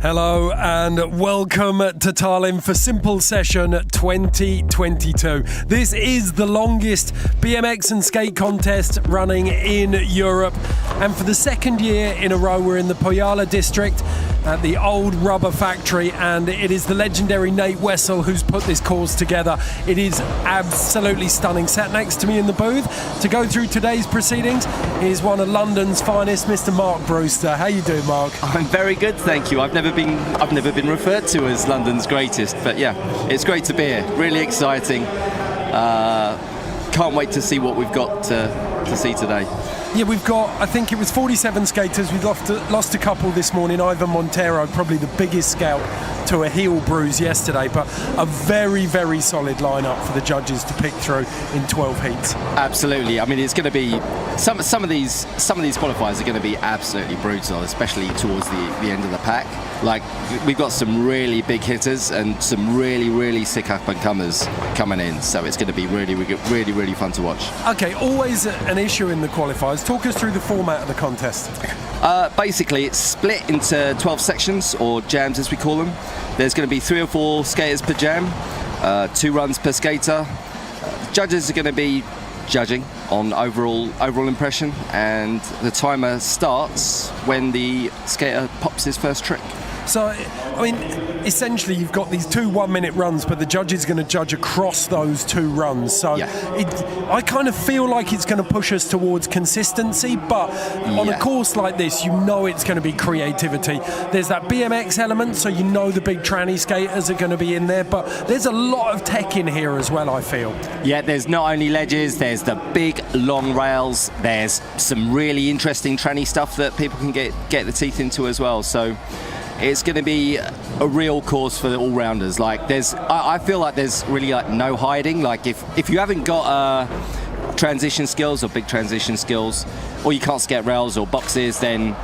Hello and welcome to Tallinn for Simple Session 2022. This is the longest BMX and skate contest running in Europe, and for the second year in a row we're in the Põhjala district at the old rubber factory, and it is the legendary Nate Wessel who's put this course together. It is absolutely stunning. Sat next to me in the booth to go through today's proceedings is one of London's finest, Mr. Mark Brewster. How you doing, Mark? I'm very good, thank you. I've never been referred to as London's greatest, but yeah, it's great to be here. Really exciting. Can't wait to see what we've got to see today. Yeah, we've got, I think it was 47 skaters. We've lost a couple this morning. Ivan Montero, probably the biggest scout, to a heel bruise yesterday, but a very, very solid lineup for the judges to pick through in 12 heats. Absolutely. I mean, it's going to be some of these qualifiers are going to be absolutely brutal, especially towards the end of the pack. Like, we've got some really big hitters and some really, really sick up and comers coming in, so it's going to be really, really, really fun to watch. Okay, always an issue in the qualifiers. Talk us through the format of the contest. Basically, it's split into 12 sections, or jams as we call them. There's going to be 3 or 4 skaters per jam, 2 runs per skater. Judges are going to be judging on overall impression, and the timer starts when the skater pops his first trick. So, I mean, essentially you've got these 2 1-minute runs, but the judge is going to judge across those 2 runs. So yeah. I kind of feel like it's going to push us towards consistency, but on a course like this, you know it's going to be creativity. There's that BMX element, so you know the big tranny skaters are going to be in there, but there's a lot of tech in here as well, I feel. Yeah, there's not only ledges, there's the big long rails, there's some really interesting tranny stuff that people can get the teeth into as well. So it's going to be a real course for the all-rounders. Like, I feel like there's really like no hiding. Like, if you haven't got transition skills or big transition skills, or you can't skate rails or boxes, then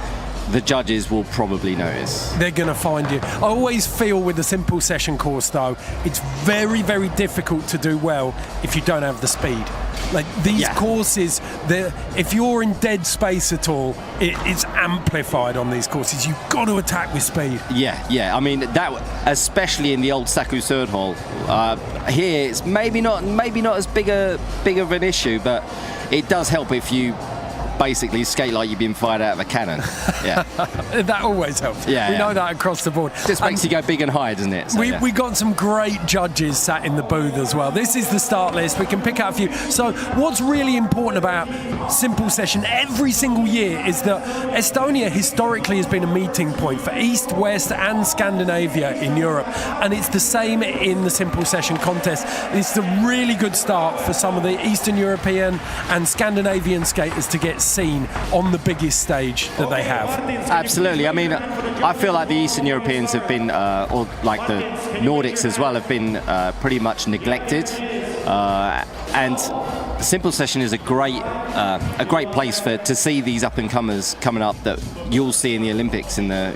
the judges will probably notice. They're going to find you. I always feel with the simple session course, though, it's very, very difficult to do well if you don't have the speed. Like, these courses, if you're in dead space at all, it's amplified on these courses. You've got to attack with speed. Yeah. I mean, that, especially in the old Saku third hall. Here, it's maybe not as big of an issue, but it does help if you basically skate like you've been fired out of a cannon. Yeah. That always helps. We know that across the board. Just makes you go big and high, doesn't it? So, we got some great judges sat in the booth as well. This is the start list. We can pick out a few. So what's really important about Simple Session every single year is that Estonia historically has been a meeting point for East, West and Scandinavia in Europe, and it's the same in the Simple Session contest. It's a really good start for some of the Eastern European and Scandinavian skaters to get seen on the biggest stage that they have. Absolutely. I mean, I feel like the Eastern Europeans have been, or like the Nordics as well, have been pretty much neglected. And Simple Session is a great place to see these up and comers coming up that you'll see in the Olympics in the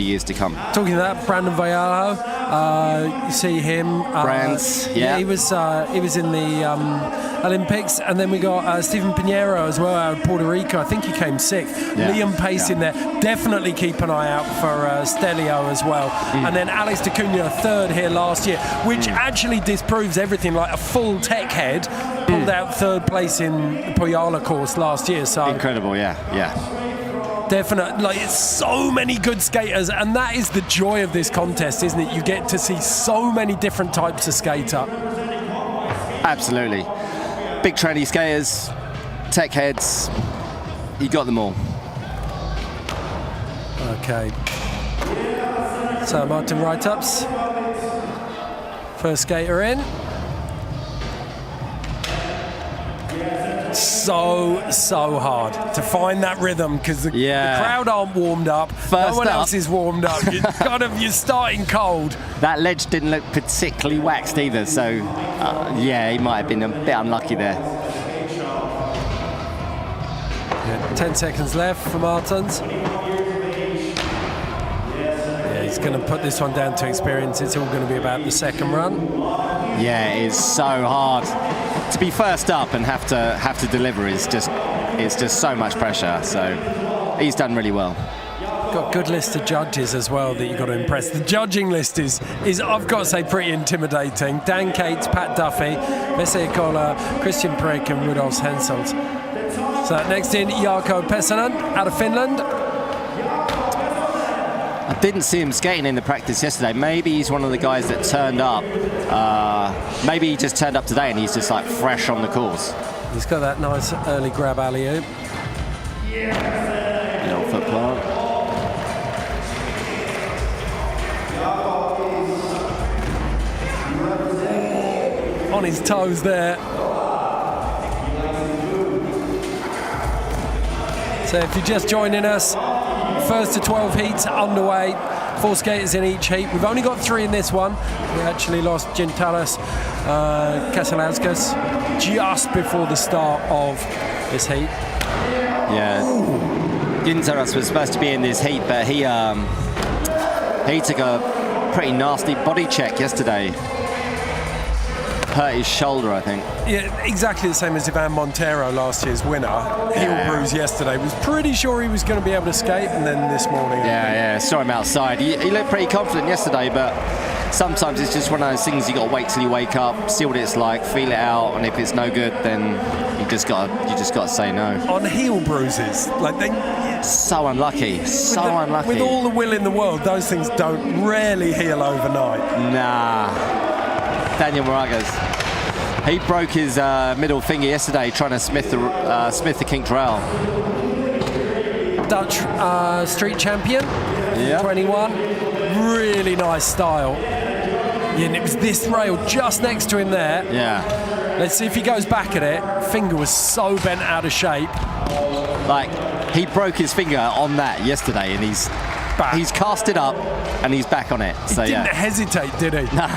years to come. Talking about that, Brandon Vallejo, you see him. Brands, he was in the Olympics, and then we got Stephen Pinero as well out of Puerto Rico. I think he came 6th. Liam Pace in there. Definitely keep an eye out for Stelio as well. And then Alex D'Acunha, 3rd here last year, which actually disproves everything. Like, a full tech head pulled out 3rd place in the Põhjala course last year. So incredible, yeah. Definitely, like, it's so many good skaters, and that is the joy of this contest, isn't it? You get to see so many different types of skater. Absolutely. Big tranny skaters, tech heads, you got them all. Okay. So Martin write-ups. First skater in. So hard to find that rhythm because the crowd aren't warmed up. No one else is warmed up. You're starting cold. That ledge didn't look particularly waxed either, so he might have been a bit unlucky there. 10 seconds left for Martins. He's going to put this one down to experience. It's all going to be about the second run. Yeah, it is so hard. To be first up and have to deliver is just so much pressure. So he's done really well. got a good list of judges as well that you've got to impress. The judging list is I've got to say, pretty intimidating. Dan Cates, Pat Duffy, Vesa Kola, Christian Prick and Rudolf Henselt. So next in, Jarkko Pesonen out of Finland. I didn't see him skating in the practice yesterday. Maybe he's one of the guys that turned up. Maybe he just turned up today and he's just like fresh on the course. He's got that nice early grab alley-oop. Little foot plant. On his toes there. So if you're just joining us, first to 12 heats underway. 4 skaters in each heat. We've only got 3 in this one. We actually lost Gintaras Kaselauskas just before the start of this heat. Yeah, Gintaras was supposed to be in this heat, but he took a pretty nasty body check yesterday. Hurt his shoulder, I think. Yeah, exactly the same as Ivan Montero, last year's winner. Heel bruise yesterday. Was pretty sure he was going to be able to skate, and then this morning. Yeah, saw him outside. He looked pretty confident yesterday, but sometimes it's just one of those things you got to wait till you wake up, see what it's like, feel it out, and if it's no good, then you just got to say no. On heel bruises, like they. So unlucky. Unlucky. With all the will in the world, those things don't rarely heal overnight. Nah. Daniel Moragas. He broke his middle finger yesterday trying to smith the kinked rail. Dutch street champion, 21. Really nice style. Yeah, and it was this rail just next to him there. Yeah. Let's see if he goes back at it. Finger was so bent out of shape. Like, he broke his finger on that yesterday, and he's cast it up, and he's back on it. So, he didn't hesitate, did he? Nah.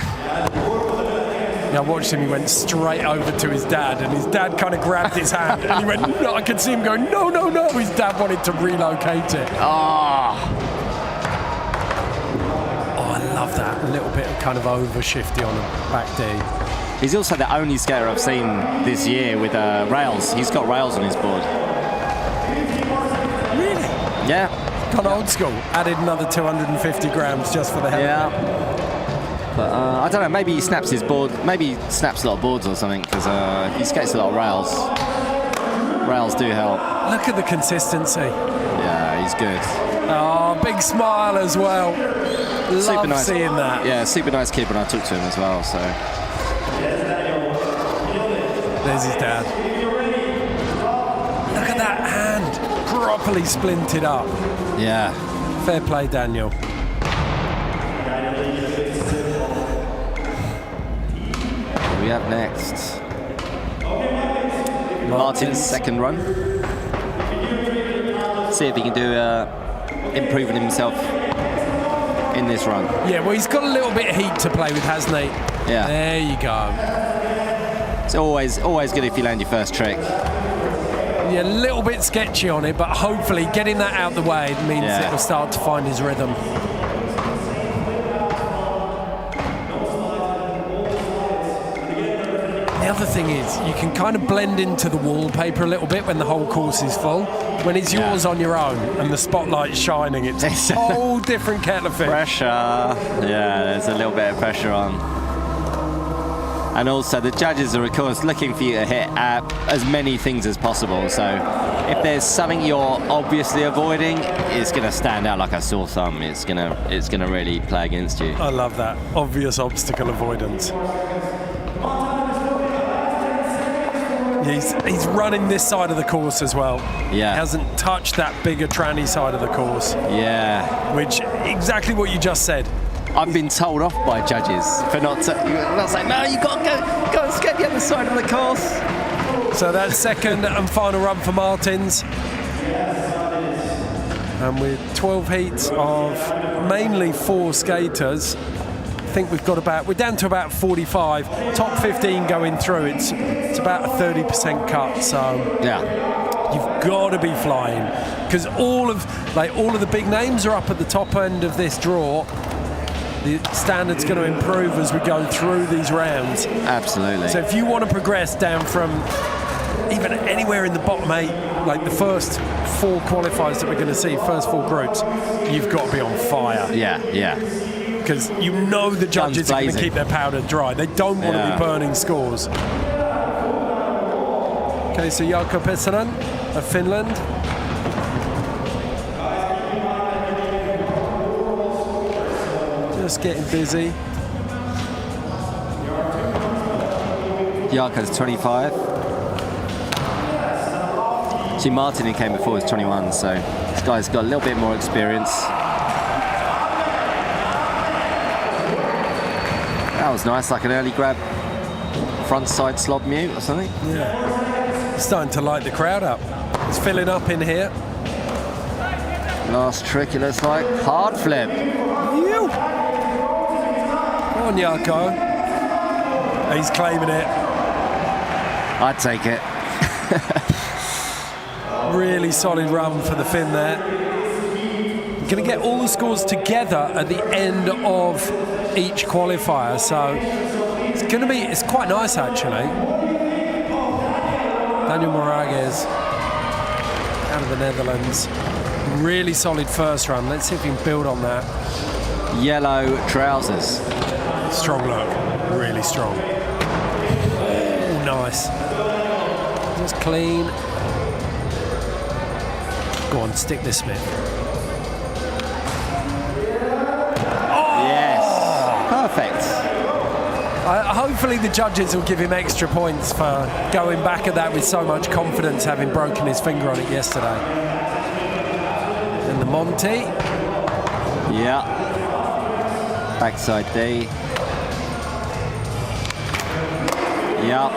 I watched him, he went straight over to his dad, and his dad kind of grabbed his hand, and he went, no, I could see him going, no. His dad wanted to relocate it. Oh, I love that. A little bit of kind of over shifty on the back D. He's also the only skater I've seen this year with rails. He's got rails on his board. Really? Yeah. Gone old school. Added another 250 grams just for the hell of it. But I don't know, maybe he snaps his board, maybe he snaps a lot of boards or something, because he skates a lot of rails. Rails do help. Look at the consistency. Yeah, he's good. Oh, big smile as well. Love nice. Seeing that. Yeah, super nice kid when I talked to him as well, so. There's his dad. Look at that hand. Properly splinted up. Yeah. Fair play, Daniel. We have next Martin's second run. See if he can do improving himself in this run. Yeah, well, he's got a little bit of heat to play with, hasn't he? Yeah. There you go. It's always good if you land your first trick. Yeah, a little bit sketchy on it, but hopefully getting that out the way means it'll start to find his rhythm. The other thing is, you can kind of blend into the wallpaper a little bit when the whole course is full. When it's yours on your own and the spotlight's shining, it's a whole different kettle of fish. Pressure. Yeah, there's a little bit of pressure on. And also, the judges are, of course, looking for you to hit as many things as possible. So if there's something you're obviously avoiding, it's going to stand out like a sore thumb. It's going to really play against you. I love that. Obvious obstacle avoidance. He's running this side of the course as well. Yeah. He hasn't touched that bigger tranny side of the course. Yeah. Which, exactly what you just said. I've been told off by judges for not saying, no, you've got to go and skate the other side of the course. So that's second and final run for Martins. And with 12 heats of mainly 4 skaters, I think we're down to about 45. Top 15 going through. It's about a 30% cut. So yeah, you've got to be flying, because all of the big names are up at the top end of this draw. The standard's going to improve as we go through these rounds. Absolutely. So if you want to progress down from even anywhere in the bottom 8, like the first 4 qualifiers that we're going to see, first 4 groups, you've got to be on fire. Yeah. Because you know the judges are going to keep their powder dry. They don't want to be burning scores. Okay, so Jarkko Pesonen of Finland. Just getting busy. Jarkko's 25. See, Martin, who came before, is 21, so this guy's got a little bit more experience. That was nice, like an early grab, front side slob mute or something. Yeah, starting to light the crowd up. It's filling up in here. Last trick, it looks like. Hard flip. Come on, Jarkko. He's claiming it. I'd take it. Really solid run for the Finn there. We're going to get all the scores together at the end of each qualifier, so it's quite nice actually. Daniel Moragas out of the Netherlands. Really solid first run. Let's see if we can build on that. Yellow trousers. Strong look. Really strong. Oh, nice. Just clean. Go on, stick this, Smith. Oh! Yes. Perfect. Hopefully the judges will give him extra points for going back at that with so much confidence, having broken his finger on it yesterday. And the Monty. Yeah. Backside D. Yeah.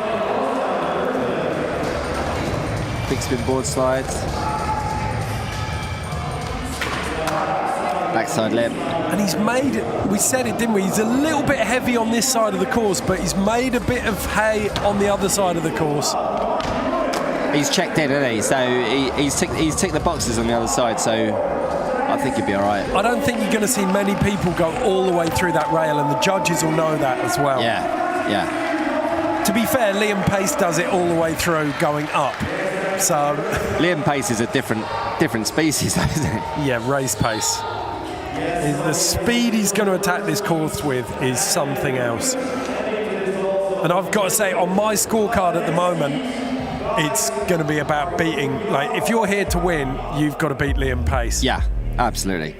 Big spin board slides. Backside lip. And he's made, we said it, didn't we? He's a little bit heavy on this side of the course, but he's made a bit of hay on the other side of the course. He's checked in, hasn't he? So he's ticked the boxes on the other side, so I think he'd be all right. I don't think you're going to see many people go all the way through that rail, and the judges will know that as well. Yeah. To be fair, Liam Pace does it all the way through going up. So Liam Pace is a different species, isn't it? Yeah, race pace. The speed he's going to attack this course with is something else. And I've got to say, on my scorecard at the moment, it's going to be about beating, like, if you're here to win, you've got to beat Liam Pace. Yeah, absolutely.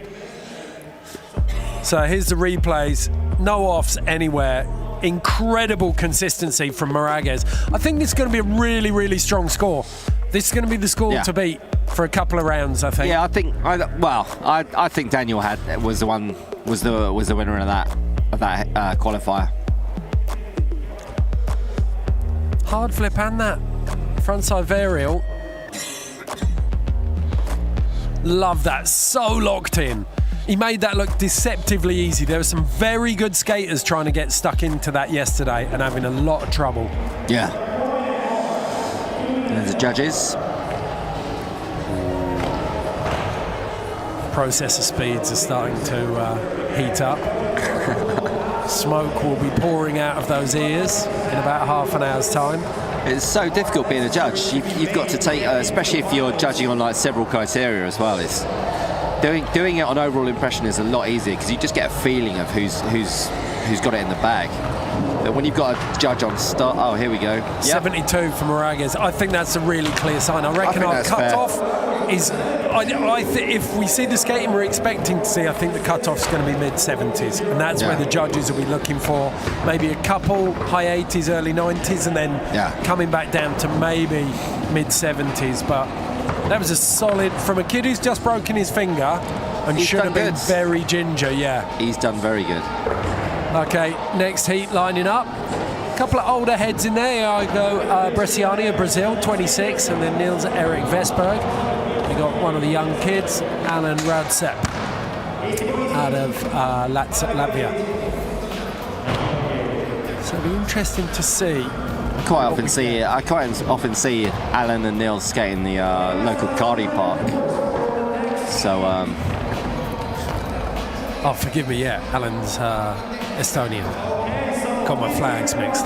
So here's the replays. No offs anywhere. Incredible consistency from Moragas. I think this is going to be a really, really strong score. This is going to be the score to beat for a couple of rounds, I think. Yeah, I think Daniel was the winner of that qualifier. Hard flip and that frontside varial. Love that. So locked in. He made that look deceptively easy. There were some very good skaters trying to get stuck into that yesterday and having a lot of trouble. Yeah. There's the judges. Processor speeds are starting to heat up. Smoke will be pouring out of those ears in about half an hour's time. It's so difficult being a judge. You've got to take, especially if you're judging on like several criteria as well. It's doing it on overall impression is a lot easier because you just get a feeling of who's got it in the bag. But when you've got a judge on start, oh, here we go. Yep. 72 for Moragas. I think that's a really clear sign. I reckon our cut-off is, if we see the skating we're expecting to see, I think the cut-off's going to be mid-70s. And that's where the judges will be looking for maybe a couple high 80s, early 90s, and then coming back down to maybe mid-70s. But that was a solid, from a kid who's just broken his finger and should have been very ginger, He's done very good. Okay, next heat lining up. A couple of older heads in there. I go Bresciani of Brazil, 26, and then Niels Erik Vesberg. We got one of the young kids, Alan Raudsep, out of Latvia. So it'll be interesting to see. I quite often see Alan and Niels skating the local karting park. So. Oh, forgive me. Yeah, Alan's Estonian. Got my flags mixed.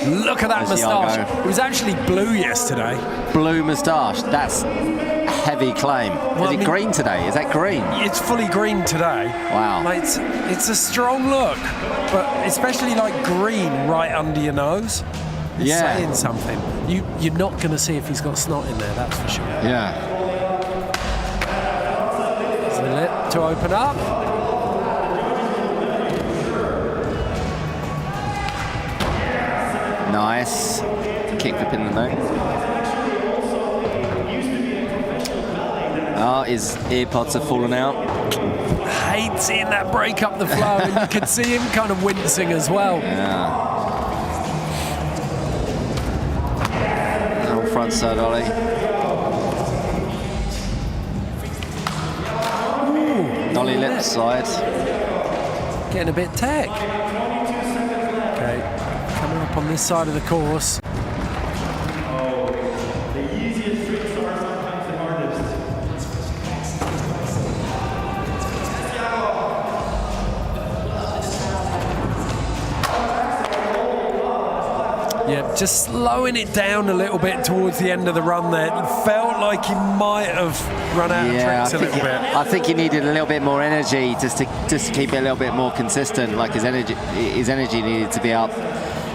Look at that There's moustache. Iago. It was actually blue yesterday. Blue moustache. That's a heavy claim. Is it green today? Is that green? It's fully green today. Wow. Like, it's a strong look, but especially like green right under your nose. It's saying something. You're not going to see if he's got snot in there, that's for sure. Yeah. There's the lip to open up. Nice. Kickflip in the note. Oh, his earpods have fallen out. Hate seeing that break up the flow, and you can see him kind of wincing as well. Yeah. Oh, front side ollie. Ollie lip slide. Getting a bit tech. Okay, coming up on this side of the course. Yeah, just slowing it down a little bit towards the end of the run there. It felt like he might have run out of tricks a little bit. I think he needed a little bit more energy just to keep it a little bit more consistent. Like his energy needed to be up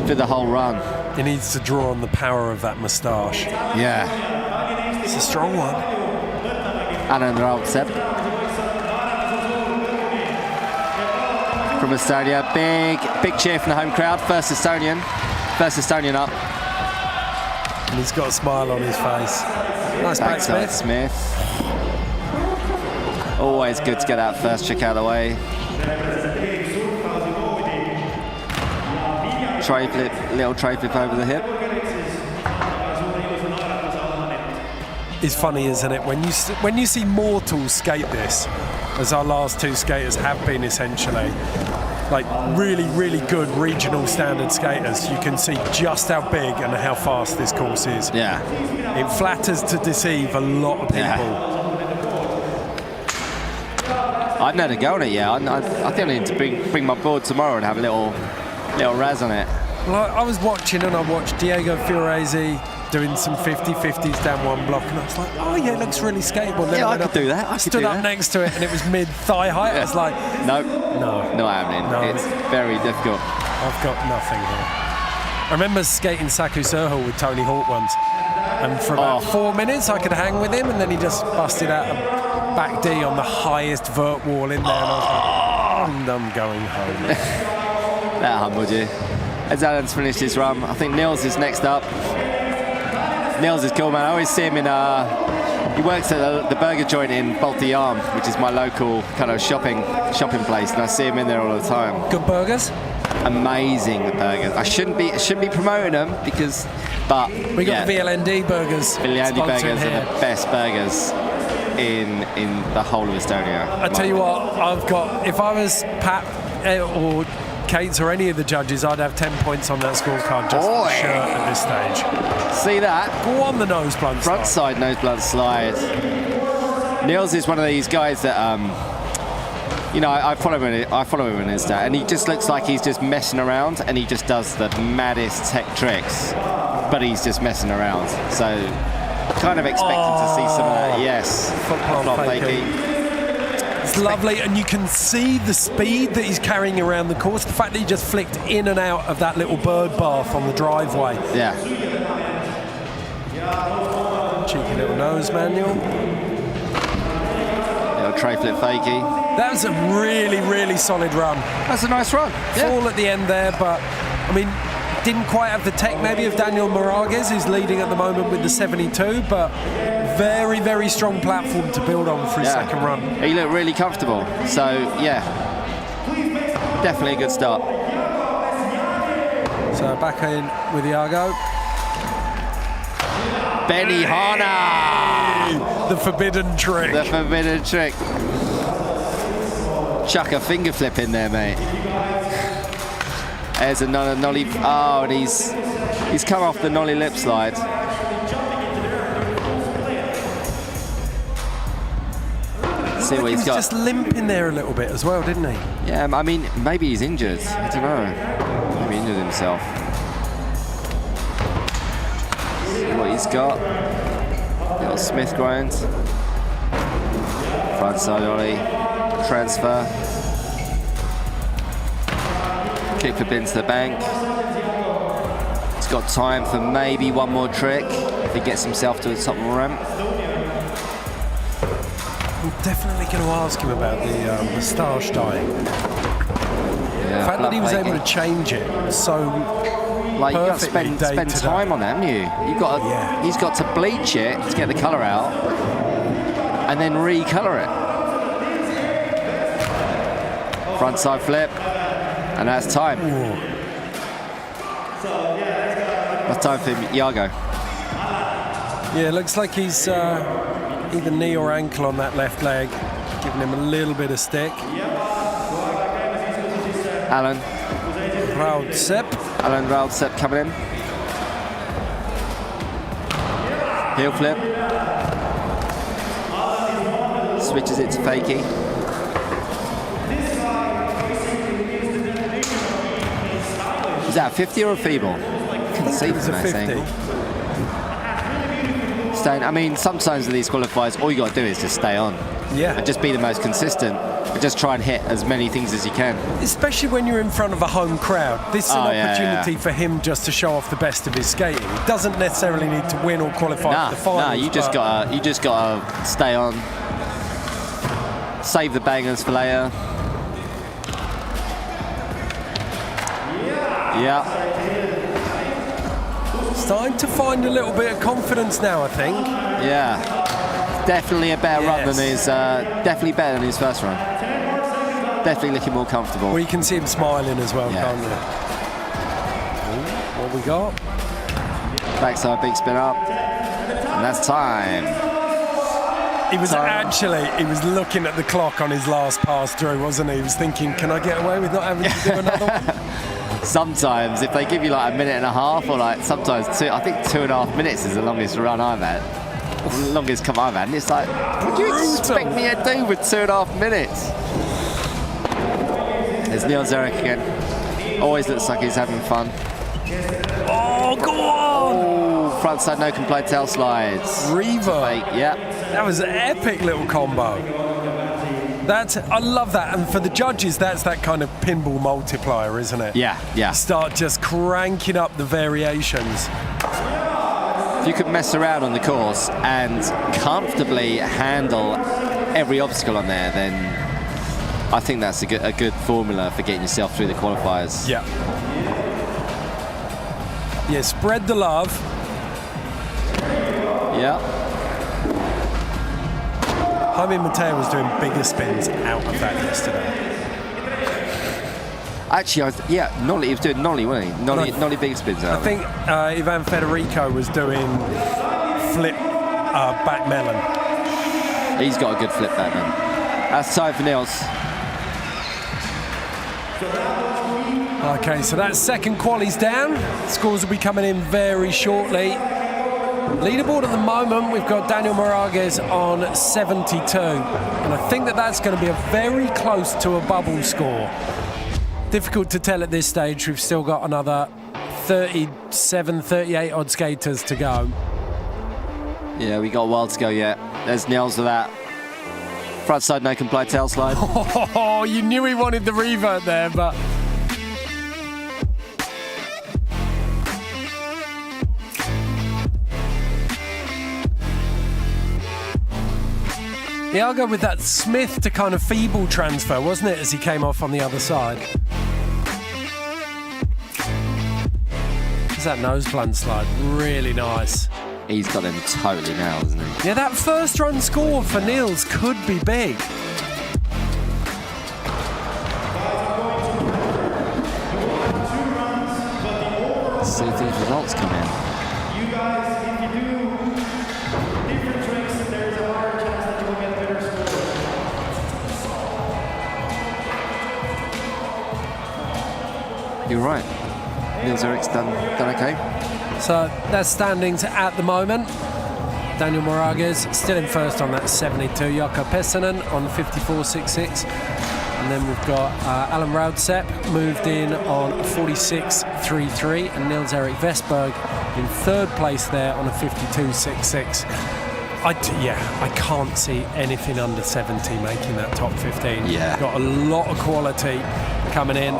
for the whole run. He needs to draw on the power of that moustache. Yeah. It's a strong one. And another out step. From Estonia, big cheer from the home crowd. First Estonian up. And he's got a smile on his face. Nice Backside backsmith. Smith. Always good to get that first trick out of the way. Tray flip, little tray flip over the hip. It's funny, isn't it? When you see mortals skate this, as our last two skaters have been essentially, like really, really good regional standard skaters, you can see just how big and how fast this course is. Yeah. It flatters to deceive a lot of people. Yeah. I've never go on it yet. I think I need to bring my board tomorrow and have a little razz on it. Well, I was watching and I watched Diego Fiorese doing some 50-50s down one block, and I was like, oh yeah, it looks really skatable. Yeah, I could do that. I stood up next to it and it was mid-thigh height. I was like, no, not happening. No. It's very difficult. I've got nothing here. I remember skating Saku Surhill with Tony Hawk once, and for about 4 minutes I could hang with him, and then he just busted out a back D on the highest vert wall in there, and I was like, I'm going home. That humbled you. As Alan's finished his run, I think Nils is next up. Nils is cool, man. I always see him in, he works at the burger joint in Balti Arm, which is my local kind of shopping place, and I see him in there all the time. Good burgers? Amazing, the burgers. I shouldn't be promoting them but we got the VLND burgers. VLND burgers are the best burgers in the whole of Estonia. I tell you what, I've got, if I was Pat or Kate's or any of the judges, I'd have 10 points on that scorecard just for the shirt at this stage. See that? Go on the nose blunt front side nose blunt slide. Niels is one of these guys that I follow him on Insta, and he just looks like he's just messing around, and he just does the maddest tech tricks, but he's just messing around. So kind of expected to see some of that. Yes, foot plant fakie. It's lovely, and you can see the speed that he's carrying around the course. The fact that he just flicked in and out of that little bird bath on the driveway. Yeah. Cheeky little nose manual. Little tray flip fakie. That was a really, really solid run. That's a nice run. Fall at the end there, but I mean, didn't quite have the tech maybe of Daniel Moragas, who's leading at the moment with the 72, but very, very strong platform to build on for his second run. He looked really comfortable, so yeah, definitely a good start. So back in with Iago. Benihana! The forbidden trick. The forbidden trick. Chuck a finger flip in there, mate. There's another nollie. Oh, and he's come off the nollie lip slide. See what he's got. Just limping there a little bit as well, didn't he? Yeah, I mean, maybe he's injured. I don't know. Maybe he injured himself. he's got. Little Smith grind. Front side ollie. Transfer. Kickflip into the bank. He's got time for maybe one more trick if he gets himself to the top of the ramp. I'm definitely going to ask him about the moustache dyeing. Yeah, the fact that he was able to change it so like, you got to perfectly spend time on that, haven't you? He's got to bleach it to get the colour out and then recolour it. Front side flip, and that's time. Ooh. That's time for Iago. Yeah, it looks like he's either knee or ankle on that left leg, giving him a little bit of stick. Alan Raudsep coming in. Heel flip. Switches it to fakie. Is that a 50 or a feeble? Couldn't see It's a 50. Staying, I mean, sometimes in these qualifiers, all you got to do is just stay on. Yeah. And just be the most consistent. And just try and hit as many things as you can. Especially when you're in front of a home crowd. This is an opportunity for him just to show off the best of his skating. He doesn't necessarily need to win or qualify for the finals. No, you just gotta stay on. Save the bangers for later. Yeah. Starting to find a little bit of confidence now, I think. Yeah. Definitely a better run than his. Definitely better than his first run. Definitely looking more comfortable. Well, you can see him smiling as well, can't you? Ooh, what we got? Backside big spin up, and that's time. He was looking at the clock on his last pass through, wasn't he? He was thinking, can I get away with not having to do another one? Sometimes, if they give you like a minute and a half, or like sometimes two, I think 2.5 minutes is the longest run I've had. The longest come I've had. And it's like, what do you expect me to do with 2.5 minutes? There's Neil Zarek again. Always looks like he's having fun. Oh, go on! Oh, front side no complaint tail slides. Reaver. Yeah. That was an epic little combo. I love that, and for the judges, that's that kind of pinball multiplier, isn't it? Yeah, yeah. Start just cranking up the variations. If you could mess around on the course and comfortably handle every obstacle on there, then I think that's a good formula for getting yourself through the qualifiers. Yeah. Yeah, spread the love. Yeah. Jaime Mateo was doing bigger spins out of that yesterday. Actually, Nolly, he was doing Nolly, wasn't he? Nolly big spins out. I think Ivan Federico was doing flip back melon. He's got a good flip back melon. That's time for Nils. Okay, so that second quali's down. Scores will be coming in very shortly. Leaderboard at the moment, we've got Daniel Moragas on 72. And I think that's going to be a very close to a bubble score. Difficult to tell at this stage. We've still got another 37, 38 odd skaters to go. Yeah, we got a while to go yet. There's Nils with that. Front side no complaint tail slide. Oh, you knew he wanted the revert there, but... Iago with that Smith to kind of feeble transfer, wasn't it, as he came off on the other side? Is that nose plunge slide? Really nice. He's got them totally nailed, hasn't he? Yeah, that first run score for Nils could be big. Let's see if these results come in. You're right. Nils Erik's done okay. So that's standings at the moment. Daniel Moragas still in first on that 72. Jaakko Pessanen on 54.66. And then we've got Alan Raudsep moved in on a 46.33, and Nils-Erik Vestberg in third place there on a 52.66. I can't see anything under 70 making that top 15. Yeah. Got a lot of quality coming in.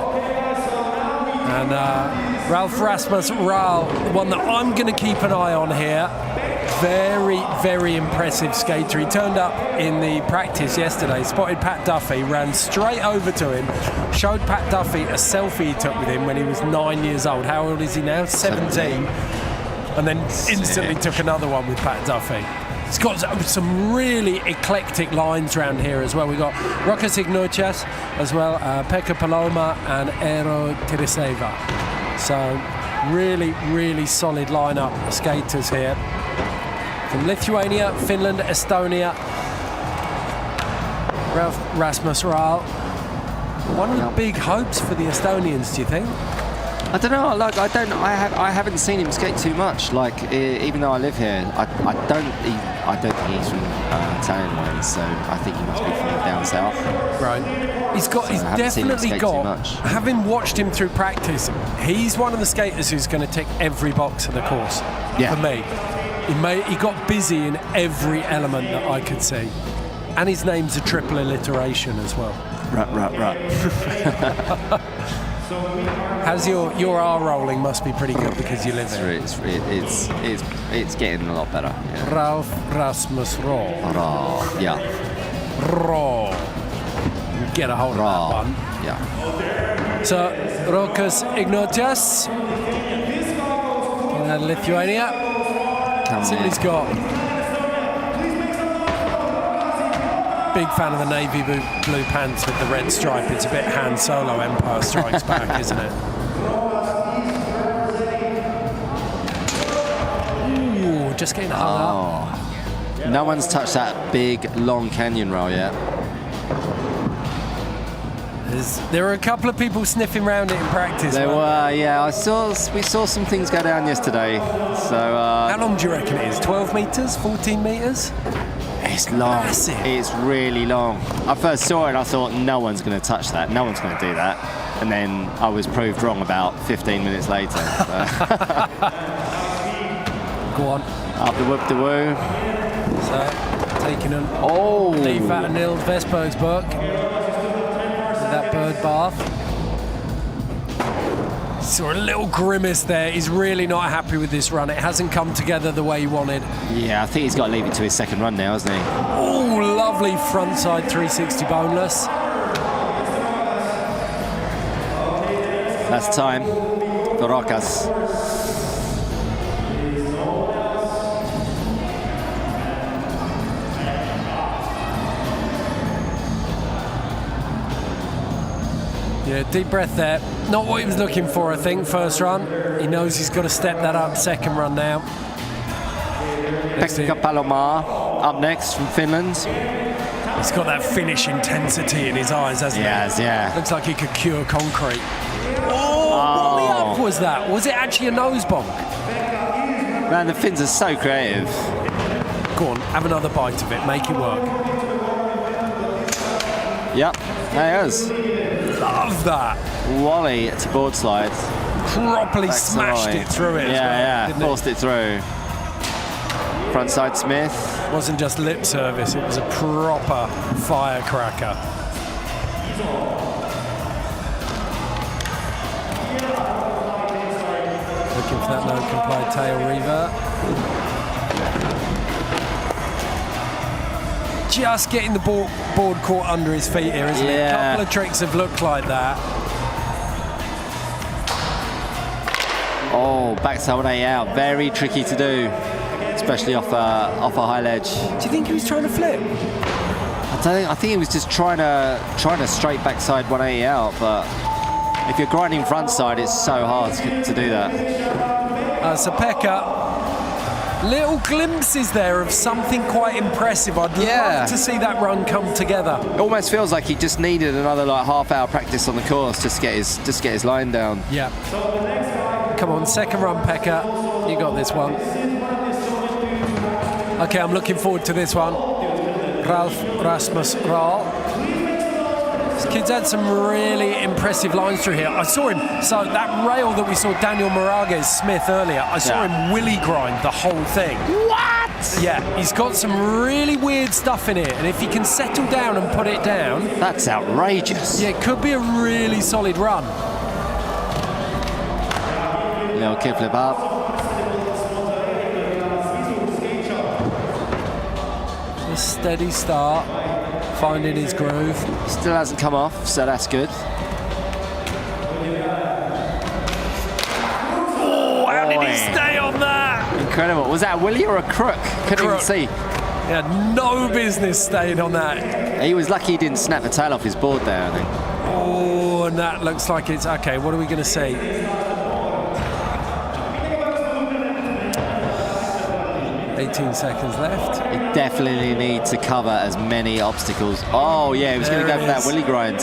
And Ralf Rasmus Rahl, the one that I'm going to keep an eye on here. Very, very impressive skater. He turned up in the practice yesterday, spotted Pat Duffy, ran straight over to him, showed Pat Duffy a selfie he took with him when he was 9 years old. How old is he now? 17. And then instantly took another one with Pat Duffy. It's got some really eclectic lines around here as well. We've got Rokas Ignatius as well, Pekka Paloma and Eero Tiriseva. So really, really solid lineup of skaters here. From Lithuania, Finland, Estonia, Ralf Rasmus Rahl. One of the big hopes for the Estonians, do you think? I don't know. Like I haven't seen him skate too much. Like even though I live here, I don't think he's from Tallinn way. So I think he must be from down south. Right. He's definitely got. Having watched him through practice, he's one of the skaters who's going to tick every box of the course. Yeah. For me, he got busy in every element that I could see, and his name's a triple alliteration as well. Right. How's your R rolling? Must be pretty good because you live here. It's getting a lot better. Yeah. Ralf Rasmus Rahl. Yeah. Rahl. Get a hold of that one. Yeah. So Rokas Ignatius in Lithuania. See what he's got. Big fan of the navy blue pants with the red stripe. It's a bit Han Solo, Empire Strikes Back, isn't it? Ooh, just getting hung up. No one's touched that big, long canyon roll yet. There were a couple of people sniffing around it in practice. There were, yeah. We saw some things go down yesterday. So. How long do you reckon it is? 12 meters? 14 meters? It's long. Massive. It's really long. I first saw it and I thought, no one's going to touch that. No one's going to do that. And then I was proved wrong about 15 minutes later. Go on. Up the whoop the woo. So, taking an leaf out of Nils Vestberg's book. With that bird bath. Saw a little grimace there. He's really not happy with this run. It hasn't come together the way he wanted. Yeah, I think he's got to leave it to his second run now, hasn't he? Oh, lovely frontside 360 boneless. That's time for Rokas. Yeah, deep breath there. Not what he was looking for, I think, first run. He knows he's got to step that up second run now. Pekka Paloma up next from Finland. He's got that finish intensity in his eyes, hasn't he? Yes, yeah. Looks like he could cure concrete. What the up was that? Was it actually a nose bonk? Man, the Finns are so creative. Go on, have another bite of it, make it work. Yep, there he is. Love that. Wally to board slide. Properly smashed it through it as well. Yeah, forced it through. Frontside Smith. Wasn't just lip service, it was a proper firecracker. Looking for that no-complied tail reaver. Just getting the board caught under his feet here, isn't it? A couple of tricks have looked like that. Oh, backside 180 out. Very tricky to do, especially off a high ledge. Do you think he was trying to flip? I think he was just trying to straight backside 180 out, but if you're grinding front side, it's so hard to do that. So Pekka, little glimpses there of something quite impressive. I'd love to see that run come together. It almost feels like he just needed another half-hour practice on the course just to get his line down. Yeah. Come on, second run, Pekka. You got this one. Okay, I'm looking forward to this one. Ralf Rasmus Rahl. This kid's had some really impressive lines through here. I saw him, so that rail that we saw Daniel Moragas Smith earlier, I saw him willy grind the whole thing. What? Yeah, he's got some really weird stuff in it, and if he can settle down and put it down... That's outrageous. Yeah, it could be a really solid run. Little kickflip up. A steady start, finding his groove. Still hasn't come off, so that's good. Oh, how did he stay on that? Incredible. Was that a willy or a crook? Couldn't even see. He had no business staying on that. He was lucky he didn't snap the tail off his board there, I think. Oh, and that looks like it's... Okay, what are we going to see? 18 seconds left. You definitely need to cover as many obstacles. Oh, yeah, he was going to go for that willy grind.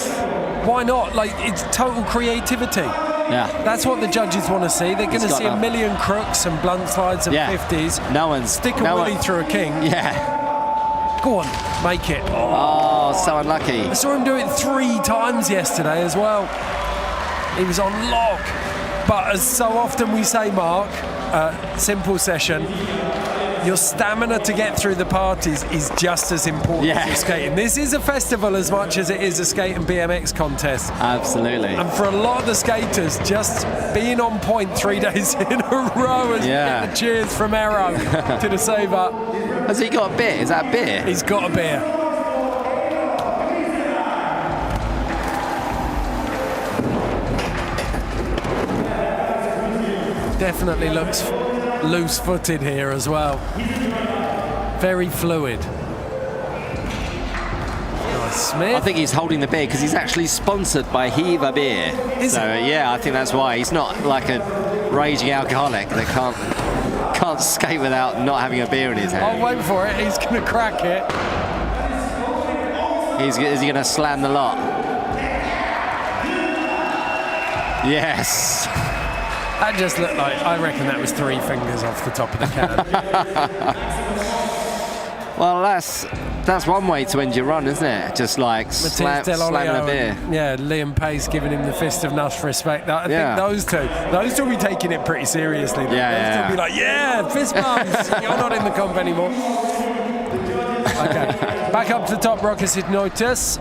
Why not? Like, it's total creativity. Yeah. That's what the judges want to see. They're going to see a million crooks and blunt slides and 50s. No one's... Stick a willy through a king. Yeah. Go on, make it. Oh, so unlucky. I saw him do it 3 times yesterday as well. He was on lock. But as so often we say, Mark, simple session, your stamina to get through the parties is just as important as your skating. This is a festival as much as it is a skate and BMX contest. Absolutely. And for a lot of the skaters, just being on point 3 days in a row and getting the cheers from Ero to the save up. Has he got a beer? Is that a beer? He's got a beer. Definitely looks loose-footed here as well. Very fluid. Nice, Smith. I think he's holding the beer because he's actually sponsored by Hiva Beer. Is so it? Yeah, I think that's why. He's not like a raging alcoholic that can't skate without not having a beer in his hand. I'll wait for it. He's going to crack it. Is he going to slam the lot? Yes. That just looked like, I reckon that was 3 fingers off the top of the can. Well, that's one way to end your run, isn't it? Just like slamming a beer. Yeah, Liam Pace giving him the fist of enough respect. I think those two will be taking it pretty seriously. Those two will be like, fist bumps. You're not in the comp anymore. Okay, back up to the top, Rokas Ignotus.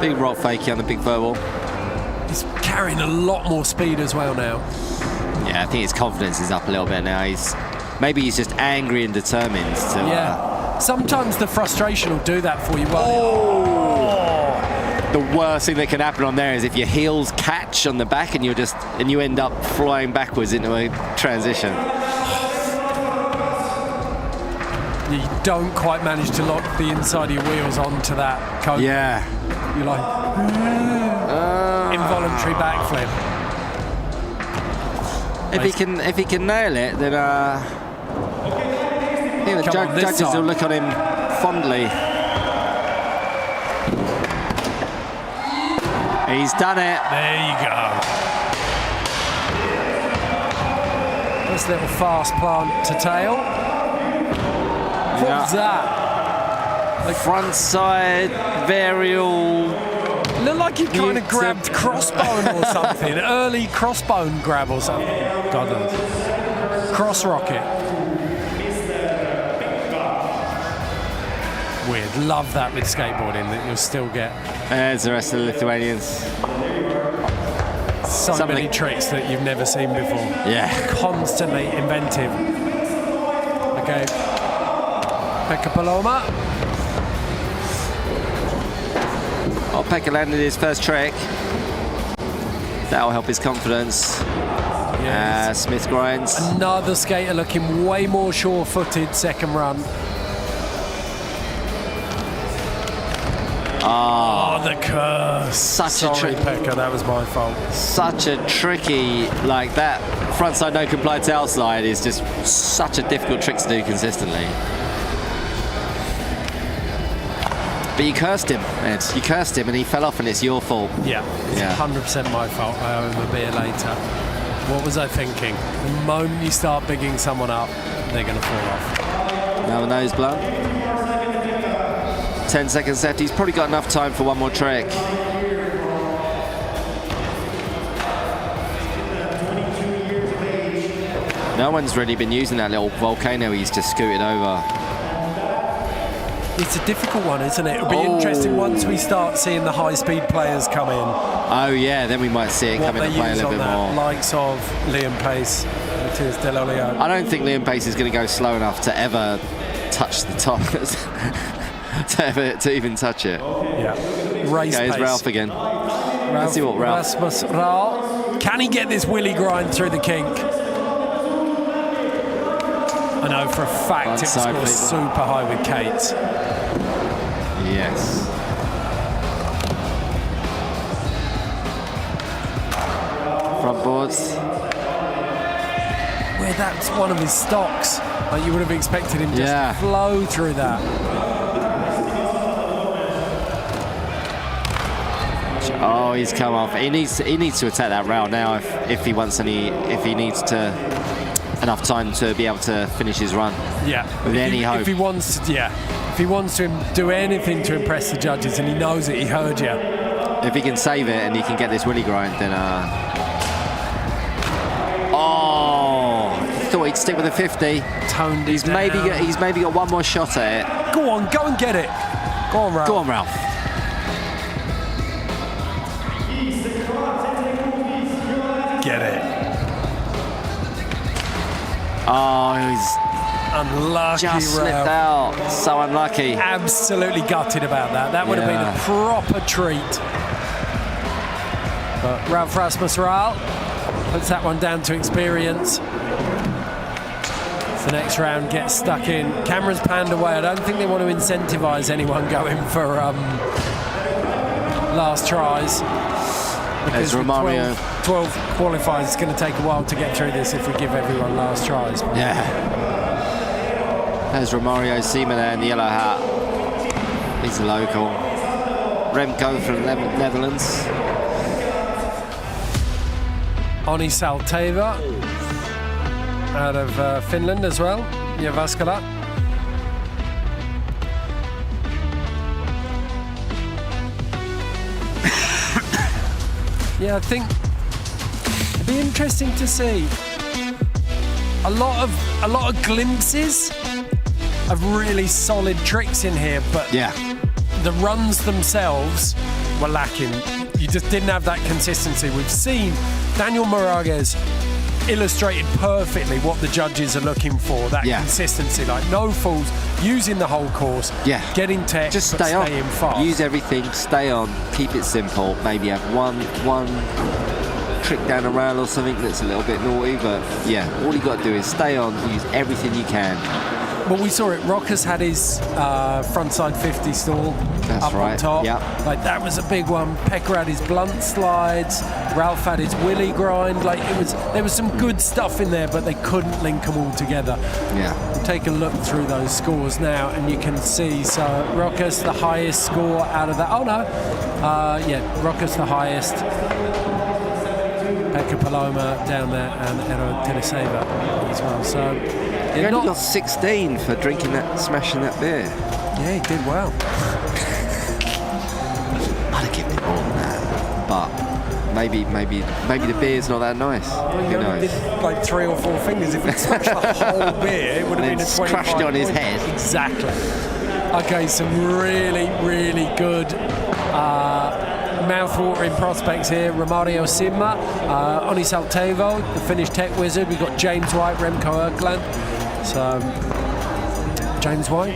Big rock fakie on the big verbal. He's carrying a lot more speed as well now. Yeah, I think his confidence is up a little bit now. Maybe he's just angry and determined to... Sometimes the frustration will do that for you. The worst thing that can happen on there is if your heels catch on the back and you end up flying backwards into a transition. You don't quite manage to lock the inside of your wheels onto that cone. Yeah. You're like, involuntary backflip. If he can nail it, then I think the judges will look on him fondly. He's done it. There you go. This little fast plant to tail. What's that? Like front side varial. Looked like he kind of grabbed crossbone or something. Early crossbone grab or something. God knows. Cross rocket. Weird. Love that with skateboarding that you'll still get. There's the rest of the Lithuanians. So many tricks that you've never seen before. Yeah. Constantly inventive. Okay. Pekka Paloma. Oh, Pekka landed his first trick. That'll help his confidence. Yes. Smith grinds. Another skater looking way more sure-footed second run. Oh, the curse. Sorry, Pekka, that was my fault. Such a tricky, like that frontside no comply tail slide is just such a difficult trick to do consistently. But you cursed him, Ed. You cursed him and he fell off and it's your fault. Yeah, it's 100% my fault. I owe him a beer later. What was I thinking? The moment you start bigging someone up, they're going to fall off. Now nose blunt. 10 seconds left. He's probably got enough time for one more trick. No one's really been using that little volcano he's just scooted over. It's a difficult one, isn't it? It'll be interesting once we start seeing the high-speed players come in. Oh yeah, then we might see it come into play a little bit more. Likes of Liam Pace, Matthias Delolio. I don't think Liam Pace is going to go slow enough to ever touch the top, to even touch it. Yeah. Race Okay, pace. it's Ralph again. Let's see what Ralph. Rasmus Raal. Can he get this wheelie grind through the kink? I know for a fact it scores super high with Kate. Yes. Front boards. Where that's one of his stocks. Like you would have expected him just to flow through that. Oh, he's come off. He needs to attack that rail now if he wants enough time to be able to finish his run. Yeah. With any hope. If he wants to do anything to impress the judges, and he knows it, he heard you. If he can save it and he can get this willy grind, then oh, I thought he'd stick with a 50. Toned he's maybe got one more shot at it. Go on, go and get it. Go on, Ralph. Go on, Ralph. Get it. Oh, he's unlucky. Just slipped out. So unlucky. Absolutely gutted about that. That would have been a proper treat. But Ralph Rasmus Raal puts that one down to experience. The next round gets stuck in. Cameras panned away. I don't think they want to incentivise anyone going for last tries. Because with 12 qualifiers, it's going to take a while to get through this if we give everyone last tries. Yeah. There's Romario Seema there in the yellow hat. He's a local. Remco from Netherlands. Oni Salteva out of Finland as well. Jyväskylä. Yeah, I think it'd be interesting to see a lot of glimpses of really solid tricks in here, but the runs themselves were lacking. You just didn't have that consistency. We've seen Daniel Moragas illustrated perfectly what the judges are looking for, that consistency, like no falls, using the whole course, getting tech, just staying fast. Use everything, stay on, keep it simple, maybe have one trick down a rail or something that's a little bit naughty, but all you got to do is stay on, use everything you can. Well, we saw it. Rokas had his frontside 50 stall up on top. Like that was a big one. Pekka had his blunt slides. Ralph had his willy grind. Like there was some good stuff in there, but they couldn't link them all together. We'll take a look through those scores now, and you can see. So Rokas the highest score out of that. Oh no, Rokas the highest. Pekka Paloma down there, and Eero Teliseva as well. So. He only got 16 for smashing that beer. Yeah, he did well. I'd have given it more than that, but maybe the beer's not that nice. Who knows? Did like 3 or 4 fingers. If he smashed the whole beer, it would have been a 25 crushed it on his head. Exactly. Okay, some really, really good mouth-watering prospects here. Romario Seema, Oni Saltevo, the Finnish tech wizard. We've got James White, Remco Erkland. So, James White,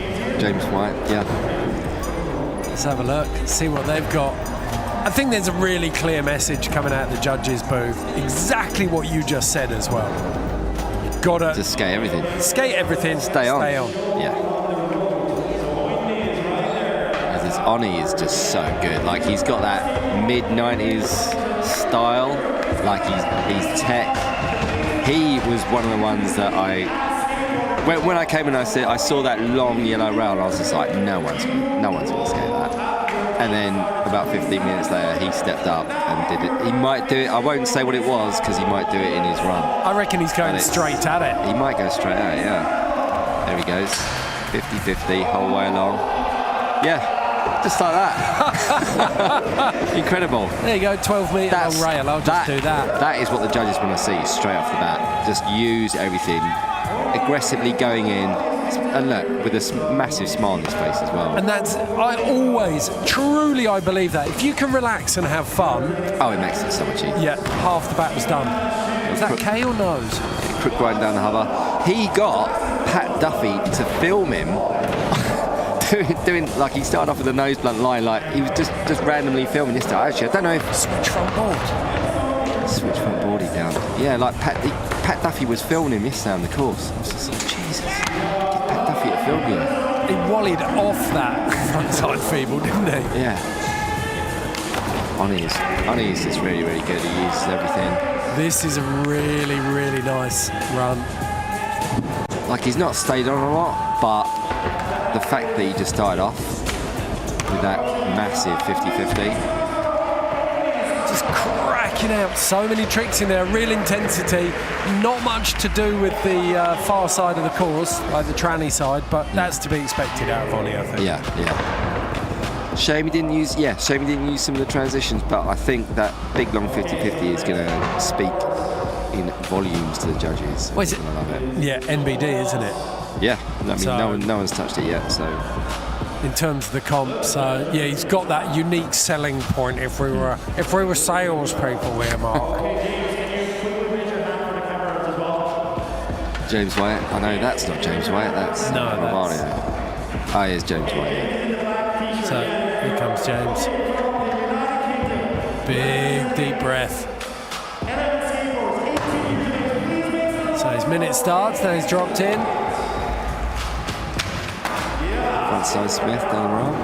Let's have a look, see what they've got. I think there's a really clear message coming out of the judges' booth. Exactly what you just said as well. You've got to just skate everything. Stay on. Yeah. This Oni is just so good. Like he's got that mid-90s style. Like he's tech. He was one of the ones that when I came and I saw that long yellow rail, I was just like, no one's gonna skate that. And then about 15 minutes later, he stepped up and did it. He might do it. I won't say what it was because he might do it in his run. I reckon he's going straight at it. He might go straight at it, yeah. There he goes. 50-50 whole way along. Yeah. Just like that. Incredible. There you go, 12 metre long rail. I'll just do that. That is what the judges want to see straight off the bat. Just use everything. Aggressively going in. And look, with a massive smile on his face as well. And that's, I believe that. If you can relax and have fun. Oh, it makes it so much easier. Yeah, half the battle's done. Is that K or nose? Crook going down the hover. He got Pat Duffy to film him. Doing like he started off with a nose blunt line, like he was just randomly filming this time. Actually, I don't know if switch front board he down. Yeah, like Pat Duffy was filming him yesterday on the course. I was just like, Jesus, get Pat Duffy to film you. He wallied off that frontside feeble, didn't he? Yeah. On his, it's really, really good. He uses everything. This is a really, really nice run. Like he's not stayed on a lot, but the fact that he just started off with that massive 50-50. Just cracking out so many tricks in there, real intensity, not much to do with the far side of the course, like the tranny side, but that's to be expected out of Ollie, I think. Yeah. Shame he didn't use some of the transitions, but I think that big long 50-50 is going to speak in volumes to the judges. What is it? I love it. Yeah, NBD, isn't it? Yeah, I mean, no one's touched it yet, so. In terms of the comp, so yeah, he's got that unique selling point. If we were salespeople here, Mark. James White. I know that's not James White. That's Romario. Ah, here's James White. Yeah. So here comes James. Big deep breath. So his minute starts. Now he's dropped in. Frontside Smith down the ramp.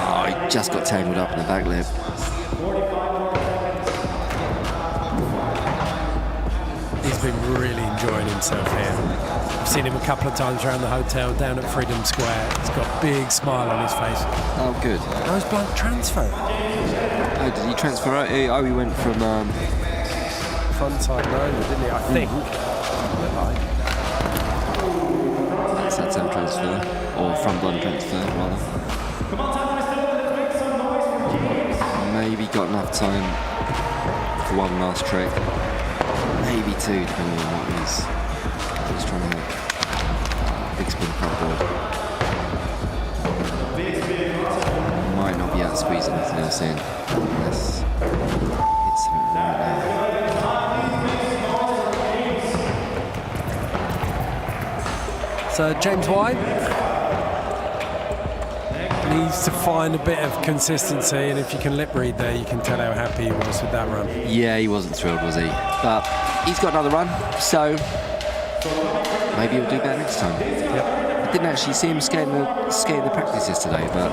Oh, he just got tangled up in the back lip. He's been really enjoying himself here. I've seen him a couple of times around the hotel down at Freedom Square. He's got a big smile on his face. Oh, good. Nose blunt transfer. Oh, did he transfer out? Oh, he went from... frontside roller, didn't he? I think. That's that same transfer, or front blunt transfer, rather. Maybe got enough time for one last trick. Maybe two, depending on what he's trying to make. Big spin front board. Might not be able to squeeze anything else in. Unless it's something right now. So James White needs to find a bit of consistency, and if you can lip read there, you can tell how happy he was with that run. Yeah, he wasn't thrilled, was he? But he's got another run, so maybe he'll do better next time. Yep. I didn't actually see him skating the practice yesterday, but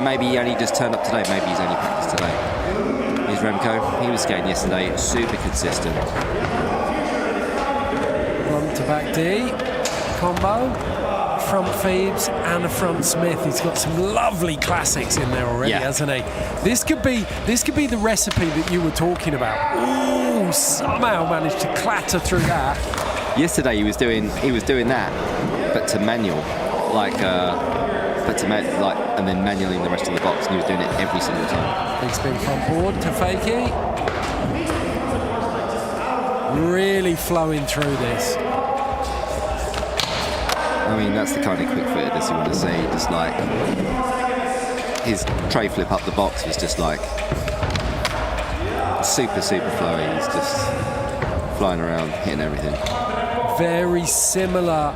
maybe he only just turned up today. Maybe he's only practiced today. Here's Remco. He was skating yesterday, super consistent. Front to back D. Combo, front Phoebes and a front Smith. He's got some lovely classics in there already, hasn't he? This could be the recipe that you were talking about. Ooh, somehow managed to clatter through that. Yesterday he was doing that, but to manual, and then manually in the rest of the box, and he was doing it every single time. Big spin front board to fakie. Really flowing through this. I mean, that's the kind of quick footedness you want to see. Just like his tray flip up the box was just like super flowy. He's just flying around, hitting everything. Very similar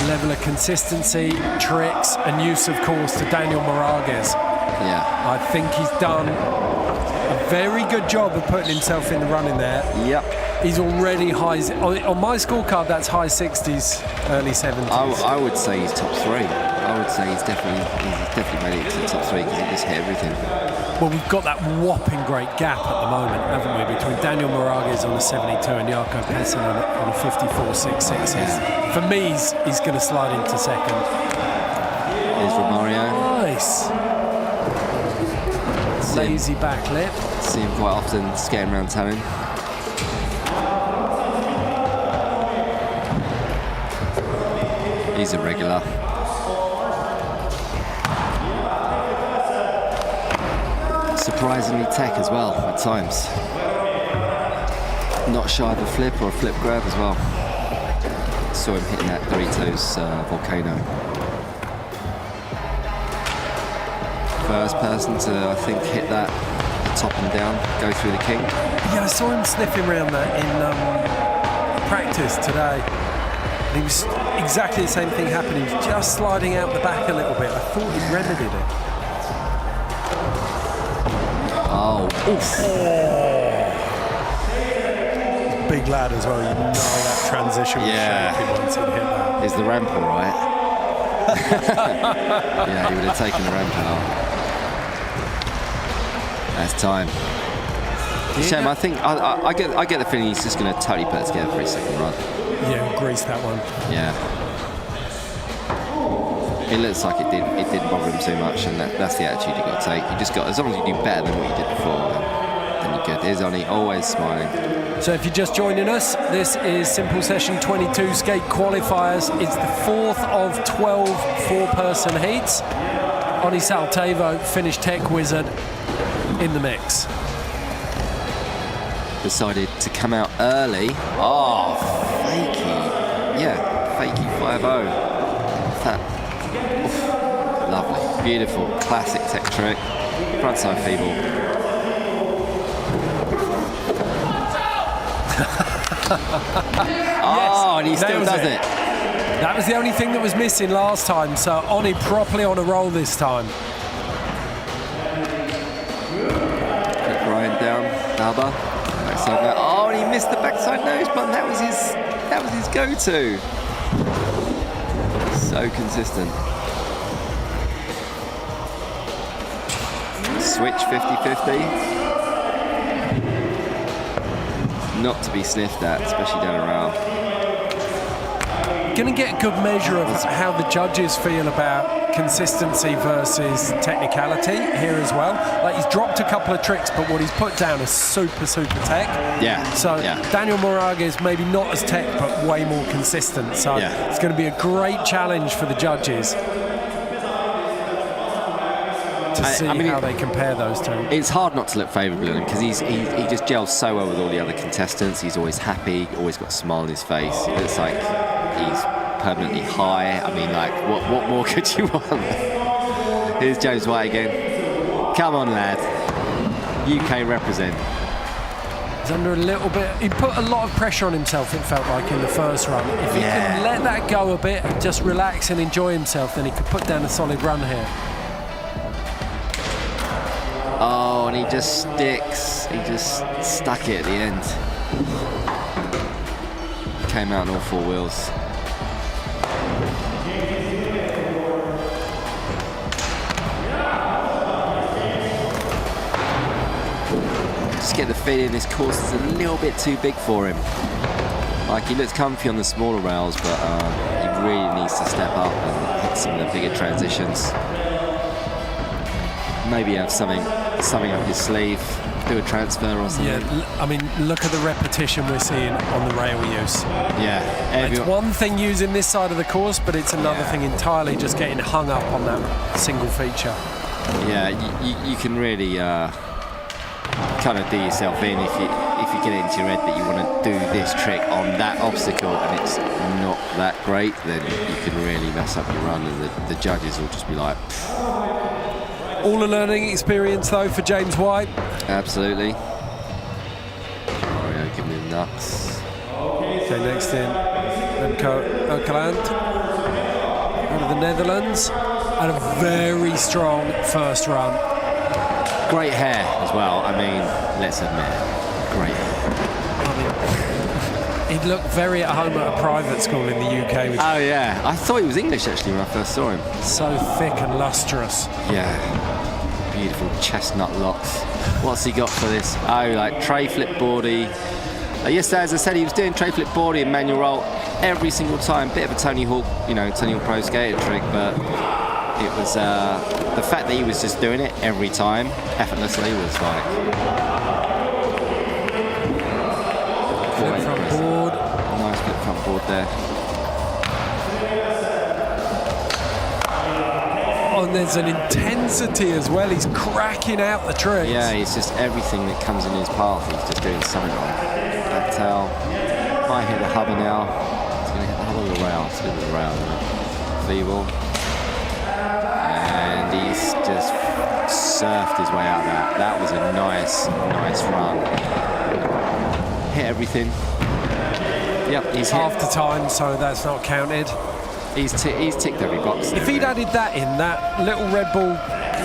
level of consistency, tricks, and use, of course, to Daniel Moragas. Yeah. I think he's done a very good job of putting himself in the running there. Yep. He's already high. On my scorecard, that's high 60s, early 70s. I would say he's top 3. I would say he's definitely made it to the top 3 because he just hit everything. Well, we've got that whopping great gap at the moment, haven't we, between Daniel Moragas on a 72 and Jarkko Pessin on a 54.66. Yeah. For me, he's going to slide into second. Here's Romario. Nice. Lazy backlip. See him quite often skating around Tallinn. He's a regular. Surprisingly tech as well at times. Not shy of a flip or a flip grab as well. Saw him hitting that Doritos volcano. First person to, I think, hit that top and down, go through the king. Yeah, I saw him sniffing around that in practice today. And he was exactly the same thing happening. He was just sliding out the back a little bit. I thought he remedied it. Oh, oof. Big lad as well. You know that transition was shaky once he'd hit that. Is the ramp all right? Yeah, he would have taken the ramp out. That's time. Shame. I think I get the feeling he's just going to totally put it together for his second run. Yeah, grease that one. Yeah. It looks like it didn't bother him too much, and that's the attitude you got to take. You just got, as long as you do better than what you did before, then you're good. There's Oni, always smiling. So if you're just joining us, this is Simple Session 22 Skate Qualifiers. It's the 4th of 12 four-person heats. Oni Saltevo, Finnish tech wizard, in the mix. Decided to come out early. Oh, fakey. Yeah, fakey 5-0. That, oof, lovely, beautiful, classic tech trick. Frontside feeble. Oh, and he still does it. That was the only thing that was missing last time, so Oni properly on a roll this time. Quick grind down, Alba. Backside nose. Oh, and he missed the backside nose button. That was his go-to. So consistent. Switch 50-50. Not to be sniffed at, especially down around. Going to get a good measure of how the judges feel about consistency versus technicality here as well. Like, he's dropped a couple of tricks, but what he's put down is super tech. Yeah. So Daniel Moraga is maybe not as tech, but way more consistent. So it's going to be a great challenge for the judges to see how they compare those two. It's hard not to look favourably on him because he just gels so well with all the other contestants. He's always happy, always got a smile on his face. It looks like he's permanently high. I mean, like, what more could you want? Here's James White again. Come on, lad. UK represent. He's under a little bit. He put a lot of pressure on himself, it felt like, in the first run. If he can let that go a bit and just relax and enjoy himself, then he could put down a solid run here. Oh, and he just sticks. He just stuck it at the end. Came out on all four wheels. Just get the feeling this course is a little bit too big for him. Like, he looks comfy on the smaller rails, but he really needs to step up and hit some of the bigger transitions. Maybe have something up his sleeve, do a transfer or something. Yeah, I mean, look at the repetition we're seeing on the rail use. Yeah. It's one thing using this side of the course, but it's another thing entirely just getting hung up on that single feature. Yeah, you can really kind of do yourself in if you get it into your head that you want to do this trick on that obstacle and it's not that great, then you can really mess up your run, and the judges will just be like... All a learning experience, though, for James White. Absolutely. Mario giving him nuts. Okay, next in, Remco Okeland out of the Netherlands. Had a very strong first run. Great hair as well. I mean, let's admit it. Great hair. I mean, He looked very at home at a private school in the UK. Oh yeah, I thought he was English actually when I first saw him. So thick and lustrous. Yeah, beautiful chestnut locks. What's he got for this? Oh, like tray flip boardy. Yesterday, as I said, he was doing tray flip boardy and manual roll every single time. Bit of a Tony Hawk, Tony Hawk Pro Skater trick, but it was the fact that he was just doing it every time effortlessly was like. Flip front board. Nice flip front board there. Oh, and there's an intensity as well. He's cracking out the tricks. Yeah, it's just everything that comes in his path. He's just doing something on. That tail might hit the hubba now. He's going to hit the hubba of the rail. It's a little bit of the rail, isn't it? Feeble. And he's just surfed his way out of that. That was a nice run. Hit everything. Yep, he's half hit. the time, so that's not counted. He's ticked every box. If he'd added that in, that little Red Bull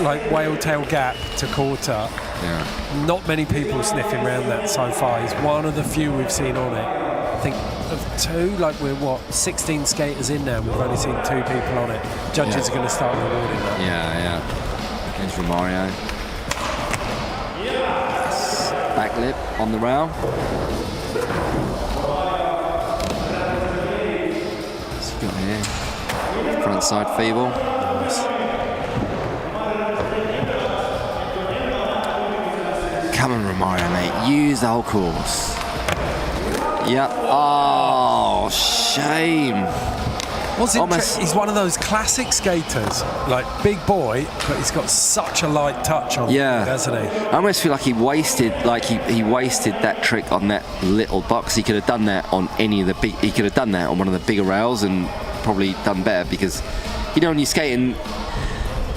like whale tail gap to quarter, not many people sniffing around that so far. He's one of the few we've seen on it. I think of two, like we're 16 skaters in now, we've only seen 2 people on it. Judges are going to start rewarding that. Yeah. Here's Romario. Yes. Back lip on the rail. What's he got here? Front side feeble. Nice. Come on, Romario, mate. Use the whole course. Yep. Oh, shame. He's one of those classic skaters, like big boy, but he's got such a light touch on him, hasn't he? I almost feel like he wasted that trick on that little box. He could have done that on any of the big. He could have done that on one of the bigger rails and probably done better, because when you're skating,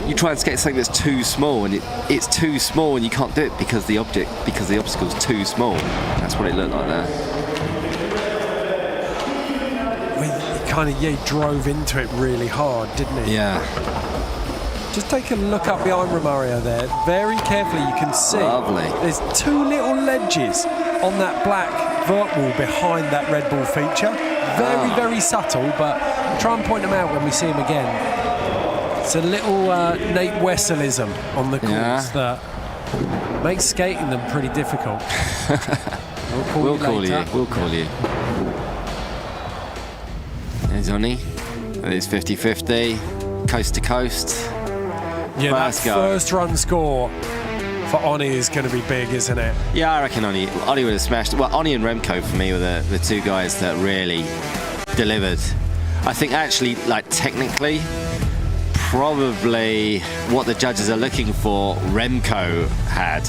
you try and skate something that's too small, and it's too small, and you can't do it because the obstacle's too small. That's what it looked like there. He drove into it really hard, didn't he? Yeah. Just take a look up behind Romario there. Very carefully, you can see. Lovely. There's 2 little ledges on that black vert wall behind that Red Bull feature. Very, very subtle, but try and point them out when we see them again. It's a little Nate Wesselism on the course that makes skating them pretty difficult. We'll call you. There's Oni. It's 50-50, coast to coast. Yeah, that first run score for Oni is going to be big, isn't it? Yeah, I reckon Oni would have smashed. Well, Oni and Remco for me were the 2 guys that really delivered. I think actually, like technically, probably what the judges are looking for, Remco had.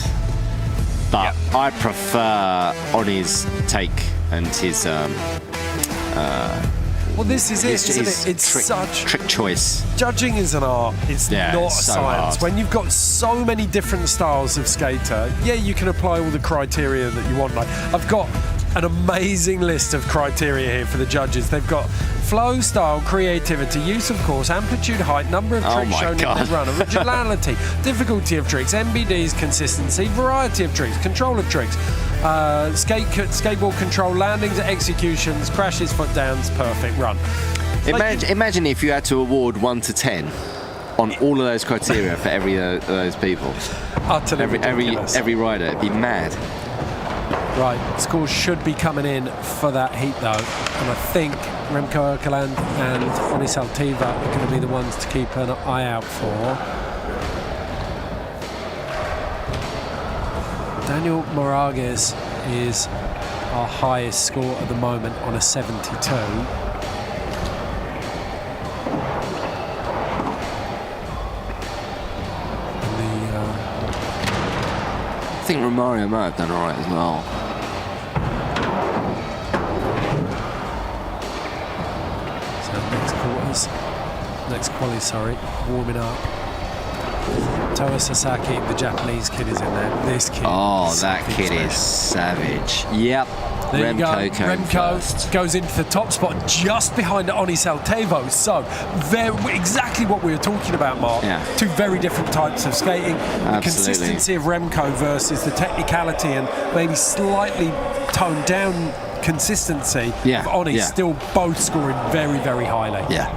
But I prefer Oni's take and his. Well, this is it, isn't it? It's such trick choice. Judging is an art. It's not a science. Hard. When you've got so many different styles of skater, you can apply all the criteria that you want. Like, I've got an amazing list of criteria here for the judges. They've got flow, style, creativity, use of course, amplitude, height, number of tricks shown in the run, originality, difficulty of tricks, MBDs, consistency, variety of tricks, control of tricks, skateboard control, landings, executions, crashes, foot downs, perfect run. Imagine if you had to award 1 to 10 on all of those criteria for every of those people. Utterly ridiculous. Every rider, it'd be mad. Right, scores should be coming in for that heat though, and I think Remco Erkeland and Oni Saltiva are going to be the ones to keep an eye out for. Daniel Moragas is our highest score at the moment on a 72. I think Romario might have done alright as well. Next quali, warming up. Toa Sasaki, the Japanese kid, is in there. This kid. Oh, that kid is savage. Yep. There Remco goes into the top spot just behind Oni Saltevo. So, exactly what we were talking about, Mark. Yeah. 2 very different types of skating. Absolutely. The consistency of Remco versus the technicality and maybe slightly toned down consistency Yeah, of Oni yeah. still both scoring very, very highly. Yeah.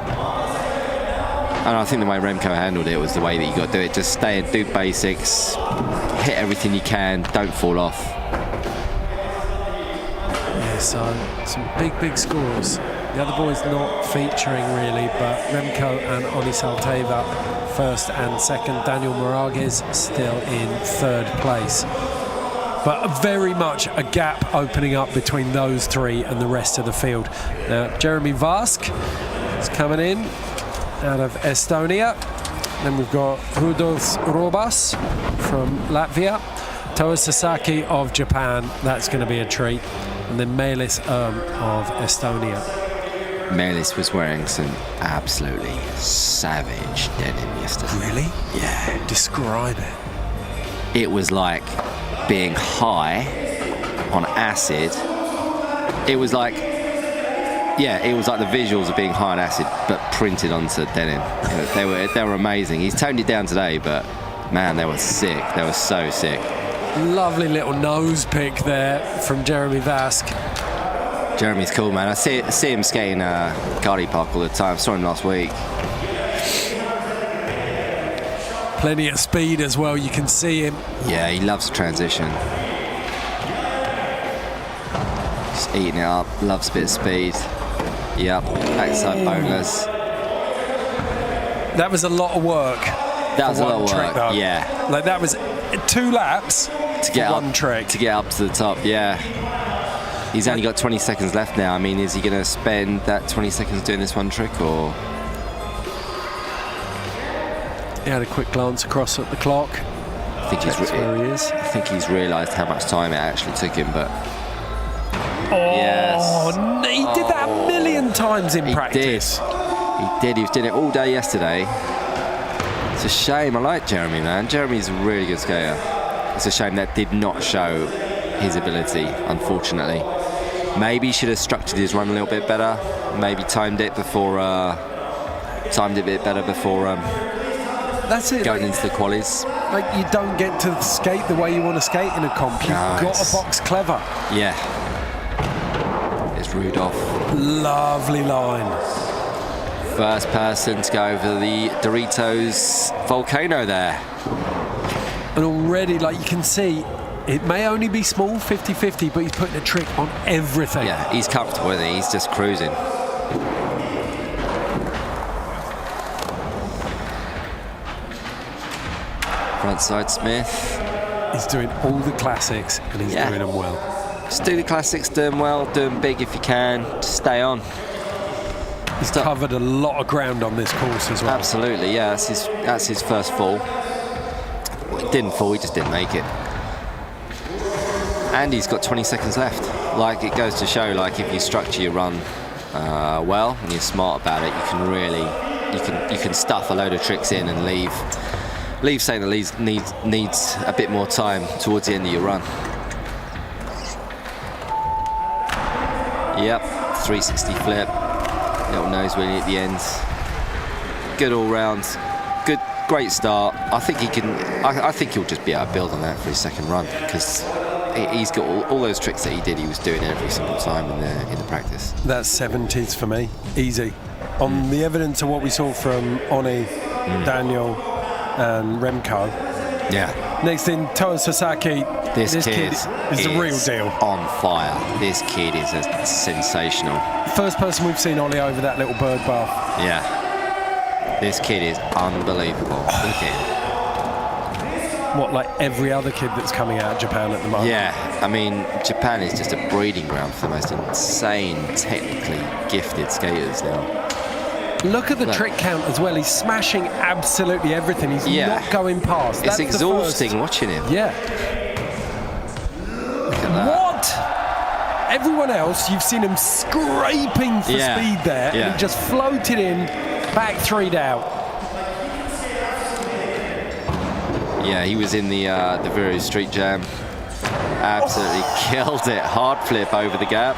And I think the way Remco handled it was the way that you got to do it. Just stay and do basics, hit everything you can, don't fall off. Yeah, so some big scores. The other boys not featuring really, but Remco and Oni Salteva first and second. Daniel Moragas still in third place. But very much a gap opening up between those three and the rest of the field. Now, Jeremy Vask is coming in out of Estonia. Then we've got Rudolf Robas from Latvia. Toa Sasaki of Japan, that's going to be a treat. And then Meelis of Estonia. Meelis was wearing some absolutely savage denim yesterday. Really? Yeah. Describe it. It was like being high on acid. It was like the visuals of being high on acid, but printed onto denim. They were amazing. He's toned it down today, but man, they were sick. They were so sick. Lovely little nose pick there from Jeremy Vask. Jeremy's cool, man. I see him skating Cardi Park all the time. Saw him last week. Plenty of speed as well, you can see him. Yeah, he loves transition. Just eating it up, loves a bit of speed. Yep, backside boneless. That was a lot of work. That was a lot of trick, work, though. yeah. Like that was 2 laps To get for up, one trick. To get up to the top, yeah. He's only got 20 seconds left now. I mean, is he going to spend that 20 seconds doing this one trick, or...? He had a quick glance across at the clock. I think where he is. I think he's realised how much time it actually took him, but... Oh, yes. He did that a million times in He practice. He did. He was doing it all day yesterday. It's a shame. I like Jeremy, man. Jeremy's a really good skater. It's a shame that did not show his ability, unfortunately. Maybe he should have structured his run a little bit better. Maybe timed it a bit better before That's it. going into the qualies. Like you don't get to skate the way you want to skate in a comp. You've got to box clever. Yeah. It's Rudolph. Lovely line. First person to go over the Doritos volcano there. And already, like you can see, it may only be small, 50-50, but he's putting a trick on everything. Yeah, he's comfortable with it. He's just cruising. Frontside Smith. He's doing all the classics and he's doing them well. Just do the classics, do them well, do them big if you can. Just stay on. He's covered a lot of ground on this course as well. Absolutely, yeah. That's his first fall. Well, he didn't fall, he just didn't make it. And he's got 20 seconds left. Like, it goes to show, like, if you structure your run well and you're smart about it, you can really, you can stuff a load of tricks in and leave something that needs a bit more time towards the end of your run. Yep, 360 flip, little nose wheelie at the end. Good all round, great start. I think he can. I think he'll just be able to build on that for his second run, because he's got all those tricks that he did. He was doing every single time in the practice. That's 70s for me, easy. On the evidence of what we saw from Oni, Daniel, and Remco. Yeah. Next in, Toa Sasaki. This kid is the real deal. On fire. This kid is sensational. First person we've seen Ollie over that little bird bath. Yeah. This kid is unbelievable. Look at him. What, like every other kid that's coming out of Japan at the moment? Yeah. I mean, Japan is just a breeding ground for the most insane, technically gifted skaters now. Look at the trick count as well. He's smashing absolutely everything. He's not going past. It's exhausting watching him. Yeah. Look at that. What? Everyone else, you've seen him scraping for speed there. Yeah. And he just floated in, back 3 down. Yeah, he was in the Vero Street Jam. Absolutely killed it. Hard flip over the gap.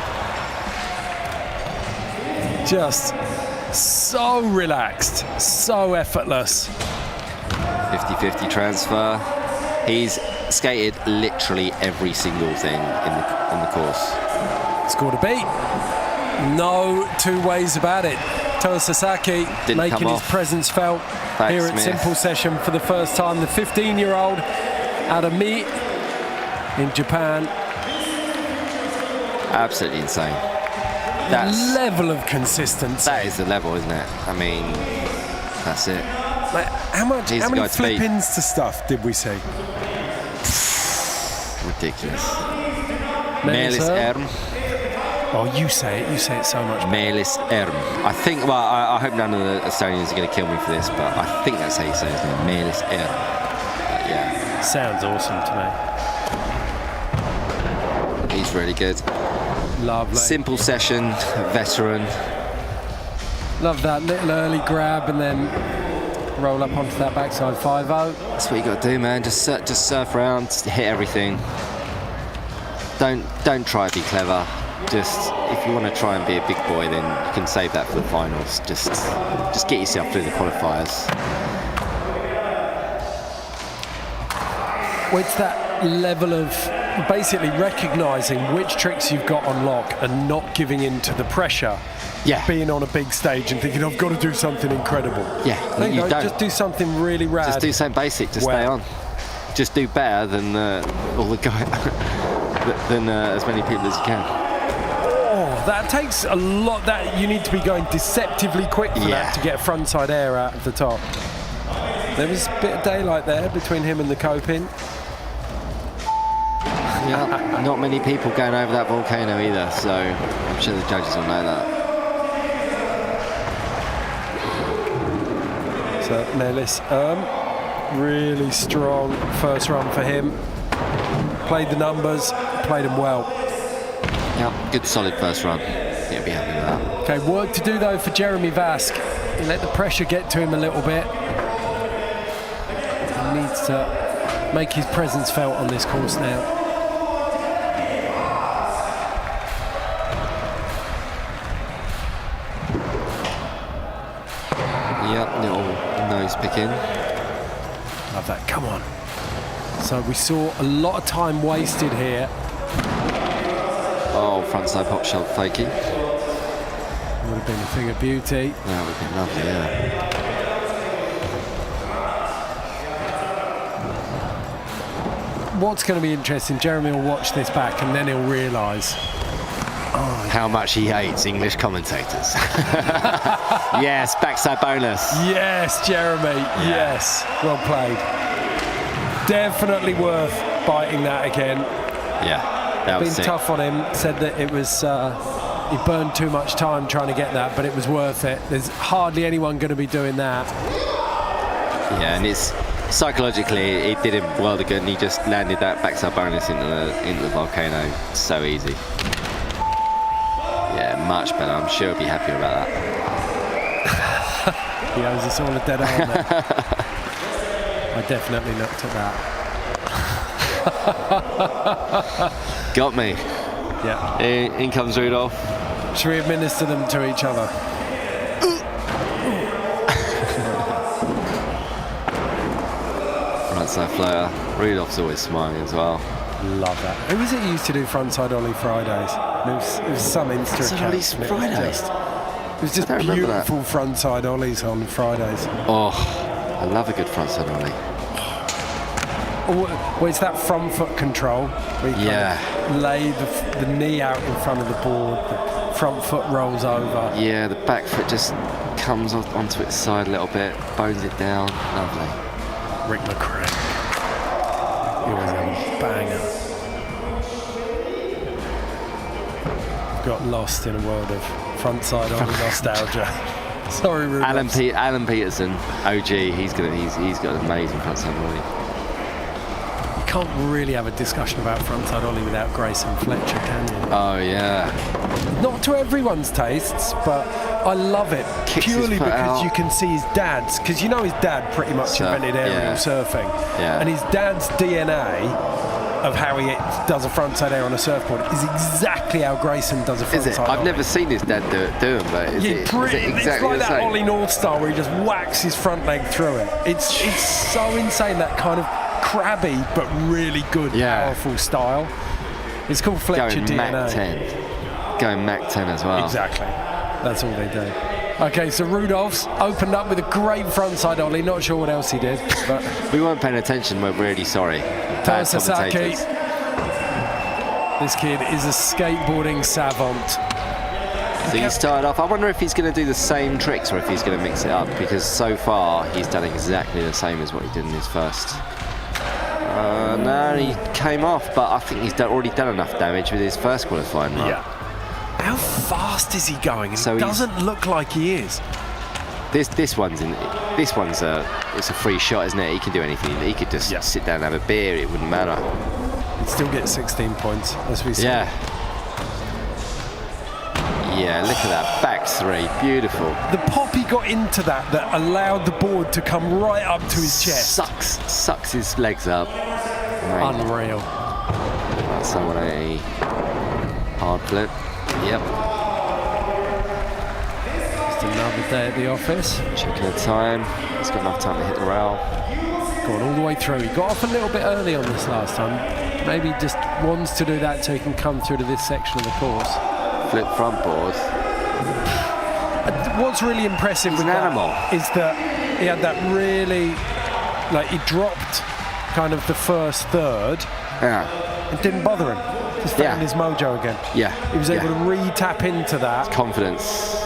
Just so relaxed, so effortless. 50-50 transfer. He's skated literally every single thing in the course. Scored a beat. No two ways about it. Toa Sasaki making his presence felt here at Simple Session for the first time. The 15-year-old out of Mie in Japan. Absolutely insane. That's level of consistency. That is the level, isn't it? I mean, that's it. Like, how many flip-ins to stuff did we see? Ridiculous. Meelis Erm. Oh, you say it so much. Meelis Erm. I think, well, I hope none of the Estonians are going to kill me for this, but I think that's how you say his name. Meelis Erm. Yeah. Sounds awesome to me. He's really good. Lovely. Simple Session, veteran. Love that little early grab and then roll up onto that backside 5-0. That's what you got to do, man. Just surf around, hit everything. Don't try to be clever. Just, if you want to try and be a big boy, then you can save that for the finals. Just get yourself through the qualifiers. Well, it's that level of basically recognising which tricks you've got on lock and not giving in to the pressure. Yeah. Being on a big stage and thinking, I've got to do something incredible. Yeah. You don't. Just do something really rad. Just do something basic. Just stay on. Just do better than all the guys, than as many people as you can. Oh, that takes a lot. That you need to be going deceptively quick for that to get a frontside air out of the top. There was a bit of daylight there between him and the coping. Yeah, not many people going over that volcano either, so I'm sure the judges will know that. So Meelis really strong first run for him. Played the numbers, played them well. Yeah, good solid first run. He'll be happy with that. Okay, work to do though for Jeremy Vask. He let the pressure get to him a little bit. He needs to make his presence felt on this course now. Yep, little nose pick in. Love that, come on. So we saw a lot of time wasted here. Oh, frontside pop shot fakey. Would have been a thing of beauty. That would have been lovely, yeah. What's going to be interesting, Jeremy will watch this back and then he'll realise how much he hates English commentators. Yes, backside bonus. Yes, Jeremy, yes. Well played. Definitely worth biting that again. Yeah, that was been tough on him, said that it was, he burned too much time trying to get that, but it was worth it. There's hardly anyone going to be doing that. Yeah, and it's psychologically, it did him well good, and he just landed that backside bonus into the volcano so easy. Yeah, much better. I'm sure he'll be happy about that. He owes us all a dead arm there. I definitely looked at that. Got me. Yeah. In comes Rudolph. Should we administer them to each other? Frontside floater. Rudolph's always smiling as well. Love that. Who was it you used to do frontside ollie Fridays? It was some Insta account. Fridays? It was just beautiful frontside ollies on Fridays. Oh, I love a good frontside ollie. Well, it's that front foot control where you kind of lay the knee out in front of the board, the front foot rolls over. Yeah, the back foot just comes onto its side a little bit, bones it down. Lovely. Rick McCrae. He was a banger. Got lost in a world of frontside ollie nostalgia. Sorry, Ruben. Alan Peterson, OG. He's got an amazing frontside ollie. Can't really have a discussion about frontside ollie without Grayson Fletcher, can you? Oh yeah. Not to everyone's tastes, but I love it purely because you can see his dad's. Because you know his dad pretty much invented aerial surfing, and his dad's DNA of how he does a frontside air on a surfboard is exactly how Grayson does a frontside. Is it? I've never seen his dad do him, but is it exactly it's like that Ollie North Star where he just whacks his front leg through it. It's so insane, that kind of crabby but really good, powerful style. It's called Fletcher Going DNA. Mach 10. going Mach 10 as well. Exactly. That's all they do. Okay, so Rudolph's opened up with a great frontside ollie. Not sure what else he did, but We weren't paying attention. We're really sorry. Bad Sasaki. commentators. This kid is a skateboarding savant. So he started off. I wonder if he's going to do the same tricks or if he's going to mix it up, because so far he's done exactly the same as what he did in his first. No, he came off, but I think he's already done enough damage with his first qualifying run. Yeah. How fast is he going? And So it doesn't look like he is. This one's it's a free shot, isn't it? He can do anything. He could just sit down and have a beer. It wouldn't matter. He'd still get 16 points, as we said. Yeah. Yeah, look at that back three, beautiful. The pop he got into that allowed the board to come right up to his chest. Sucks his legs up. Mate. Unreal. That's a 180 hard flip. Yep. Just another day at the office. Checking the time. He's got enough time to hit the rail. Gone all the way through. He got off a little bit early on this last time. Maybe just wants to do that so he can come through to this section of the course. Flip front board. What's really impressive He's with an that animal. is that he had that really, like, he dropped kind of the first third. Yeah. It didn't bother him. Just found his mojo again. Yeah. He was able to re-tap into that. Confidence.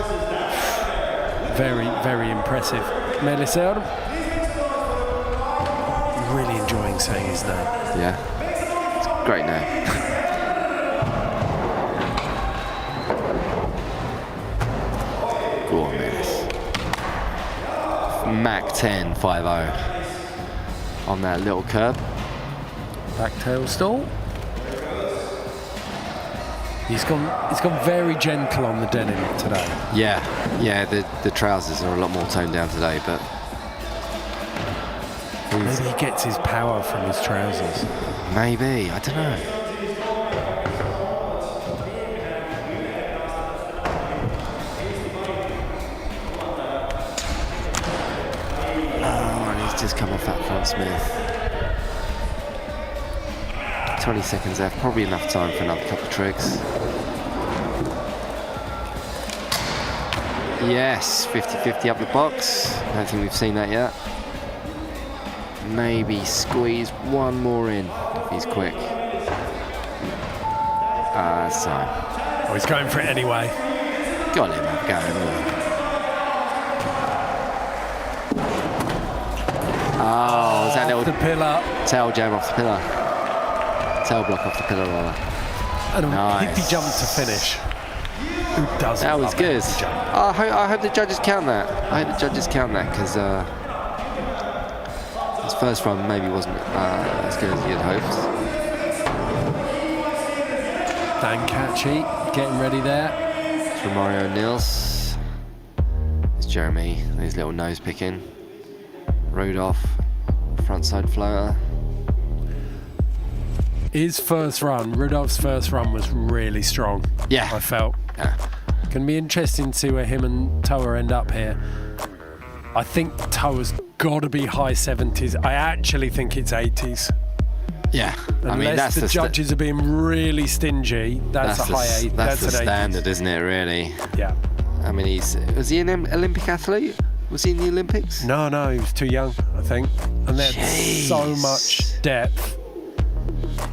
Very, very impressive. Melisel. Really enjoying saying his name. Yeah. It's a great name. Go on, Melis. Mach 10, 5-0 on that little curb. Back tail stall. He's gone very gentle on the denim today. Yeah, the trousers are a lot more toned down today, but maybe he gets his power from his trousers. Maybe, I don't know. Oh, and he's just come off that front smooth. 20 seconds left, probably enough time for another couple of tricks. Yes, 50-50 up the box. I don't think we've seen that yet. Maybe squeeze one more in if he's quick. That's time. Oh, he's going for it anyway. Got him, have a go anyway. Oh, is that little The pillar. tail jam off the pillar? Tail block off the pillar, rather. And a Nice. hippie jump to finish. Who doesn't? That was love a good. hippie jump? I hope the judges count that. I hope the judges count that because his first run maybe wasn't as good as he had hoped. Dan Catchy getting ready there. It's from Mario Nils. It's Jeremy, his little nose picking. Rudolph, frontside floater. His first run, Rudolph's first run was really strong. Yeah. I felt. Yeah. Can be interesting to see where him and Toa end up here. I think Toa's got to be high 70s. I actually think it's 80s. Yeah. Unless I mean, that's the judges are being really stingy, that's a high 80s. That's the an 80s. standard, isn't it, really? Yeah. I mean, was he an Olympic athlete? Was he in the Olympics? No, he was too young, I think. And they had Jeez. so much depth.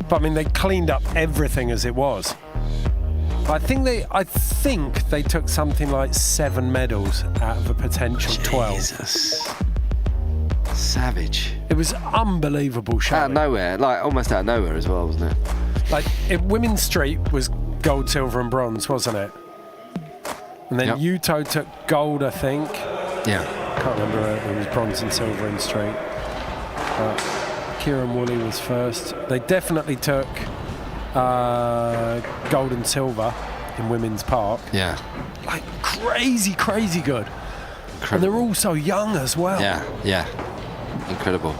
But I mean, they cleaned up everything as it was. I think they took something like 7 medals out of a potential 12. Jesus. Savage. It was unbelievable showing. Out of nowhere, like almost out of nowhere as well, wasn't it? Like, women's street was gold, silver and bronze, wasn't it? And then Yep. Yuto took gold, I think. Yeah. Can't remember, it was bronze and silver in street. But Kieran Woolley was first. They definitely took gold and silver in women's park. Yeah. Like crazy good. And Incredible. they're all so young as well. Yeah. Incredible.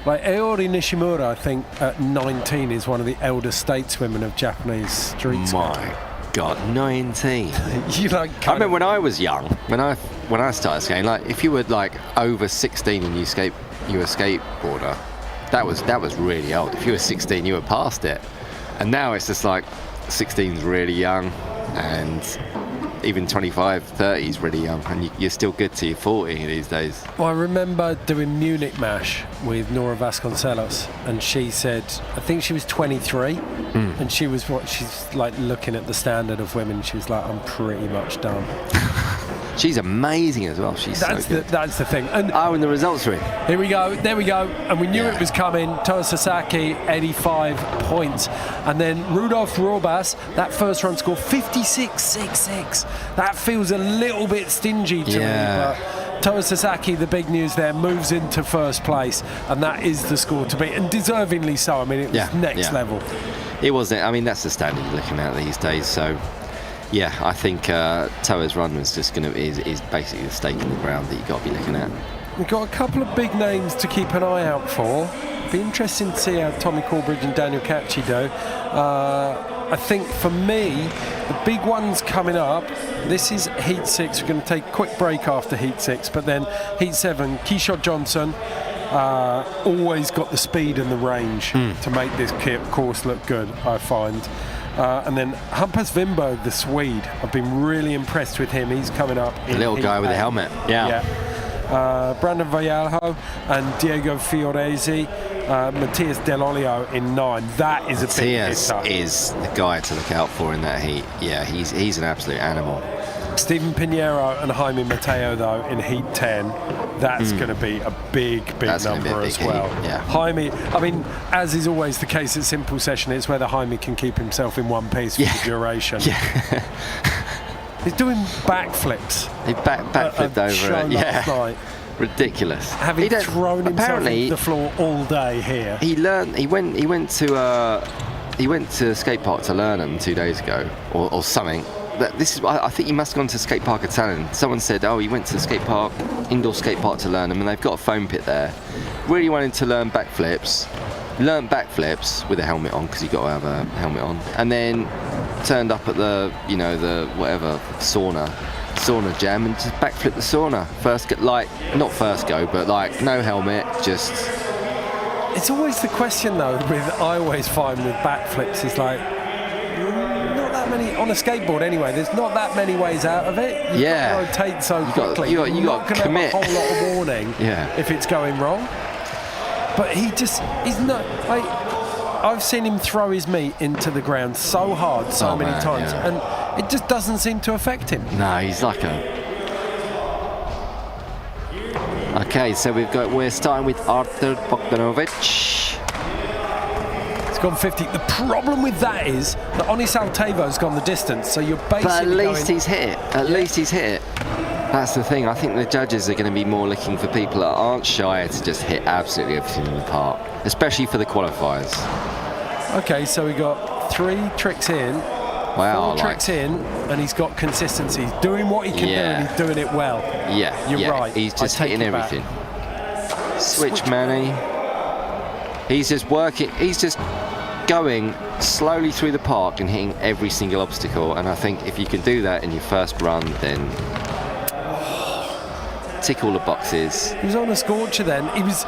Like Aori Nishimura, I think at 19 is one of the elder stateswomen of Japanese street skating. My God, 19. You like I remember when I was young, when I started skating, like if you were like over 16 and you were a skateboarder, that was really old. If you were 16, you were past it. And now it's just like 16's really young. and even 25, 30 is really young, and you're still good till you're 40 these days. Well, I remember doing Munich Mash with Nora Vasconcelos, and she said, I think she was 23, and she's like looking at the standard of women, she was like, I'm pretty much done. She's amazing as well. She's so good. That's the thing. And the results are in. here we go. There we go. And we knew it was coming. Toa Sasaki, 85 points. And then Rudolf Robas, that first run score, 56.66. That feels a little bit stingy to me. But Toa Sasaki, the big news there, moves into first place. And that is the score to beat. And deservingly so. I mean, it was next level. It wasn't. I mean, that's the standard you're looking at these days. So... yeah, I think Toa's run was just is basically the stake in the ground that you've got to be looking at. We've got a couple of big names to keep an eye out for. Be interesting to see how Tommy Corbridge and Daniel Cacci do. I think for me, the big ones coming up, this is Heat 6. We're going to take a quick break after Heat 6, but then Heat 7, Keishore Johnson, always got the speed and the range to make this course look good, I find. And then Hampus Wimberg, the Swede, I've been really impressed with him. He's coming up. The little guy with the helmet. Yeah. Brandon Vallejo and Diego Fioresi, Matthias Dell'Olio in 9. That is a big hitter. Matthias is the guy to look out for in that heat. Yeah, he's an absolute animal. Stephen Pinero and Jaime Mateo, though, in Heat 10. That's going to be a big number as well. Yeah. Jaime, I mean, as is always the case at Simple Session, it's whether Jaime can keep himself in one piece for the duration. Yeah. He's doing backflips. He backflipped over it. Yeah. Ridiculous. Having thrown himself to the floor all day here. He learned. He went to a skate park to learn them 2 days ago, or something. I think he must have gone to skate park at Tallinn. Someone said, he went to the skate park, indoor skate park to learn them, and they've got a foam pit there. Really wanted to learn backflips. Learned backflips with a helmet on, because you've got to have a helmet on. And then turned up at the sauna jam, and just backflipped the sauna. Not first go, but no helmet, just... It's always the question, though, I always find with backflips, is many on a skateboard anyway. There's not that many ways out of it. You've got to rotate so quickly. You got to commit. Have a whole lot of warning if it's going wrong. But he's not. I've seen him throw his meat into the ground so hard many times, and it just doesn't seem to affect him. No, he's like a. Okay, so we're starting with Artur Bogdanovich. Gone 50. The problem with that is that Onis Altevo's gone the distance, so you're basically But at least he's hit it. That's the thing. I think the judges are going to be more looking for people that aren't shy to just hit absolutely everything in the park, especially for the qualifiers. Okay, so we got 3 tricks in, 4 tricks in, and he's got consistency. He's doing what he can do, and he's doing it well. Yeah, you're right. He's just hitting everything. Switch Manny. He's just working. He's just going slowly through the park and hitting every single obstacle, and I think if you can do that in your first run, then tick all the boxes. He was on a scorcher then. He was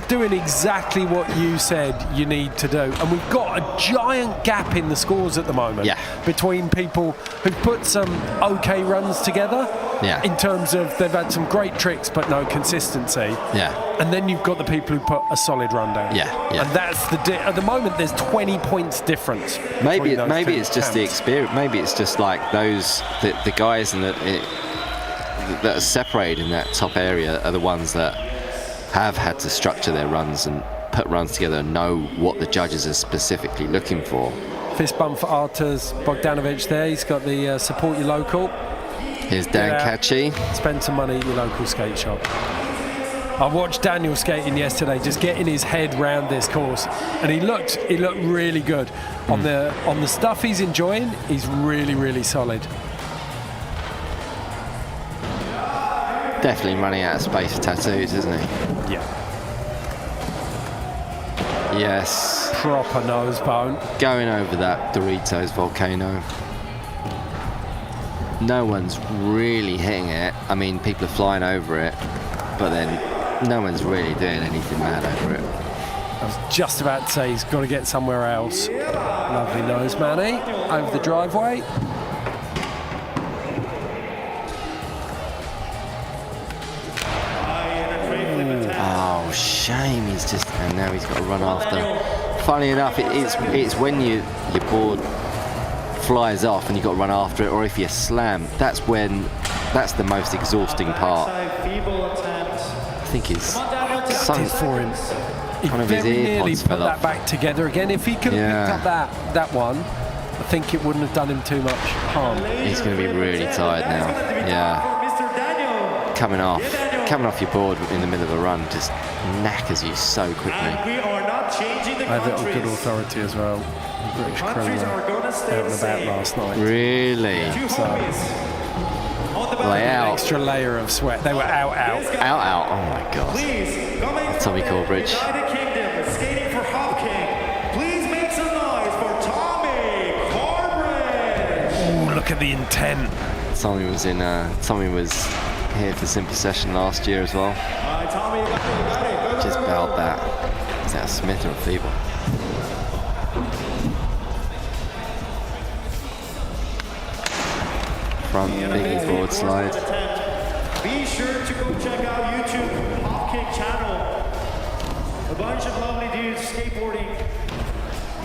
doing exactly what you said you need to do, and we've got a giant gap in the scores at the moment between people who've put some okay runs together in terms of they've had some great tricks but no consistency, and then you've got the people who put a solid run down, and that's at the moment there's 20 points difference. Maybe it's just the experience. Maybe it's just like the guys that are separated in that top area are the ones that have had to structure their runs and put runs together and know what the judges are specifically looking for. Fist bump for Artus Bogdanovich there. He's got the support your local. Here's Dan Cacci. Spend some money at your local skate shop. I watched Daniel skating yesterday, just getting his head round this course, and he looked really good. On the stuff he's enjoying, he's really solid. Definitely running out of space for tattoos, isn't he? Yeah. Yes. Proper nose bone. Going over that Doritos volcano. No one's really hitting it. I mean, people are flying over it, but then no one's really doing anything mad over it. I was just about to say he's got to get somewhere else. Lovely nose, Manny. Over the driveway. Oh, shame. He's just, and now he's got to run after. Funny enough, it's when your board flies off and you've got to run after it, or if you slam, that's the most exhausting part. I think it's something for him. He one of his very nearly earpods put fell that off. back together again. If he could have picked up that one, I think it wouldn't have done him too much harm. He's going to be really tired now. Yeah. Coming off your board in the middle of a run just knackers you so quickly. I have it on good authority as well. The British crew were out and about last night. Really? So, Lay out. extra layer of sweat. They were out. Out. Oh my God. Tommy Corbridge. Oh, look at the intent. Tommy was here for Simple Session last year as well. Just belled that. Is that Smith or Feeble? Front biggie board slide. Be sure to go check out YouTube Hopkick channel. A bunch of lovely dudes skateboarding.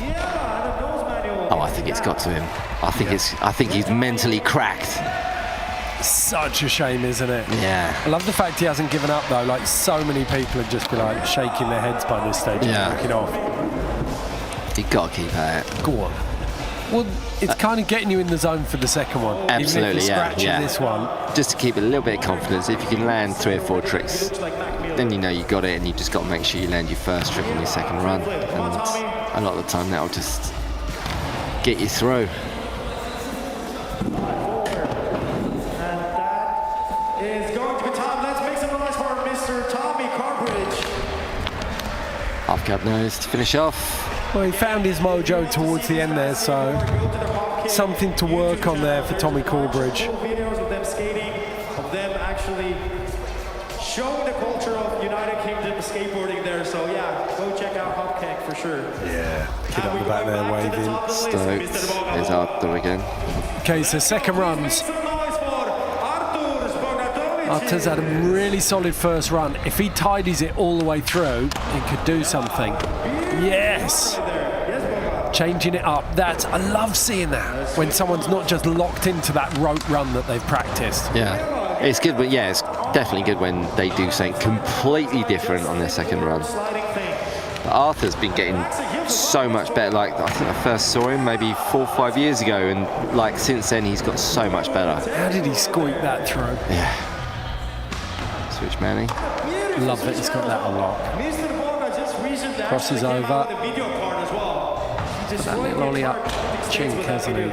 Yeah, and a nose manual. Oh, I think it's got to him. I think he's mentally cracked. Such a shame, isn't it? Yeah. I love the fact he hasn't given up though. Like so many people would just be like shaking their heads by this stage and backing off. You've got to keep at it. Go on. Well, it's kind of getting you in the zone for the second one. Absolutely, Even if you're scratching this one. Just to keep a little bit of confidence, if you can land 3 or 4 tricks, then you know you got it, and you just got to make sure you land your first trick on your second run. And a lot of the time that'll just get you through. Is going to be time. Let's make some noise for Mr. Tommy Corbridge. Half cab nose to finish off. Well, he found his mojo towards the end there, so something to work on there for Tommy Corbridge. Videos of them skating, of them actually showing the culture of United Kingdom skateboarding there. So yeah, go check out Hopkick for sure. Yeah, kid up the back there waving. Stoked. There's Arthur again. Okay, so second runs. Arthur's had a really solid first run. If he tidies it all the way through, he could do something. Yes! Changing it up. I love seeing that. When someone's not just locked into that rope run that they've practiced. Yeah. It's good, but yeah, it's definitely good when they do something completely different on their second run. But Arthur's been getting so much better. Like, I think I first saw him maybe 4 or 5 years ago, and like since then he's got so much better. How did he squeak that through? Yeah. Switch Manny. Love that he's got that unlocked. Crosses over. That little ollie up chink, hasn't he?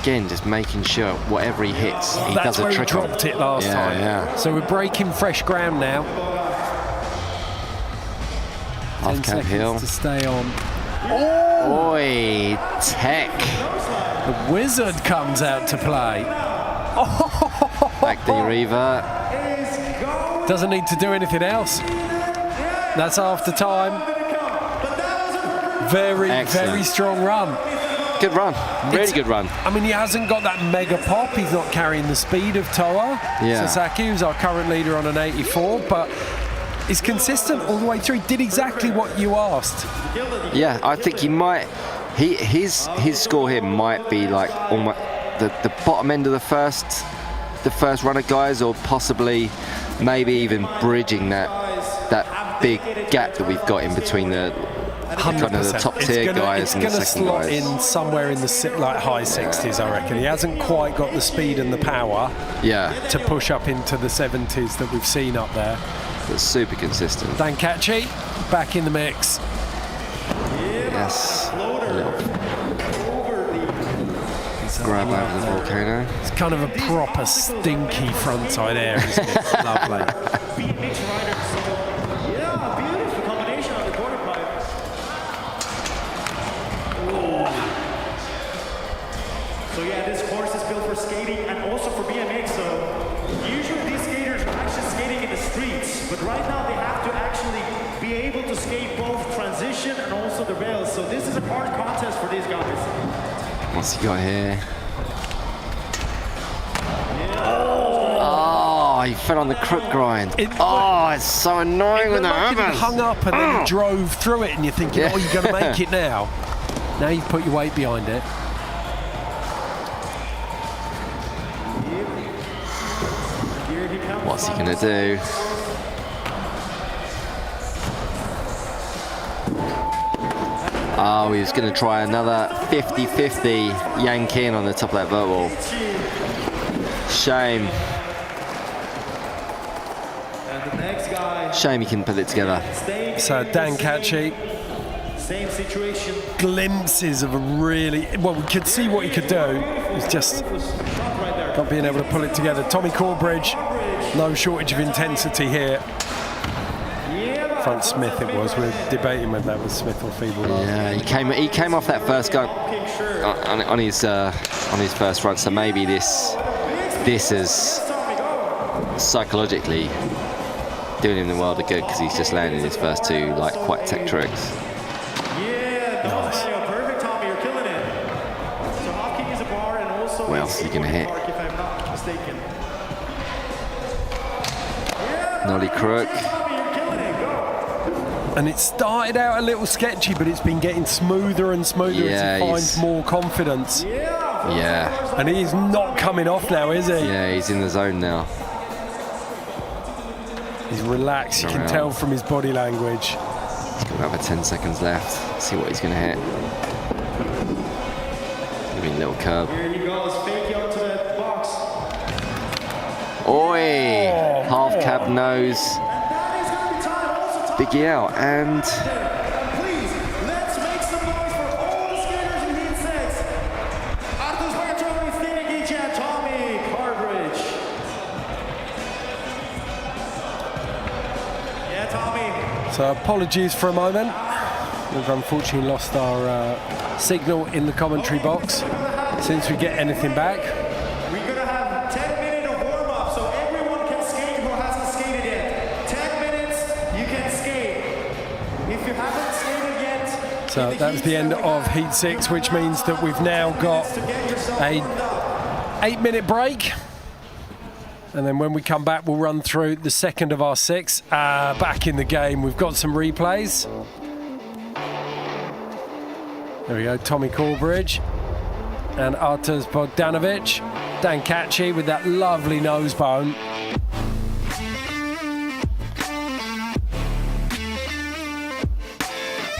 Again, just making sure whatever he hits, he That's does a where trick he dropped it last time. Yeah. So we're breaking fresh ground now. Half 10 cab seconds heel. to stay on. Oi, tech. The wizard comes out to play. Back the Uriva. Doesn't need to do anything else. That's after time. Very, Excellent. very strong run. Good run. Really good run. I mean, he hasn't got that mega pop. He's not carrying the speed of Toa Sasaki, who's our current leader on an 84, but he's consistent all the way through. He did exactly what you asked. Yeah, I think he might. His score here might be like almost the bottom end of the first run of guys, or possibly maybe even bridging that big gap that we've got in between the 100%. kind of the top tier guys and the second It's going to slot guys. in somewhere in the high 60s, I reckon. He hasn't quite got the speed and the power to push up into the 70s that we've seen up there. But super consistent. Dan Catchy, back in the mix. Yes. Grab over the volcano. It's kind of a proper stinky frontside air, isn't it? Lovely. So yeah, this course is built for skating and also for BMX. So usually these skaters are actually skating in the streets, but right now they have to actually be able to skate both transition and also the rails. So this is a hard contest for these guys. What's he got here? Oh, he fell on the crook grind. It's so annoying when that He happens. hung up and then he drove through it, and you're thinking, oh, you're going to make it now. Now you've put your weight behind it. What's he going to do? Oh, he was going to try another 50-50 yank in on the top of that vert wall. Shame. Shame he couldn't put it together. So Dan Catchy, Same situation. glimpses of a really, well, we could see what he could do. It's just not being able to pull it together. Tommy Corbridge, no shortage of intensity here. Front Smith it was. We're debating whether that was Smith or Feeble. Yeah, he came off that first go on his first run, so maybe this is psychologically doing him the world of good, because he's just landed his first two like quite tech tricks. Nice. Perfect, Tommy. You're killing it. So hockey is a bar, and also What else is he gonna hit? Park, if I'm not mistaken. Nollie crook. Tommy, you're killing it. Go. And it started out a little sketchy, but it's been getting smoother and smoother as he finds more confidence. Yeah. And he's not coming off now, is he? Yeah, he's in the zone now. He's relaxed, you can tell from his body language. He's got another 10 seconds left. See what he's going to hit. Maybe a little curb. Here he goes. Fake you onto the box. Oi! Half cab nose. Biggie out, and Please, let's make some noise for all the skaters in Heat 6. Artus Bartolomé, Stenigic, and Tommy Corbridge. Yeah, Tommy. So apologies for a moment. We've unfortunately lost our signal in the commentary box. Since we get anything back. We're going to have 10 minutes of warm-up, so everyone can skate who hasn't skated yet. 10 minutes, you can skate. If you haven't skated yet... So that's the end of Heat 6, which means that we've now got a 8-minute break. And then when we come back, we'll run through the second of our 6. Back in the game, we've got some replays. There we go, Tommy Corbridge and Artus Bogdanovich. Dan Catchy with that lovely nose bone.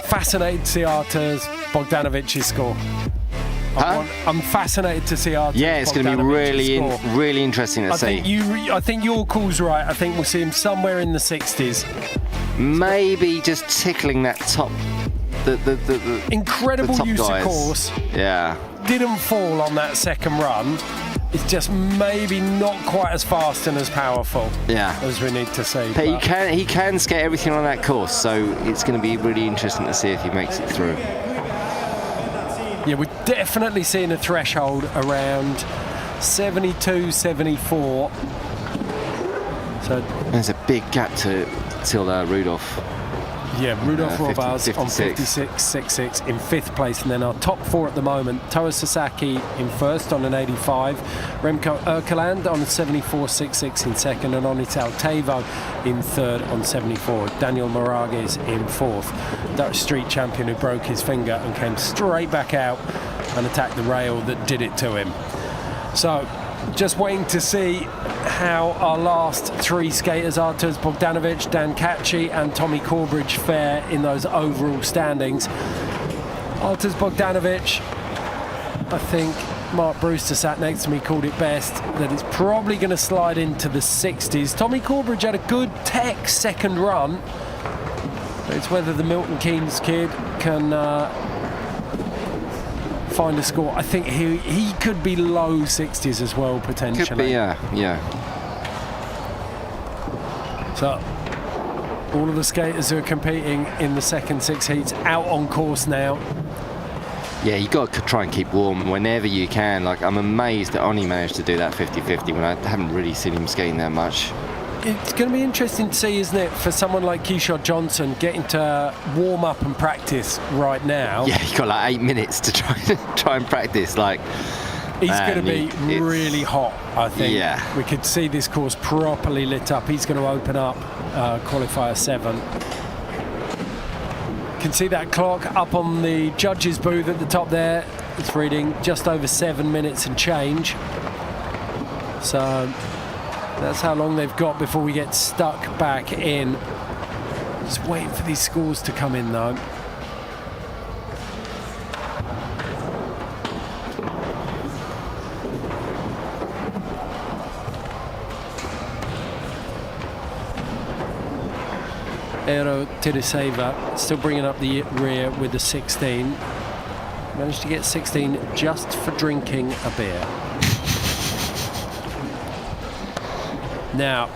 Fascinated to see Artus Bogdanovich's score. I'm fascinated to see Artus. yeah, it's going to be really interesting to see. I think your call's right. I think we'll see him somewhere in the 60s. Maybe just tickling that top. The Incredible top use guys. of course. Yeah. Didn't fall on that second run. It's just maybe not quite as fast and as powerful as we need to see. But he can skate everything on that course, so it's going to be really interesting to see if he makes it through. Yeah, we're definitely seeing a threshold around 72, 74. So there's a big gap till Rudolph. Yeah, Rudolf 50, Robars on 56.66 in 5th place, and then our top 4 at the moment: Toa Sasaki in 1st on an 85, Remco Erkeland on a 74.66 in 2nd, and Onital Tevo in 3rd on 74. Daniel Moragas in 4th, Dutch street champion who broke his finger and came straight back out and attacked the rail that did it to him. So just waiting to see how our last 3 skaters, Artus Bogdanovich, Dan Catchy and Tommy Corbridge, fare in those overall standings. Artus Bogdanovich, I think Mark Brewster sat next to me, called it best, that it's probably going to slide into the 60s. Tommy Corbridge had a good tech second run. It's whether the Milton Keynes kid can find a score. I think he could be low 60s as well, potentially. Could be, yeah. So all of the skaters who are competing in the second 6 heats out on course now. Yeah, you got to try and keep warm whenever you can. Like, I'm amazed that Oni managed to do that 50-50 when I haven't really seen him skating that much. It's going to be interesting to see, isn't it, for someone like Keyshawn Johnson getting to warm up and practice right now. Yeah, you got like 8 minutes to try and practice. Like, He's going to be it's really hot, I think. Yeah. We could see this course properly lit up. He's going to open up qualifier 7. Can see that clock up on the judges' booth at the top there. It's reading just over 7 minutes and change. So that's how long they've got before we get stuck back in. Just waiting for these scores to come in though. Eero Tiriseva still bringing up the rear with the 16. Managed to get 16 just for drinking a beer. Now,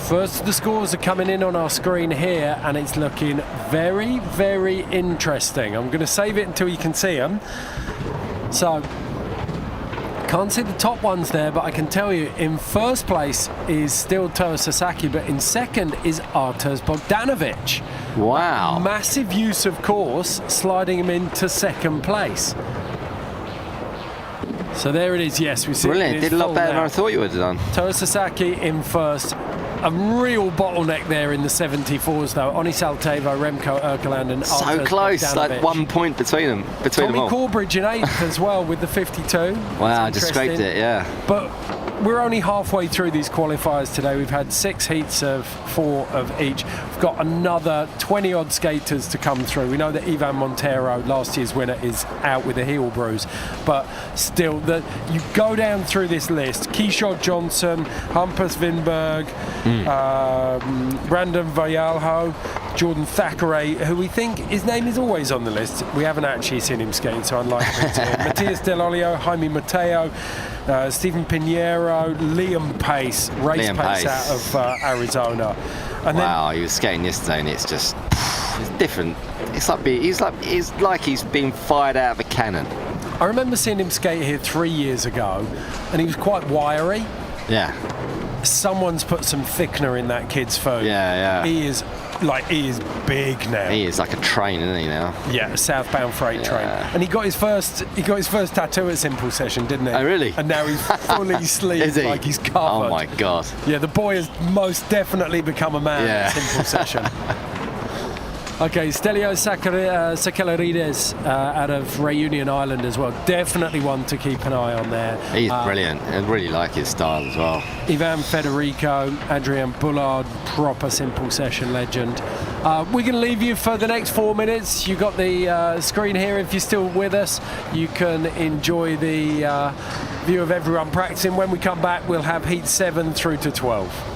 first the scores are coming in on our screen here, and it's looking very, very interesting. I'm going to save it until you can see them. So, can't see the top ones there, but I can tell you in first place is still Toa Sasaki, but in second is Arturs Bogdanovich. Wow. Massive use of course, sliding him into second place. So there it is, yes, we see Brilliant, it did a lot better than I thought you would have done. Toa Sasaki in first. A real bottleneck there in the 74s though. Oni Saltevo, Remco Erkeland and So Arturs close, Bogdanovich. like 1 point between them Tommy all. Corbridge in 8th as well with the 52. Wow, That's just scraped interesting. it, yeah. But we're only halfway through these qualifiers today. We've had 6 heats of 4 of each. We've got another 20 odd skaters to come through. We know that Ivan Montero, last year's winner, is out with a heel bruise, but still, you go down through this list: Kishore Johnson, Hampus Winberg, Brandon Vallejo, Jordan Thackeray, who we think his name is always on the list. We haven't actually seen him skate, so unlikely to. Matias Del Olio, Jaime Mateo, Stephen Pinero, Liam Pace, race pace out of Arizona. And wow, he was skating yesterday, and it's just it's different. It's like he's been fired out of a cannon. I remember seeing him skate here 3 years ago, and he was quite wiry. Yeah. Someone's put some thickener in that kid's food. Yeah. He is big now. He is like a train, isn't he now? Yeah, a southbound freight train. And he got his first tattoo at Simple Session, didn't he? Oh, really? And now he's fully sleeved, Is he? like he's covered. Oh my god. Yeah, the boy has most definitely become a man at Simple Session. Okay, Stelio Sakellarides out of Reunion Island as well. Definitely one to keep an eye on there. He's brilliant. I really like his style as well. Ivan Federico, Adrian Bullard, proper Simple Session legend. We're going to leave you for the next 4 minutes. You've got the screen here. If you're still with us, you can enjoy the view of everyone practicing. When we come back, we'll have heat 7 through to 12.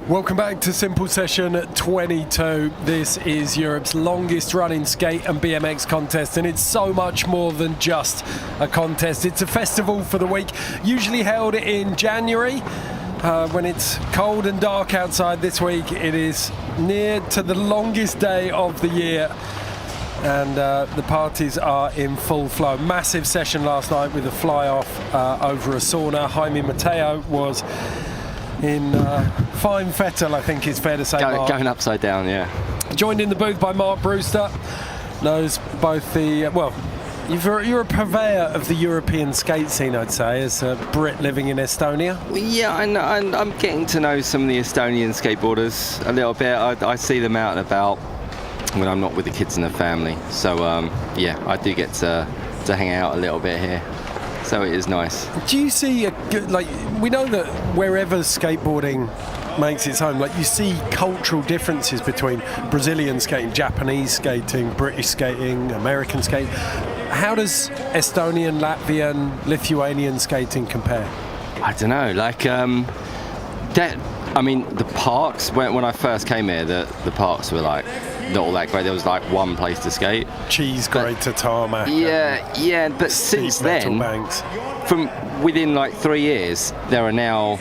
Welcome back to Simple Session 22. This is Europe's longest running skate and BMX contest, and it's so much more than just a contest. It's a festival for the week, usually held in January when it's cold and dark outside. This week it is near to the longest day of the year, and the parties are in full flow. Massive session last night with a fly-off over a sauna. Jaime Mateo was in fine fettle, I think it's fair to say. Going upside down, yeah. Joined in the booth by Mark Brewster. Knows both the, well, you're a purveyor of the European skate scene, I'd say, as a Brit living in Estonia. Yeah, I know, I'm getting to know some of the Estonian skateboarders a little bit. I see them out and about when I'm not with the kids and the family. So, yeah, I do get to hang out a little bit here. So it is nice. Do you see, we know that wherever skateboarding makes its home, like you see cultural differences between Brazilian skating, Japanese skating, British skating, American skating. How does Estonian, Latvian, Lithuanian skating compare? I don't know, the parks, when I first came here, the parks were like not all that great. There was like one place to skate. Cheese grater tarmac. Yeah, but since then, from within like 3 years, there are now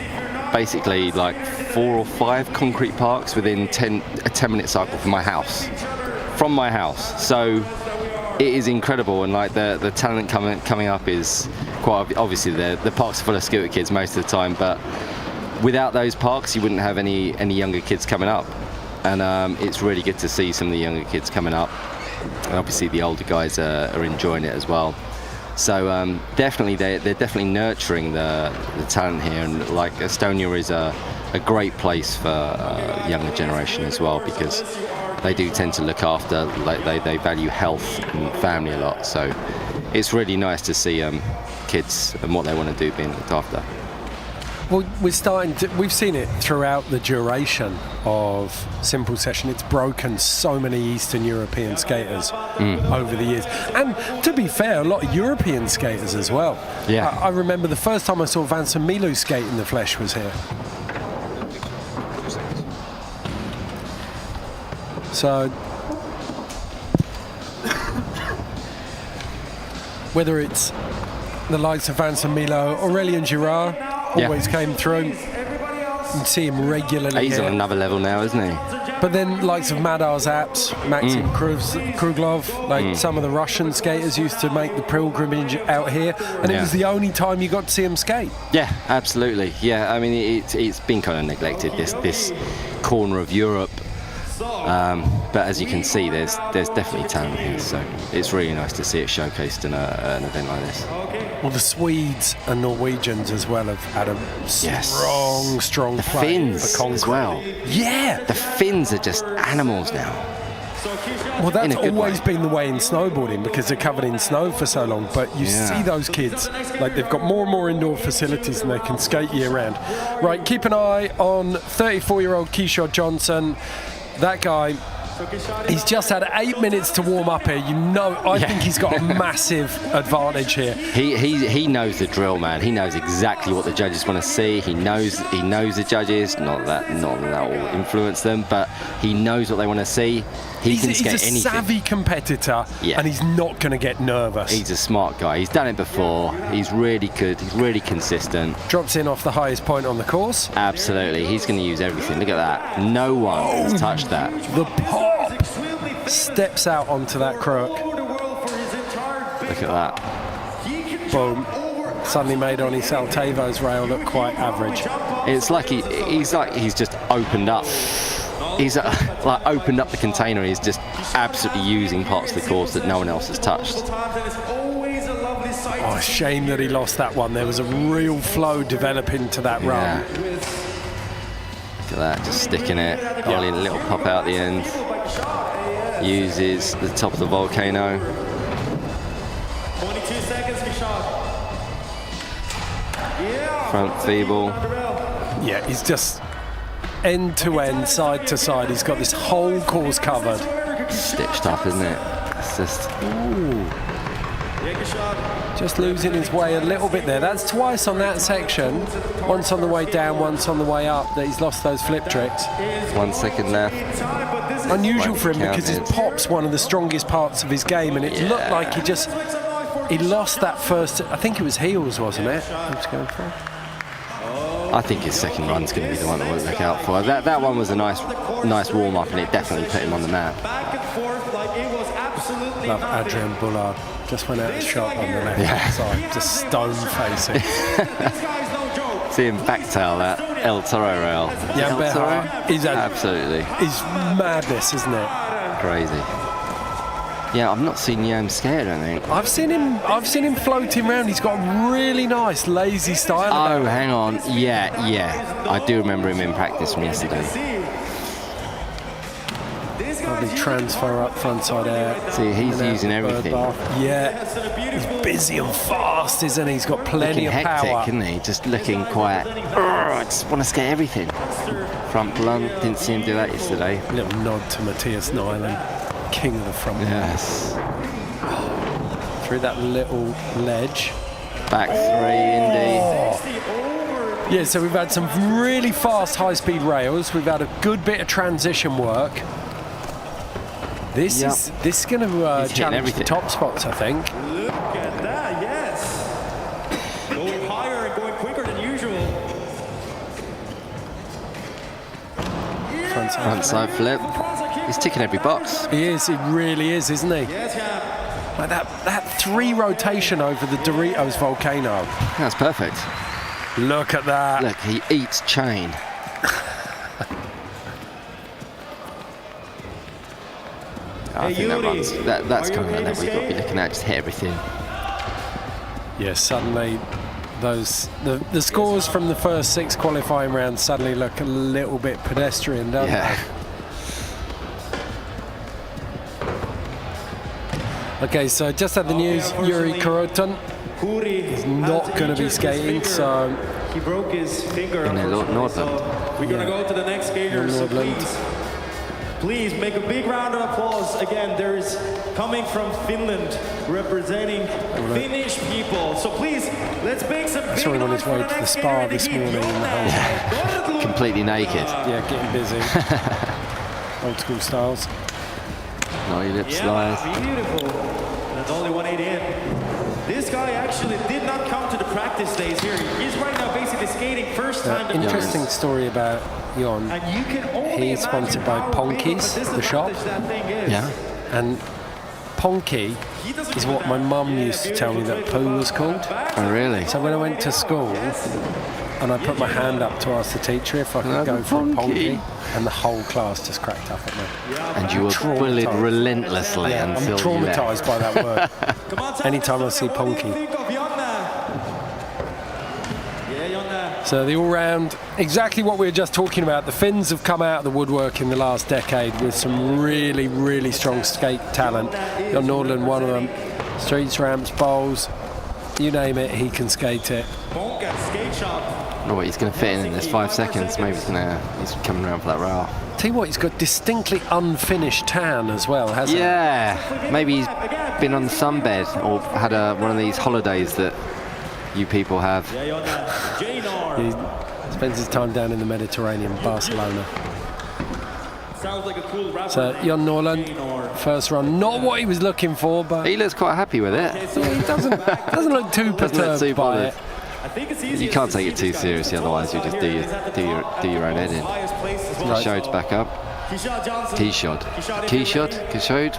basically like 4 or 5 concrete parks within a 10-minute cycle from my house. So it is incredible, and like the talent coming up is quite obviously the parks are full of scooter kids most of the time, but without those parks you wouldn't have any younger kids coming up, and it's really good to see some of the younger kids coming up, and obviously the older guys are enjoying it as well. So definitely they're definitely nurturing the talent here, and like Estonia is a great place for younger generation as well, because they do tend to look after, like they value health and family a lot. So it's really nice to see kids and what they want to do being looked after. Well, we've seen it throughout the duration of Simple Session. It's broken so many Eastern European skaters over the years. And to be fair, a lot of European skaters as well. Yeah. I remember the first time I saw Vincent Milou skate in the flesh was here. So, whether it's the likes of Vincent Milou, Aurélien Girard, always came through. You can see him regularly. He's here. on another level now, isn't he? But then likes of Madar Zaps, Maxim Kruglov, like some of the Russian skaters used to make the pilgrimage out here, and it was the only time you got to see them skate. Yeah, absolutely. Yeah, I mean it's been kind of neglected, this corner of Europe. But as you can see, there's definitely talent here, so it's really nice to see it showcased in an event like this. Well, the Swedes and Norwegians as well have had a strong the play Finns for concrete as well. Yeah, the Finns are just animals now. Well, that's in a good always way. been the way in snowboarding because they're covered in snow for so long. But you see those kids, like they've got more and more indoor facilities and they can skate year round. Right, keep an eye on 34-year-old Keishore Johnson. That guy, he's just had 8 minutes to warm up here. You know, I think he's got a massive advantage here. He knows the drill, man. He knows exactly what the judges want to see. He knows the judges. Not that will influence them, but he knows what they want to see. He can skate anything. He's a savvy competitor, and he's not going to get nervous. He's a smart guy. He's done it before. He's really good. He's really consistent. Drops in off the highest point on the course. Absolutely. He's going to use everything. Look at that. No one has touched that. The pop steps out onto that crook. Look at that. Boom. Suddenly made on his Saltevo's rail look quite average. It's like he's just opened up. He's like opened up the container. He's just absolutely using parts of the course that no one else has touched. Oh, shame that he lost that one. There was a real flow developing to that run. Look at that, just sticking it. Only a little pop out the end. Uses the top of the volcano. 22 seconds, Front feeble. Yeah, he's just end to end, side to side. He's got this whole course covered. Stitched up, isn't it? It's just... Just losing his way a little bit there. That's twice on that section. Once on the way down, once on the way up, that he's lost those flip tricks. 1 second left. Unusual for him because his pop's one of the strongest parts of his game, and it looked like he lost that first. I think it was heels, wasn't it? I was going for. I think his second run's going to be the one that we'll look out for. That one was a nice warm up, and it definitely put him on the map. Love Adrian Bullard. Just went out of shot on the left side, just stone facing. See him backtail that El Toro rail. Yeah, El Toro? absolutely. It's madness, isn't it? Crazy. Yeah, I've not seen Jan skate, I don't think. I've seen him floating around. He's got a really nice lazy style. Oh, hang on. Yeah. I do remember him in practice from yesterday. Lovely transfer up frontside air. See, he's using everything. Yeah, he's busy and fast, isn't he? He's got plenty of hectic, power. Isn't he? Just looking quiet. I just want to skate everything. Front blunt, didn't see him do that yesterday. A little nod to Matthias Nyland, king of the front. Yes. Through that little ledge. Back three, Indy. Yeah, so we've had some really fast high-speed rails. We've had a good bit of transition work. This is going to challenge the top spots, I think. Look at that, yes. Going higher and going quicker than usual. Front side flip. He's ticking every box. He is, he really is, isn't he? Yes, yeah. Like that three rotation over the Doritos volcano. That's perfect. Look at that. Look, he eats chain. I think that's kind of the level we've got to be looking at, just hit everything. Yeah, suddenly the scores from the first 6 qualifying rounds suddenly look a little bit pedestrian, don't they? Okay, so just had the news, Yuri Kuroton is not going to be skating, so... He broke his finger. In Nordland. We're going to go to the next skater, so please make a big round of applause. Again, there is coming from Finland, representing Finnish people. So please, let's make some big Sorry, on his way to the spa this morning in the whole Completely naked. Yeah, getting busy. Old school styles. Nollie lip slide. Beautiful. That's only 180 in. This guy actually did not come to the practice days here. He's right now basically skating first time. Interesting story about Jon. He's sponsored by Ponky's, the shop. Yeah. And Ponky is what my mum used to tell me that poo was called. Oh, really? So when I went to school and I put my hand up to ask the teacher if I could go for a Ponky, and the whole class just cracked up at me. And you were bullied relentlessly until I'm traumatised by that word. Anytime I see Ponky. So the all-round, exactly what we were just talking about. The Finns have come out of the woodwork in the last decade with some really, really strong skate talent. Jon Nordlund, one of them. Streets, ramps, bowls, you name it, he can skate it. I don't know what he's going to fit in this 5 seconds. Maybe he's coming around for that rail. Tell you what, he's got distinctly unfinished tan as well, hasn't he? Yeah, maybe he's been on the sunbed or had one of these holidays that you people have. He spends his time down in the Mediterranean, Barcelona. So Jon Nordlund, first run, not what he was looking for, but He looks quite happy with it. he doesn't look too perturbed by it. You can't take it too seriously, otherwise you just do your own head in. Kishode's back up. Kishode.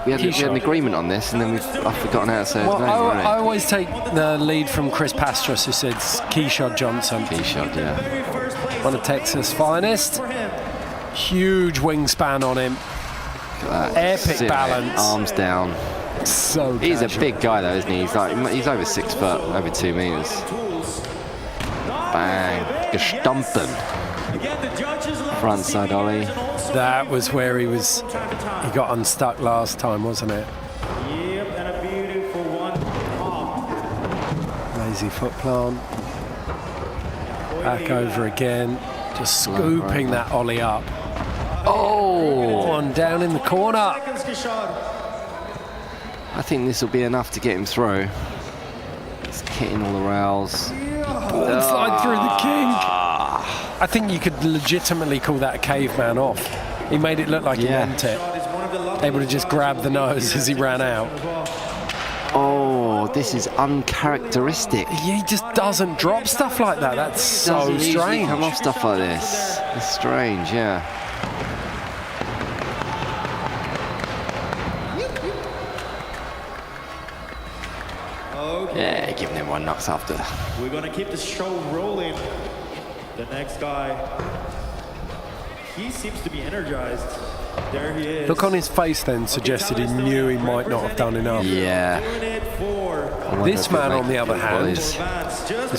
We had an agreement on this, and then I've forgotten how to say his Well, name. I always take the lead from Chris Pastras, who said Kishode Johnson. Kishode, yeah. One of Texas' finest. Huge wingspan on him. Epic Sitting there, balance. arms down. So He's a casual. big guy though, isn't he? He's over 6 foot, over 2 meters. Bang. Gestumpen. Front side ollie. That was where he got unstuck last time, wasn't it? Lazy foot plant. Back over again. Just scooping that ollie up. Oh! One down in the corner. I think this will be enough to get him through. He's hitting all the rails. Board slide through the kink. I think you could legitimately call that a caveman off. He made it look like he meant it. Able to just grab the nose as he ran out. Oh, this is uncharacteristic. He just doesn't drop stuff like that. That's so Doesn't usually strange. come off stuff like this. It's strange, yeah. Yeah, giving him one knocks after. We're gonna keep the show rolling. The next guy, he seems to be energized. There he is. Look on his face then suggested he knew he might not have done enough. Yeah. Doing it for This man, on the other hand, his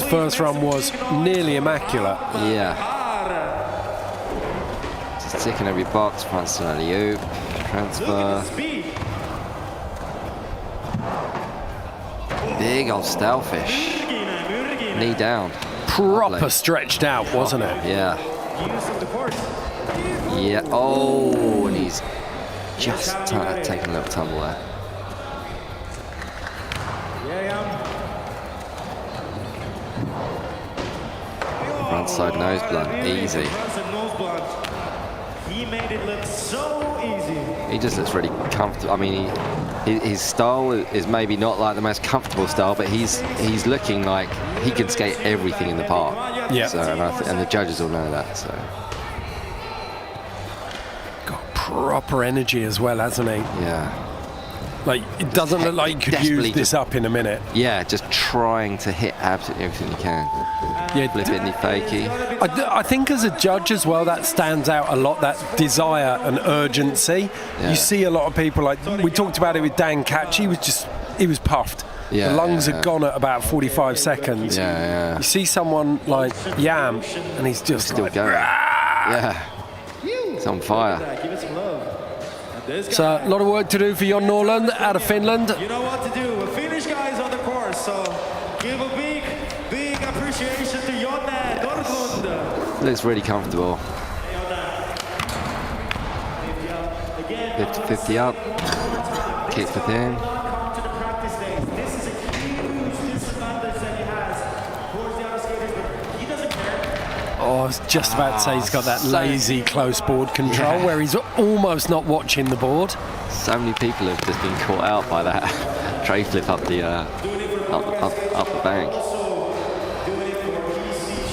first run was nearly immaculate. Yeah. Just ticking every box, front side alley-oop, transfer. speed. Big old stalefish. Knee down. Proper Lovely. stretched out, wasn't it? Yeah. Use of the course. Yeah. Oh, and he's just taking a little tumble there. Front side nose blunt, easy. He made it look so easy. He just looks really comfortable. I mean, his style is maybe not like the most comfortable style, but he's looking like he can skate everything in the park. Yeah. So, and the judges all know that. So. Got proper energy as well, hasn't he? Yeah. Like, it doesn't look like you could Desperately use this up in a minute. Yeah, just trying to hit absolutely everything you can. Yeah, Flip it in the fakie. I think as a judge as well, that stands out a lot, that desire and urgency. Yeah. You see a lot of people, like we talked about it with Dan Catch, he was puffed. Yeah, the lungs yeah, had gone at about 45 seconds. Yeah. You see someone like Yam, and he's just Still like, going. Yeah. It's on fire. Give it some love. And this guy, So a lot of work to do for Jon Nordlund out of Finland. you know what to do. A Finnish guy is on the course, so give a big appreciation to Jon Nordlund. Looks really comfortable. 50-50 up. Kick within. Come to the practice days. This is a huge disadvantage that he has towards the other skaters, but he doesn't care. Oh, I was just about to say he's got that lazy close board control Yeah. where he's almost not watching the board. So many people have just been caught out by that tray flip up the up the bank.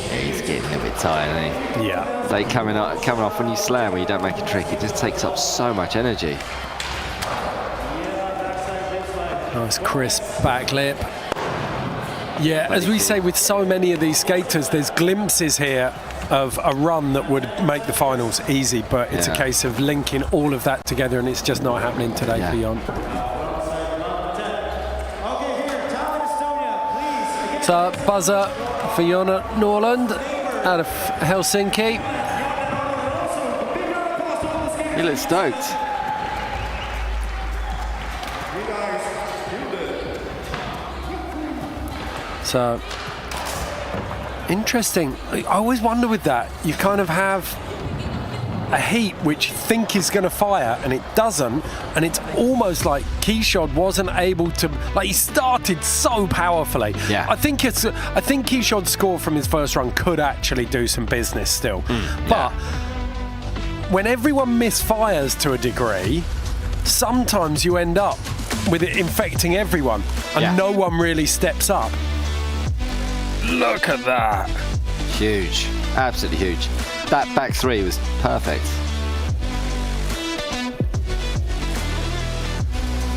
Yeah, he's getting a bit tired, isn't he? Yeah. They coming off when you slam, when you don't make a trick, it just takes up so much energy. Nice crisp back lip. Yeah, as we say with so many of these skaters, there's glimpses here of a run that would make the finals easy, but it's a Yeah. case of linking all of that together, and it's just not happening today Yeah. for Jon. Okay, here, Tallinn, Estonia, please. So buzzer for Jon Nordlund. out of Helsinki. He looks stoked. So, interesting. I always wonder with that, you kind of have a heat which you think is going to fire and it doesn't, and it's almost like Kishod wasn't able to, like, he started so powerfully. Yeah. I think Kishod's score from his first run could actually do some business still. But when everyone misfires to a degree, sometimes you end up with it infecting everyone and no one really steps up. Look at that. Huge. Absolutely huge. That back three was perfect.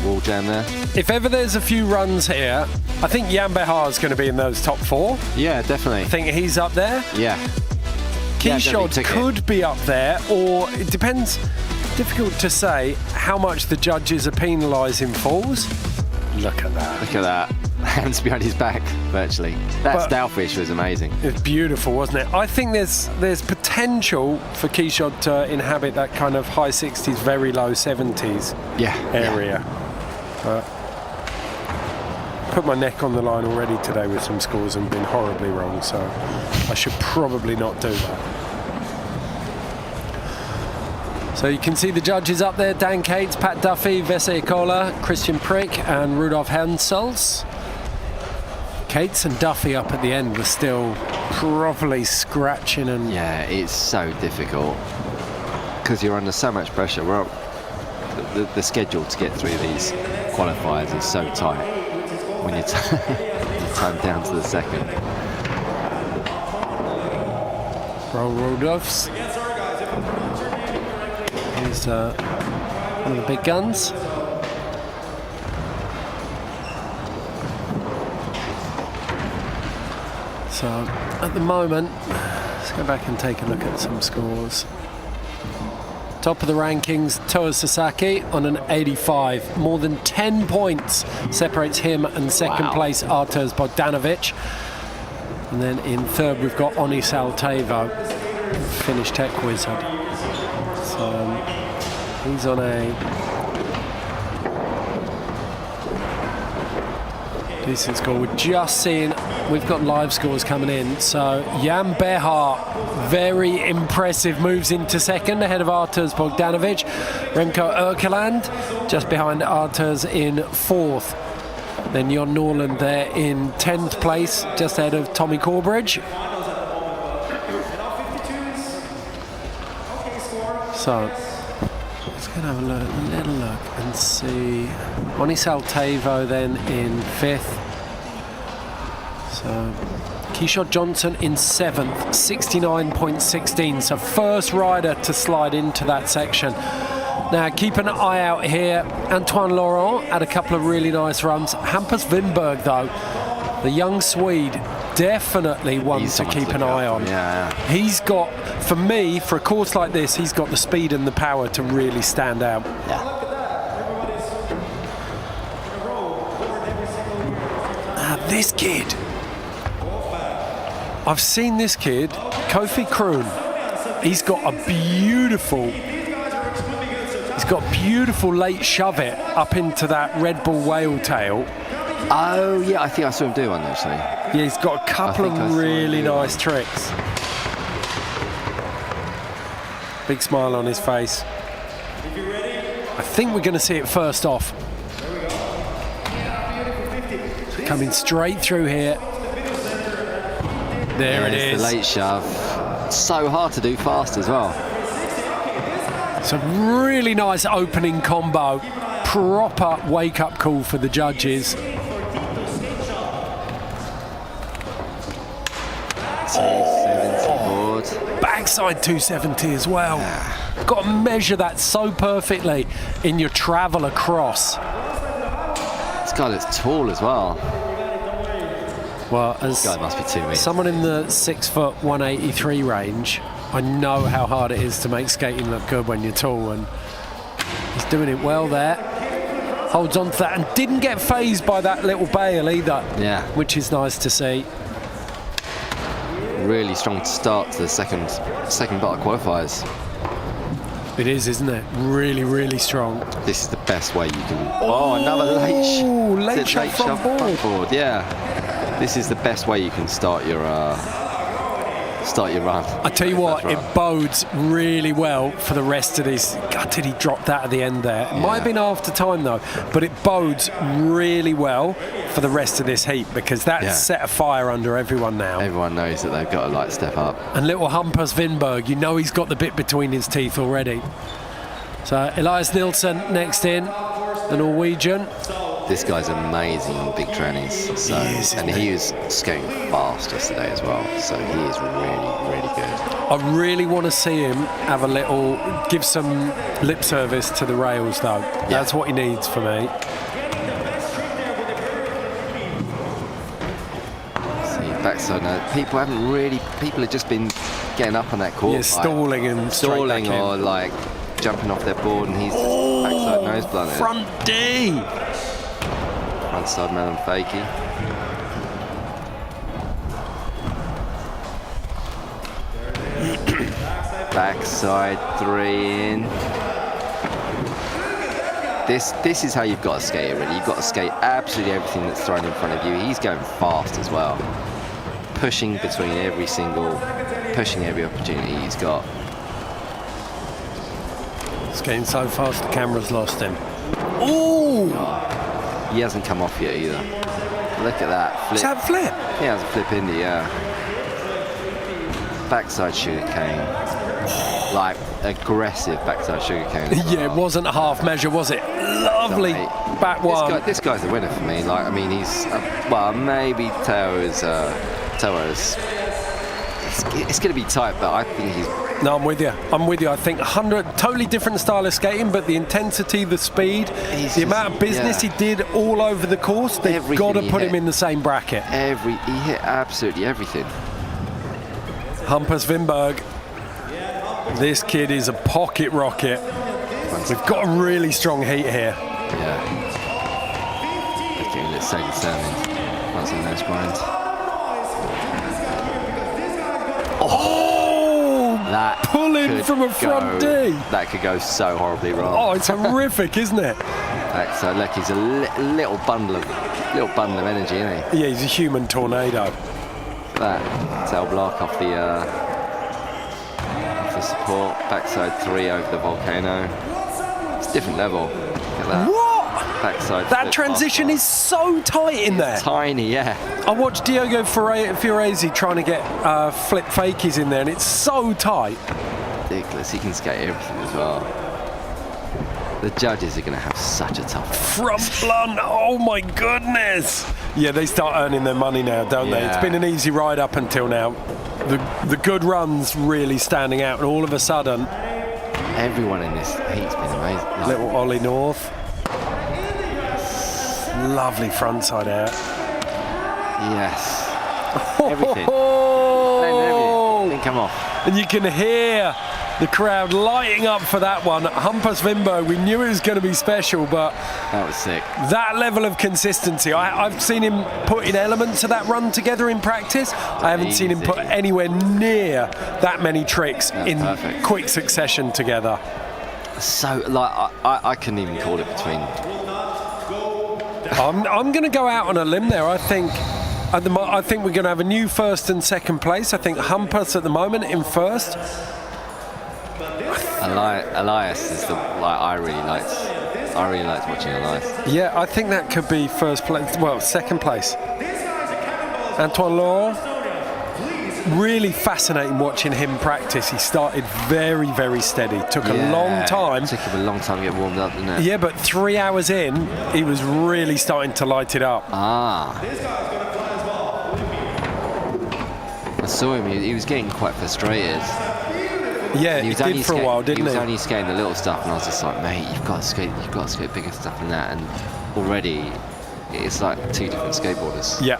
Wall jam there. If ever there's a few runs here, I think Jan Behar is going to be in those top 4. Yeah, definitely. I think he's up there. Yeah. Kishod could be up there, or it depends. Difficult to say how much the judges are penalising falls. Look at that. Look at that. Hands behind his back, virtually. That Stowfish was amazing. It's beautiful, wasn't it? I think there's potential for Kishod to inhabit that kind of high 60s, very low 70s area. But put my neck on the line already today with some scores and been horribly wrong, so I should probably not do that. So you can see the judges up there: Dan Cates, Pat Duffy, Vese Kola, Christian Prick and Rudolf Hansels. Cates and Duffy up at the end were still properly scratching and... Yeah, it's so difficult because you're under so much pressure. The schedule to get through these qualifiers is so tight when you're time down to the second. Roll Rudolphs. He's one of the big guns. So at the moment, let's go back and take a look at some scores. Top of the rankings, Toa Sasaki on an 85. More than 10 points separates him and second place Arturs Bogdanovich. And then in third we've got Oni Saltevo, Finnish tech wizard. So he's on a decent score. We're just seeing, we've got live scores coming in. So Jan Behar, very impressive, moves into second ahead of Arturs Bogdanovich. Remco Erkeland just behind Arturs in fourth. Then Jon Norland there in 10th place, just ahead of Tommy Corbridge. So let's go and have a little look and see. Oni Saltevo then in 5th. So Kishod Johnson in 7th, 69.16. So first rider to slide into that section. Now keep an eye out here. Antoine Laurent had a couple of really nice runs. Hampus Winberg though, the young Swede, definitely one to keep an eye on. Yeah. He's got, for me, for a course like this, he's got the speed and the power to really stand out. This kid, I've seen this kid, Kofi Kroon. He's got a beautiful late shove it up into that Red Bull whale tail. Oh yeah, I think I saw him do one actually. Yeah, he's got a couple of really nice tricks. Big smile on his face. I think we're going to see it first off. Coming straight through here. There it is. The late shove. So hard to do fast as well. It's a really nice opening combo. Proper wake-up call for the judges. Backside 270 as well. Got to measure that so perfectly in your travel across. This guy looks tall as well. Well, this guy must be 2 meters. Someone in the 6 foot 183 range, I know how hard it is to make skating look good when you're tall, and he's doing it well there. Holds on to that and didn't get phased by that little bail either. Yeah. Which is nice to see. Really strong start to the second part of qualifiers. It is, isn't it? Really, really strong. This is the best way you can. Oh, another late shot front board. Yeah, this is the best way you can start your run. I tell you what, it bodes really well for the rest of this. God, did he drop that at the end there? It might have been after time though, but it bodes really well for the rest of this heat because that's set a fire under everyone now. Everyone knows that they've got to like step up. And little Hampus Winberg, you know he's got the bit between his teeth already. So Elias Nilsson next in, the Norwegian. This guy's amazing on big trannies. So, he was skating fast yesterday as well. So he is really, really good. I really want to see him give some lip service to the rails though. Yeah. That's what he needs for me. See, backside now. People have just been getting up on that court. Yeah, stalling or like jumping off their board, and he's backside nose blunted. Front D. Frontside melon fakie. Backside 3 in. This is how you've got to skate it, really. You've got to skate absolutely everything that's thrown in front of you. He's going fast as well. Pushing between every opportunity he's got. Skating so fast the camera's lost him. Ooh! He hasn't come off yet either. Look at that flip. Is that flip? He has a flip in the backside sugar cane. Like aggressive backside sugar cane. Yeah, it wasn't a half measure, was it? Lovely back one. This guy's the winner for me. Like, I mean, he's maybe Teo is. It's going to be tight, but I think he's. No, I'm with you. I think 100 totally different style of skating, but the intensity, the speed, the amount of business he did all over the course, they've got to put him in the same bracket. He hit absolutely everything. Hampus Winberg. This kid is a pocket rocket. We've got a really strong heat here. Yeah. Okay, let's say the sound. That's a nice grind. That pulling from a front D. That could go so horribly wrong. Oh, it's horrific, isn't it? So look, he's a little bundle of energy, isn't he? Yeah, he's a human tornado. That tail block off the support, backside 3 over the volcano. It's a different level. Look at that. What? Backside. That transition is so tight in there. Tiny, yeah. I watched Diogo Fiorese trying to get flip fakies in there, and it's so tight. Ridiculous. He can skate everything as well. The judges are going to have such a tough one. Front blunt, oh my goodness. Yeah, they start earning their money now, don't they? It's been an easy ride up until now. The good runs really standing out, and all of a sudden... Everyone in this heat's been amazing. Like, little Ollie North. Lovely frontside out. Yes. Everything. Everything. Didn't come off. And you can hear the crowd lighting up for that one. Hampus Winberg, we knew it was going to be special, but that was sick. That level of consistency. I've seen him putting elements of that run together in practice. I haven't seen him put anywhere near that many tricks in quick succession together. So, like, I couldn't even call it between. I'm going to go out on a limb there. I think we're going to have a new first and second place. I think Hampus at the moment in first. Elias is I really liked watching Elias. Yeah, I think that could be first place. Well, second place. Antoine Laurent. Really fascinating watching him practice. He started very, very steady. Took a long time. It took him a long time to get warmed up, didn't it? Yeah, but 3 hours in, he was really starting to light it up. I saw him. He was getting quite frustrated. Yeah, he did for a while, didn't he? He was only skating the little stuff, and I was just like, mate, you've got to skate bigger stuff than that. And already, it's like 2 different skateboarders. Yeah.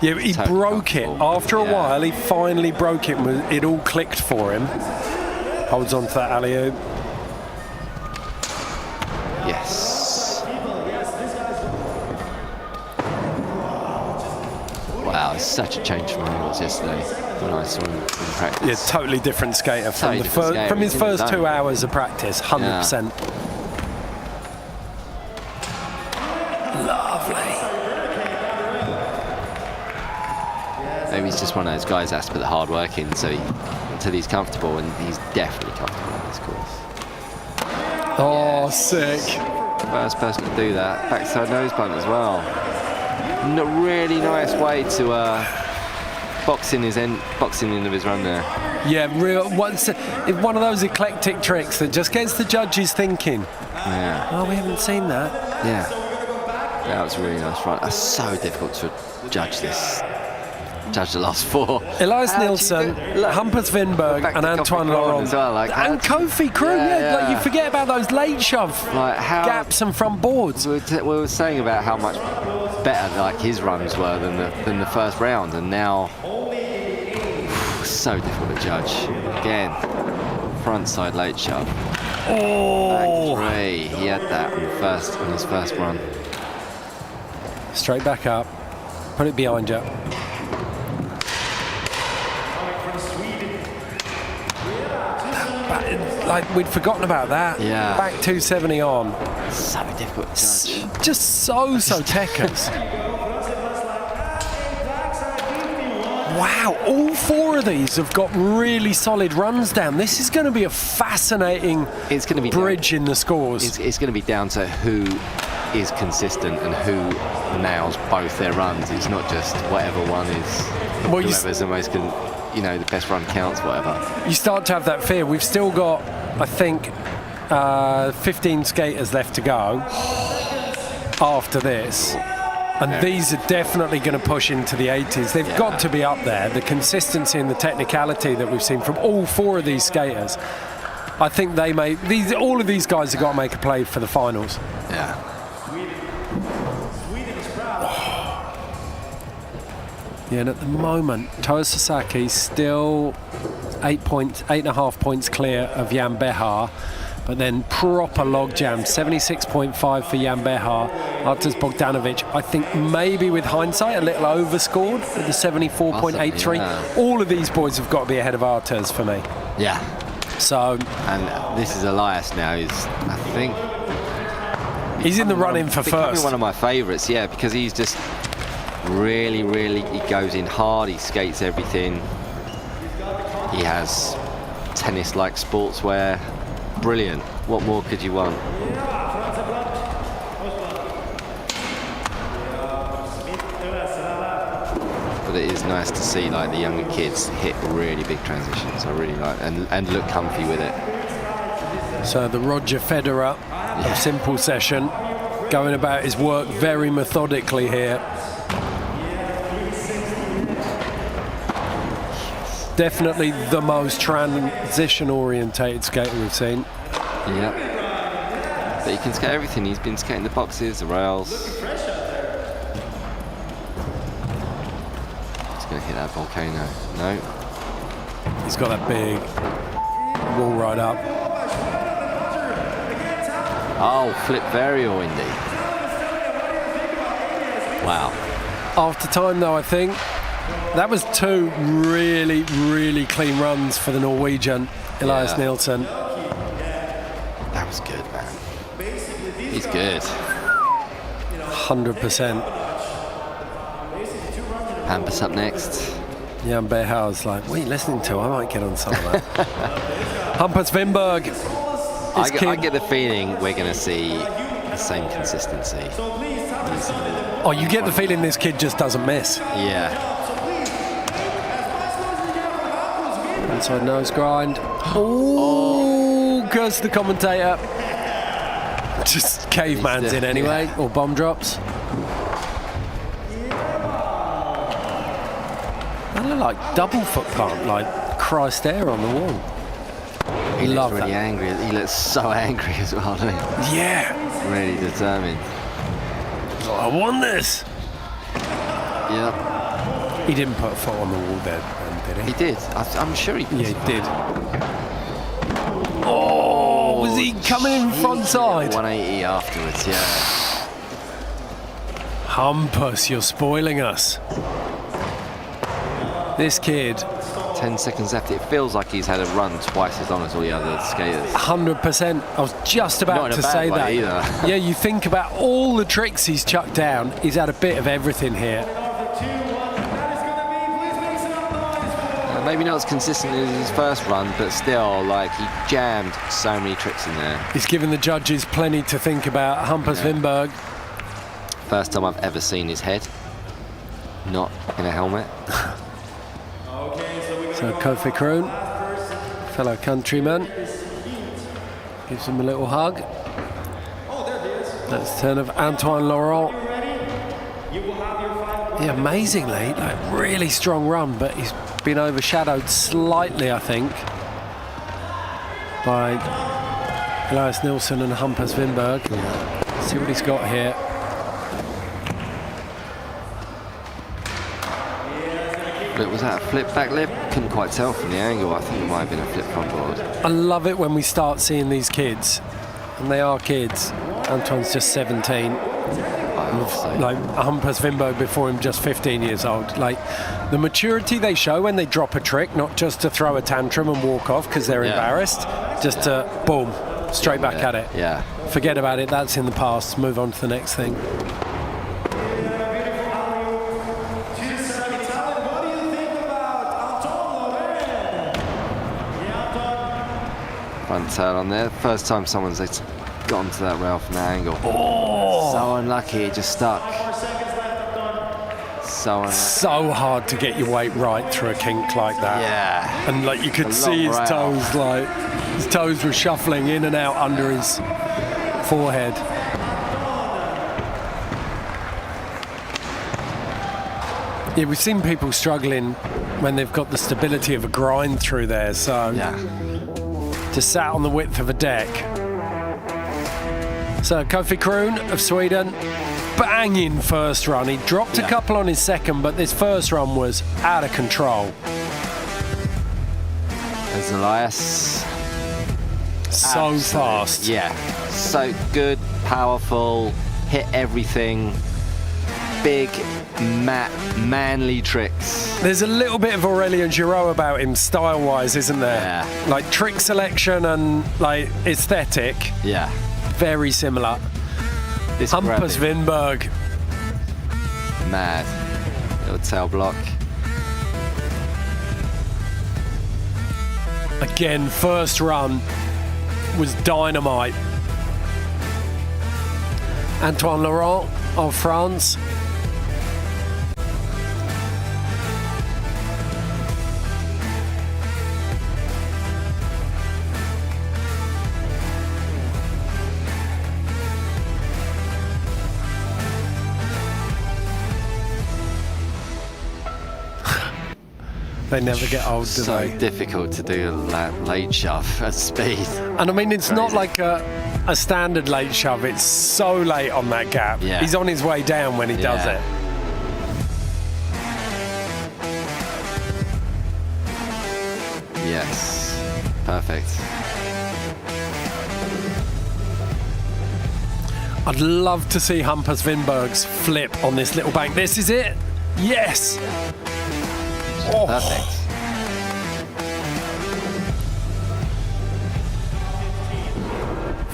Yeah, he broke it. After a while, he finally broke it. It all clicked for him. Holds on to that alley-oop. Yes. Wow, it's such a change from who he was yesterday when I saw him in practice. Yeah, totally different skater from, Totally different skater. from his He's in first his 2 own. hours of practice, 100%. Lovely. Maybe he's just one of those guys that has to put the hard work in until he's comfortable, and he's definitely comfortable on this course. Oh, sick. First person to do that. Backside nose blunt as well. Really nice way to box in the end of his run there. Yeah, it's one of those eclectic tricks that just gets the judges thinking. Yeah. Oh, we haven't seen that. Yeah. That was a really nice run. It's so difficult to judge this. Judge the last four. Elias Nilsson, Hampus Winberg, and Antoine Laurent. As well, and Kofi Kroon, Like you forget about those late shove gaps and front boards. We were saying about how much better his runs were than the first round, and now so difficult to judge. Again, front side late shove. Oh, Back three. He had that on his first run. Straight back up. Put it behind you. We'd forgotten about that. Yeah. Back 270 on. So difficult to judge. Just so techers. Wow, all four of these have got really solid runs down. This is going to be a fascinating bridge in the scores. It's going to be down to who is consistent and who nails both their runs. It's not just whatever one is. Whoever's the most, the best run counts, whatever. You start to have that fear. We've still got, I think, 15 skaters left to go after this. And these are definitely going to push into the 80s. They've got to be up there. The consistency and the technicality that we've seen from all four of these skaters, I think all of these guys have got to make a play for the finals. Yeah. Yeah, and at the moment, Toa Sasaki still 8.5 points clear of Jan Behar. But then proper logjam, 76.5 for Jan Behar. Arturs Bogdanovich, I think maybe with hindsight, a little overscored with the 74.83. Yeah. All of these boys have got to be ahead of Arturs for me. Yeah. So. And this is Elias now, He's in the running for first. One of my favourites, because he's just really, he goes in hard, he skates everything. He has tennis-like sportswear. Brilliant. What more could you want? But it is nice to see the younger kids hit really big transitions. I really like and look comfy with it. So the Roger Federer of Simple Session going about his work very methodically here. Definitely the most transition-orientated skater we've seen. Yeah. But he can skate everything. He's been skating the boxes, the rails. He's going to hit that volcano. No. He's got that big wall right up. Oh, flip varial indeed. Wow. After time, though, I think. That was two really clean runs for the Norwegian, Elias Nilsson. That was good, man. He's good. 100%. Hampus up next. Jan Behar's like, what are you listening to? I might get on some of that. Hampus Winberg. I get the feeling we're going to see the same consistency. Oh, you get the feeling this kid just doesn't miss. Yeah. Inside nose grind. Oh, goes the commentator. Just caveman's in anyway, or bomb drops. They look like double foot pump, like Christ Air on the wall. He Love looks really that. angry. He looks so angry as well, doesn't he? Yeah. Really determined. I won this. Yep. He didn't put a foot on the wall there, did he? He did. I'm sure he did. Yeah, he did. Oh, was he coming in front side? 180 afterwards, yeah. Hampus, you're spoiling us. This kid, 10 seconds left. It feels like he's had a run twice as long as all the other skaters. 100%. I was just about Not in to a say bad that. way either. Yeah, you think about all the tricks he's chucked down. He's had a bit of everything here. Maybe not as consistent as his first run, but still, like, he jammed so many tricks in there. He's given the judges plenty to think about. Hampus Wimberg. First time I've ever seen his head not in a helmet. So Kofi Kroon, fellow countryman, gives him a little hug. That's the turn of Antoine Laurent. Yeah, amazingly, like, really strong run, but he's been overshadowed slightly, I think, by Elias Nilsson and Hampus Wimberg. Yeah. See what he's got here. But was that a flip back lip? Couldn't quite tell from the angle. I think it might have been a flip front board. I love it when we start seeing these kids, and they are kids. Antoine's just 17. Like Hampus Wimberg before him, just 15 years old. Like, the maturity they show when they drop a trick, not just to throw a tantrum and walk off because they're embarrassed, just to boom, straight back at it. Yeah. Forget about it, that's in the past, move on to the next thing. Front tail on there. First time someone's gotten to that rail from that angle. Oh! So unlucky, it just stuck. So unlucky. So hard to get your weight right through a kink like that. Yeah. And like you could see his toes, like his toes were shuffling in and out under his forehead. Yeah, we've seen people struggling when they've got the stability of a grind through there, so just sat on the width of a deck. So Kofi Kroon of Sweden, banging first run. He dropped a couple on his second, but this first run was out of control. There's Elias. So fast. Yeah, so good, powerful, hit everything. Big, manly tricks. There's a little bit of Aurelien Giraud about him, style-wise, isn't there? Yeah. Like trick selection and like aesthetic, Yeah. very similar. This Hampus grabbing. Wimberg. Mad. Little tail block. Again, first run was dynamite. Antoine Laurent of France. They never get old, do So they? difficult to do a late shove at speed. And I mean, it's not Crazy. like a standard late shove. It's so late on that gap. Yeah. He's on his way down when he does Yeah. it. Yes. Perfect. I'd love to see Hampus Wimberg's flip on this little bank. This is it. Yes. Oh. Perfect.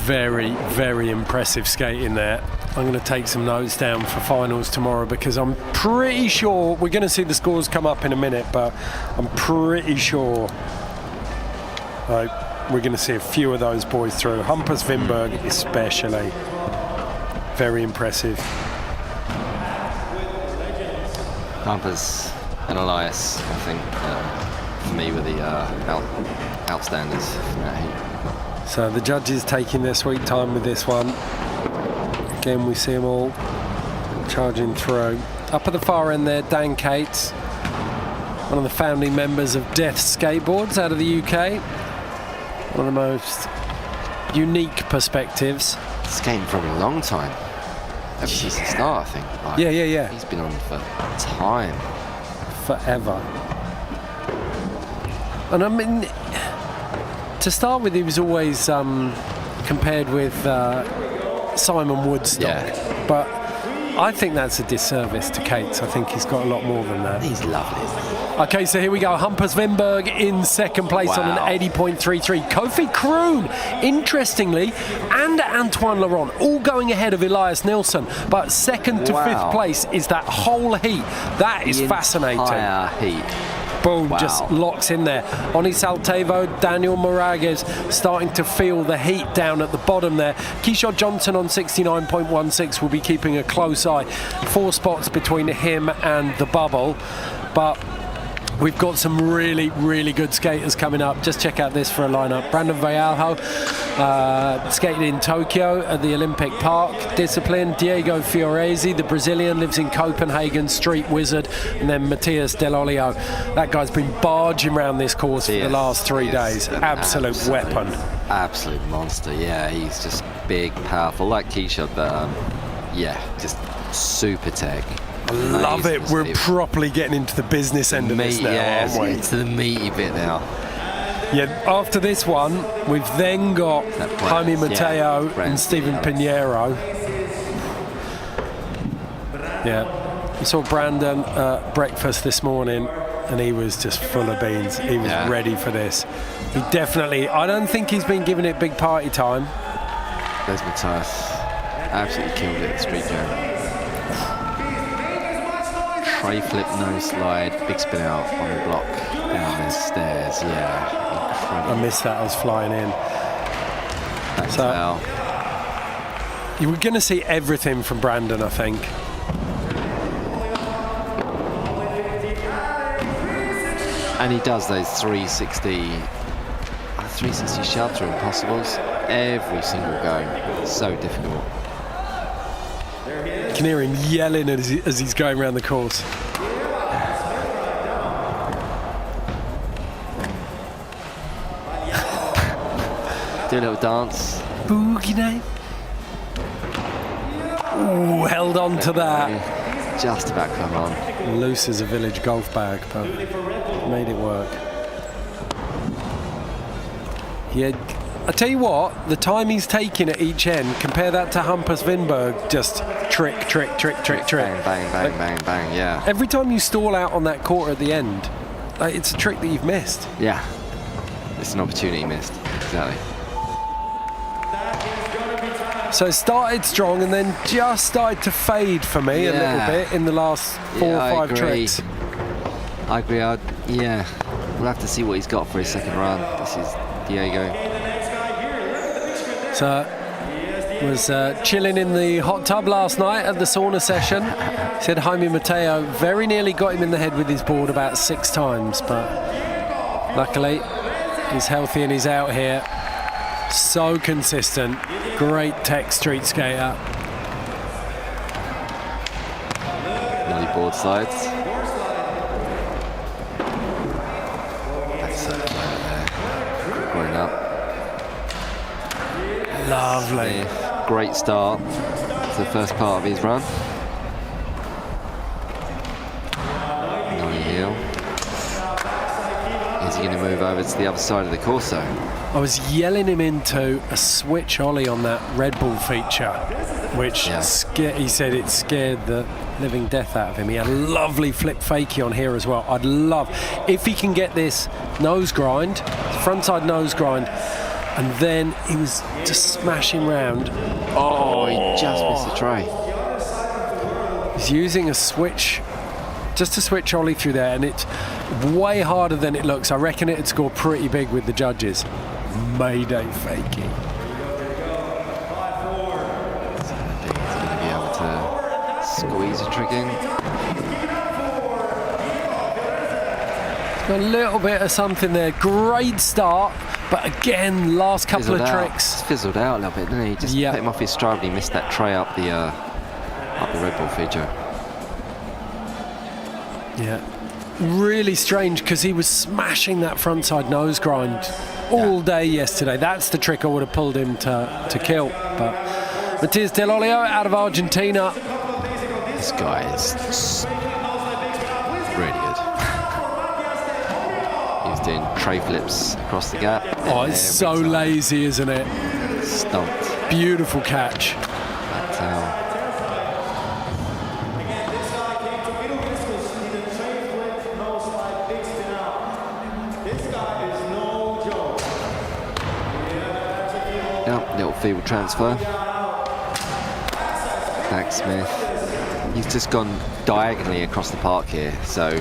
Very, very impressive skating there. I'm going to take some notes down for finals tomorrow because I'm pretty sure we're going to see the scores come up in a minute, but I'm pretty sure we're going to see a few of those boys through. Hampus Wimberg especially. Very impressive. Hampus and Elias, I think, for me, were the outstanders from that heat. So the judges taking their sweet time with this one. Again, we see them all charging through. Up at the far end there, Dan Cates, one of the founding members of Death Skateboards out of the UK. One of the most unique perspectives. Skating for a long time. Ever since the start, I think. Like, Yeah. He's been on for time. Forever. And I mean, to start with, he was always compared with Simon Woodstock. Yeah. But I think that's a disservice to Cates. I think he's got a lot more than that. He's lovely. Okay, so here we go. Hampus Wimberg in second place on an 80.33. Kofi Kroon, interestingly, and Antoine Laurent all going ahead of Elias Nilsson. But second to fifth place is that whole heat. That is fascinating. Entire heat. Boom, just locks in there. Oni Saltevo, Daniel Moragas starting to feel the heat down at the bottom there. Keishore Johnson on 69.16 will be keeping a close eye. 4 spots between him and the bubble. But we've got some really, really good skaters coming up. Just check out this for a lineup. Brandon Vallejo, skated in Tokyo at the Olympic Park discipline. Diego Fioresi, the Brazilian, lives in Copenhagen, street wizard. And then Matias Del Olio. That guy's been barging around this course for the last 3 days. Absolute weapon. Absolute monster, yeah. He's just big, powerful, like Keisha, but yeah, just super tech. I love it. We're properly getting into the business end of this now, aren't we? It's the meaty bit now. Yeah, after this one, we've then got Jaime Mateo and Stephen Pinero. Yeah, I saw Brandon at breakfast this morning and he was just full of beans. He was ready for this. He definitely, I don't think he's been giving it big party time. There's Matthias. Absolutely killed it at Street Jam. Tray flip, no slide, big spin out on the block, down the stairs, incredible. I missed that, I was flying in. So, you were going to see everything from Brandon, I think. And he does those 360 shoves are impossibles every single go. It's so difficult. You can hear him yelling as he's going around the course. Do a little dance. Boogie night. Ooh, held on to that. Just about come on. Loose as a village golf bag, but made it work. Yeah, I tell you what, the time he's taking at each end, compare that to Hampus Wimberg, just trick. Bang, bang, bang, yeah. Every time you stall out on that quarter at the end, it's a trick that you've missed. Yeah, it's an opportunity missed, exactly. So it started strong and then just started to fade for me a little bit in the last 4 or 5 tricks. I agree. We'll have to see what he's got for his second run. This is Diego. So was chilling in the hot tub last night at the sauna session. Said Jaime Mateo very nearly got him in the head with his board about 6 times, but luckily he's healthy and he's out here. So consistent, great tech street skater. Nollie board slides. That's so clever there. Going up. Lovely. Great start to the first part of his run. Nollie heel. Is he going to move over to the other side of the course though? I was yelling him into a switch ollie on that Red Bull feature, which he said it scared the living death out of him. He had a lovely flip fakie on here as well. I'd love, if he can get this nose grind, frontside nose grind, and then he was just smashing round. Oh, he just missed the tray. He's using a switch, just a switch ollie through there, and it's way harder than it looks. I reckon it'd score pretty big with the judges. Mayday faking. So I think he's going to be able to squeeze a trick in. A little bit of something there. Great start, but again, last couple of tricks. It's fizzled out a little bit, didn't he? Just put him off his stride when he missed that tray up the Red Bull feature. Yeah. Really strange because he was smashing that frontside nose grind all day yesterday. That's the trick I would have pulled him to kill. But Matias Del Olio out of Argentina. This guy is really good. He's doing tray flips across the gap. Oh, it's so lazy, isn't it? Stumped. Beautiful catch. field transfer. Backsmith. He's just gone diagonally across the park here, so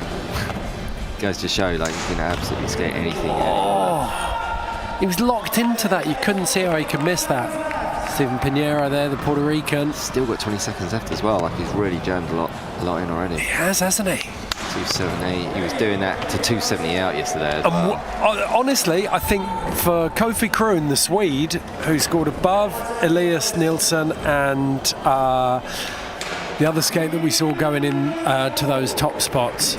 goes to show like you can absolutely skate anything. He was locked into that. You couldn't see how he could miss that. Steven Pinero there, the Puerto Rican. Still got 20 seconds left as well. Like he's really jammed a lot in already. He has, hasn't he? 278. He was doing that to 270 out yesterday as well. Honestly, I think for Kofi Kroon, the Swede, who scored above Elias Nilsson and the other skate that we saw going in to those top spots,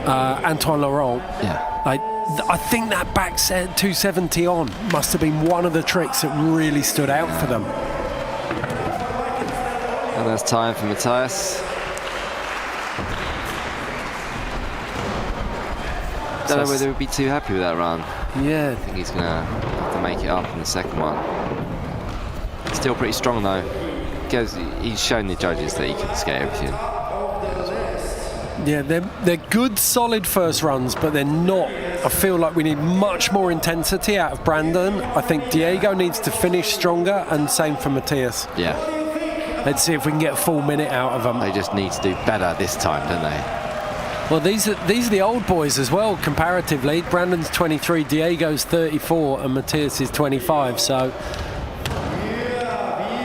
Antoine Laurent. Yeah. I think that back set 270 on must have been one of the tricks that really stood out for them. And that's time for Matthias. Don't know whether he'd be too happy with that run. Yeah. I think he's going to have to make it up in the second one. Still pretty strong though. He's shown the judges that he can skate everything. Yeah, they're good, solid first runs, but they're not. I feel like we need much more intensity out of Brandon. I think Diego needs to finish stronger, and same for Matthias. Yeah. Let's see if we can get a full minute out of them. They just need to do better this time, don't they? Well, these are the old boys as well, comparatively. Brandon's 23, Diego's 34, and Matthias is 25. So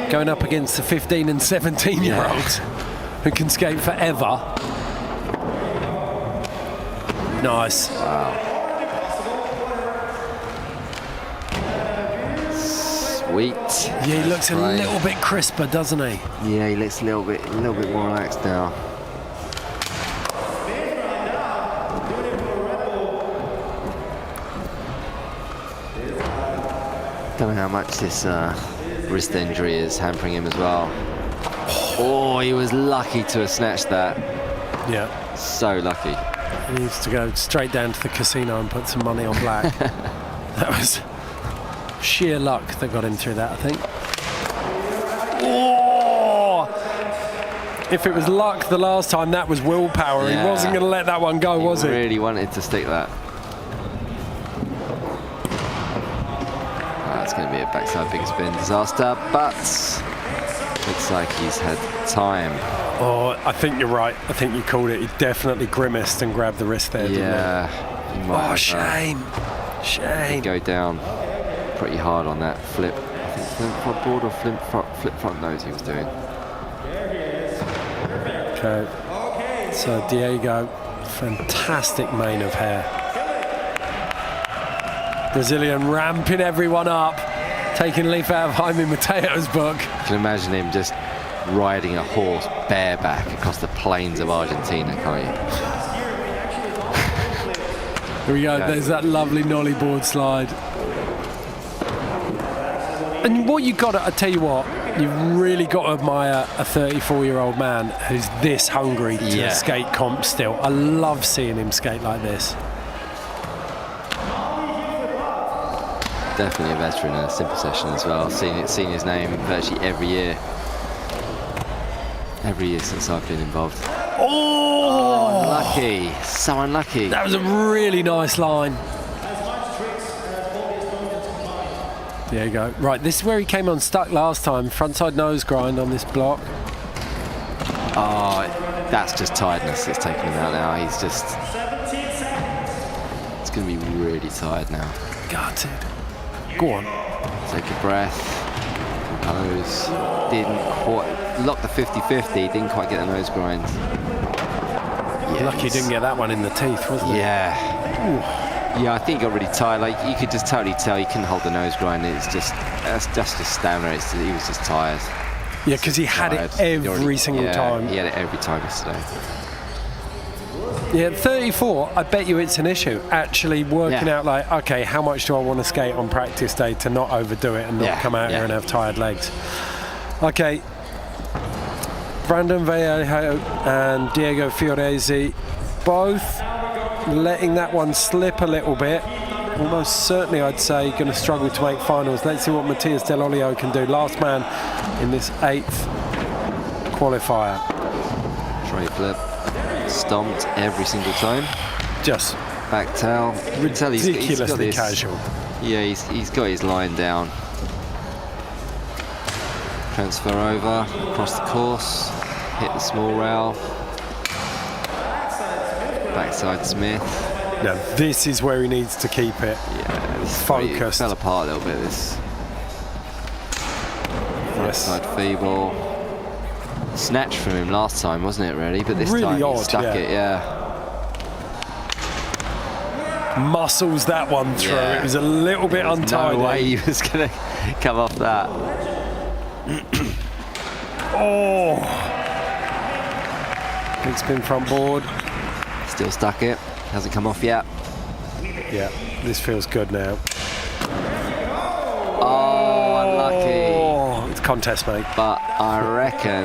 going up against the 15 and 17-year-olds who can skate forever. Nice. Wow. Sweet. Yeah, he looks a little bit crisper, doesn't he? Yeah, he looks a little bit more relaxed now. Don't know how much this wrist injury is hampering him as well. Oh, he was lucky to have snatched that. Yeah. So lucky. He needs to go straight down to the casino and put some money on black. That was sheer luck that got him through that, I think. Oh! If it was luck the last time, that was willpower. Yeah. He wasn't going to let that one go, was he? He really wanted to stick that. That's going to be a backside big spin disaster, but looks like he's had time. Oh, I think you're right. I think you called it. He definitely grimaced and grabbed the wrist there, didn't he? Yeah. Oh, shame. Shame. Go down pretty hard on that flip. I think flip front board or flip front nose he was doing. Okay. So Diego, fantastic mane of hair. Brazilian ramping everyone up, taking a leaf out of Jaime Mateo's book. You can imagine him just riding a horse bareback across the plains of Argentina, can't you? Here we go, there's that lovely nollie board slide. And what you got to, I tell you what, you've really got to admire a 34-year-old man who's this hungry to skate comp still. I love seeing him skate like this. Definitely a veteran in a simple session as well. Seen his name virtually every year. Every year since I've been involved. Oh! Unlucky. So unlucky. That was a really nice line. There you go. Right, this is where he came unstuck last time. Frontside nose grind on this block. Oh, that's just tiredness that's taking him out now. He's just... It's going to be really tired now. Gutted. Go on. Take a breath. Compose. Didn't quite... Locked the 50-50. Didn't quite get the nose grind. Yeah, lucky he didn't get that one in the teeth, wasn't it? Yeah. Ooh. Yeah, I think he got really tired. Like, you could just totally tell he couldn't hold the nose grind. It's just... That's just stamina. He was just tired. Yeah, because he had it every single time. He had it every time yesterday. Yeah, 34, I bet you it's an issue. Actually working out like, okay, how much do I want to skate on practice day to not overdo it and not come out here and have tired legs? Okay. Brandon Vallejo and Diego Fioresi both letting that one slip a little bit. Almost certainly, I'd say, going to struggle to make finals. Let's see what Matias Del Olio can do. Last man in this 8th qualifier. Tray flip. Stomped every single time. Just back tail. ridiculously casual. Yeah, he's got his line down. Transfer over, across the course, hit the small rail. Backside Smith. Now this is where he needs to keep it. Yeah, this focused. fell apart a little bit, this. Yes. Side feeble. Snatch from him last time, wasn't it, really? But this Really time odd, he stuck yeah. it, yeah. Muscles that one through. Yeah. It was a little bit untidy. No way he was going to come off that. Oh! Big spin front board. Still stuck it. Hasn't come off yet. Yeah, this feels good now. Oh, unlucky. Oh, it's contest, mate. But I reckon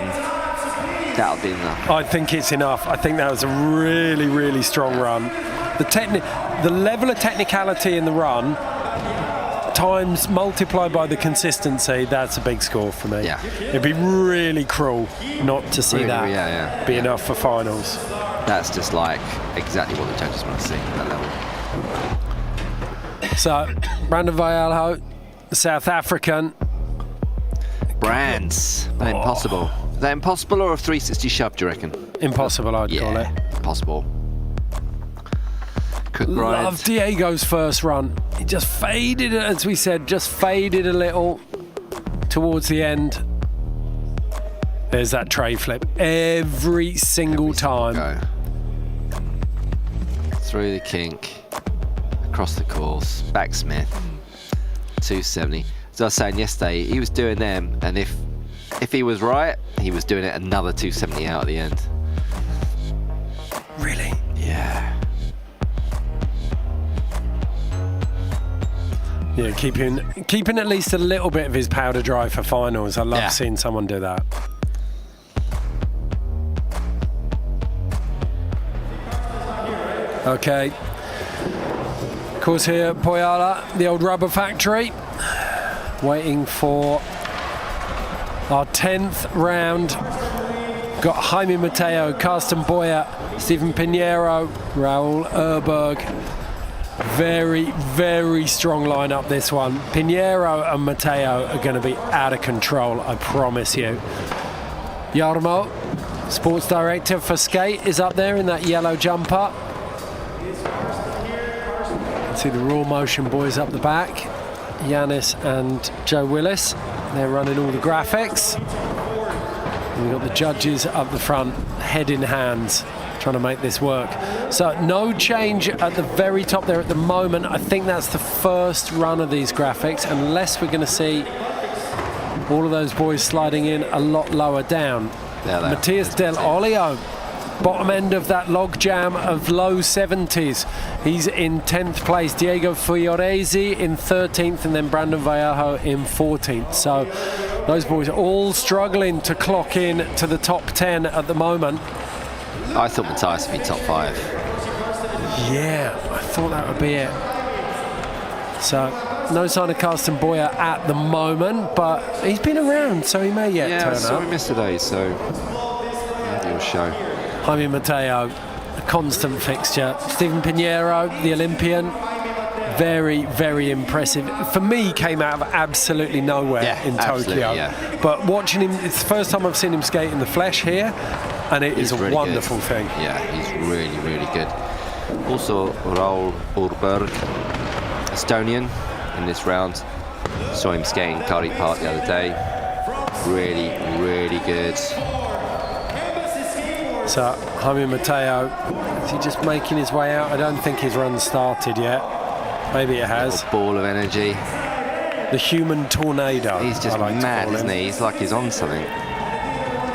that'll be enough. I think it's enough. I think that was a really, really strong run. The level of technicality in the run times multiplied by the consistency, that's a big score for me. Yeah. It'd be really cruel not to see Really, that be enough for finals. That's just like exactly what the judges want to see at that level. So, Brandon Vallejo, the South African. Brands. Impossible. Is that impossible or a 360 shove, do you reckon? Impossible, I'd call it. Impossible. Cook grind. Love Diego's first run. He just faded, as we said, just faded a little towards the end. There's that tray flip every single time. Go. Through the kink, across the course, back Smith, 270. As I was saying yesterday, he was doing them, and if he was right, he was doing it another 270 out at the end. Really? Yeah. Yeah, keeping at least a little bit of his powder dry for finals. I love seeing someone do that. Okay. Course here at Pohjala, the old rubber factory. Waiting for our 10th round. Got Jaime Mateo, Carsten Boyer, Stephen Pinero, Raul Erberg. Very, very strong lineup this one. Pinero and Mateo are going to be out of control, I promise you. Jarmo, sports director for Skate, is up there in that yellow jumper. See the Raw Motion boys up the back. Yanis and Joe Willis. They're running all the graphics. And we've got the judges up the front, head in hands, trying to make this work. So no change at the very top there at the moment. I think that's the first run of these graphics, unless we're going to see all of those boys sliding in a lot lower down. Matthias Del Olio, bottom end of that log jam of low 70s. He's in 10th place. Diego Fioresi in 13th, and then Brandon Vallejo in 14th. So those boys are all struggling to clock in to the top 10 at the moment. I thought Matthias would be top 5. Yeah, I thought that would be it. So no sign of Carsten Boyer at the moment, but he's been around, so he may yet turn so up. we missed today, so maybe he'll show. Jaime Mateo, a constant fixture. Stephen Pinero, the Olympian, very, very impressive. For me, he came out of absolutely nowhere in Tokyo. Yeah. But watching him, it's the first time I've seen him skate in the flesh here, and it is a really wonderful good. thing. Yeah, he's really, really good. Also, Raul Urberg, Estonian, in this round. Saw him skating Kari Park the other day. Really, really good. So, Jaime Mateo, is he just making his way out? I don't think his run started yet. Maybe it has. Ball of energy. The human tornado. He's just mad, isn't he? He's like he's on something.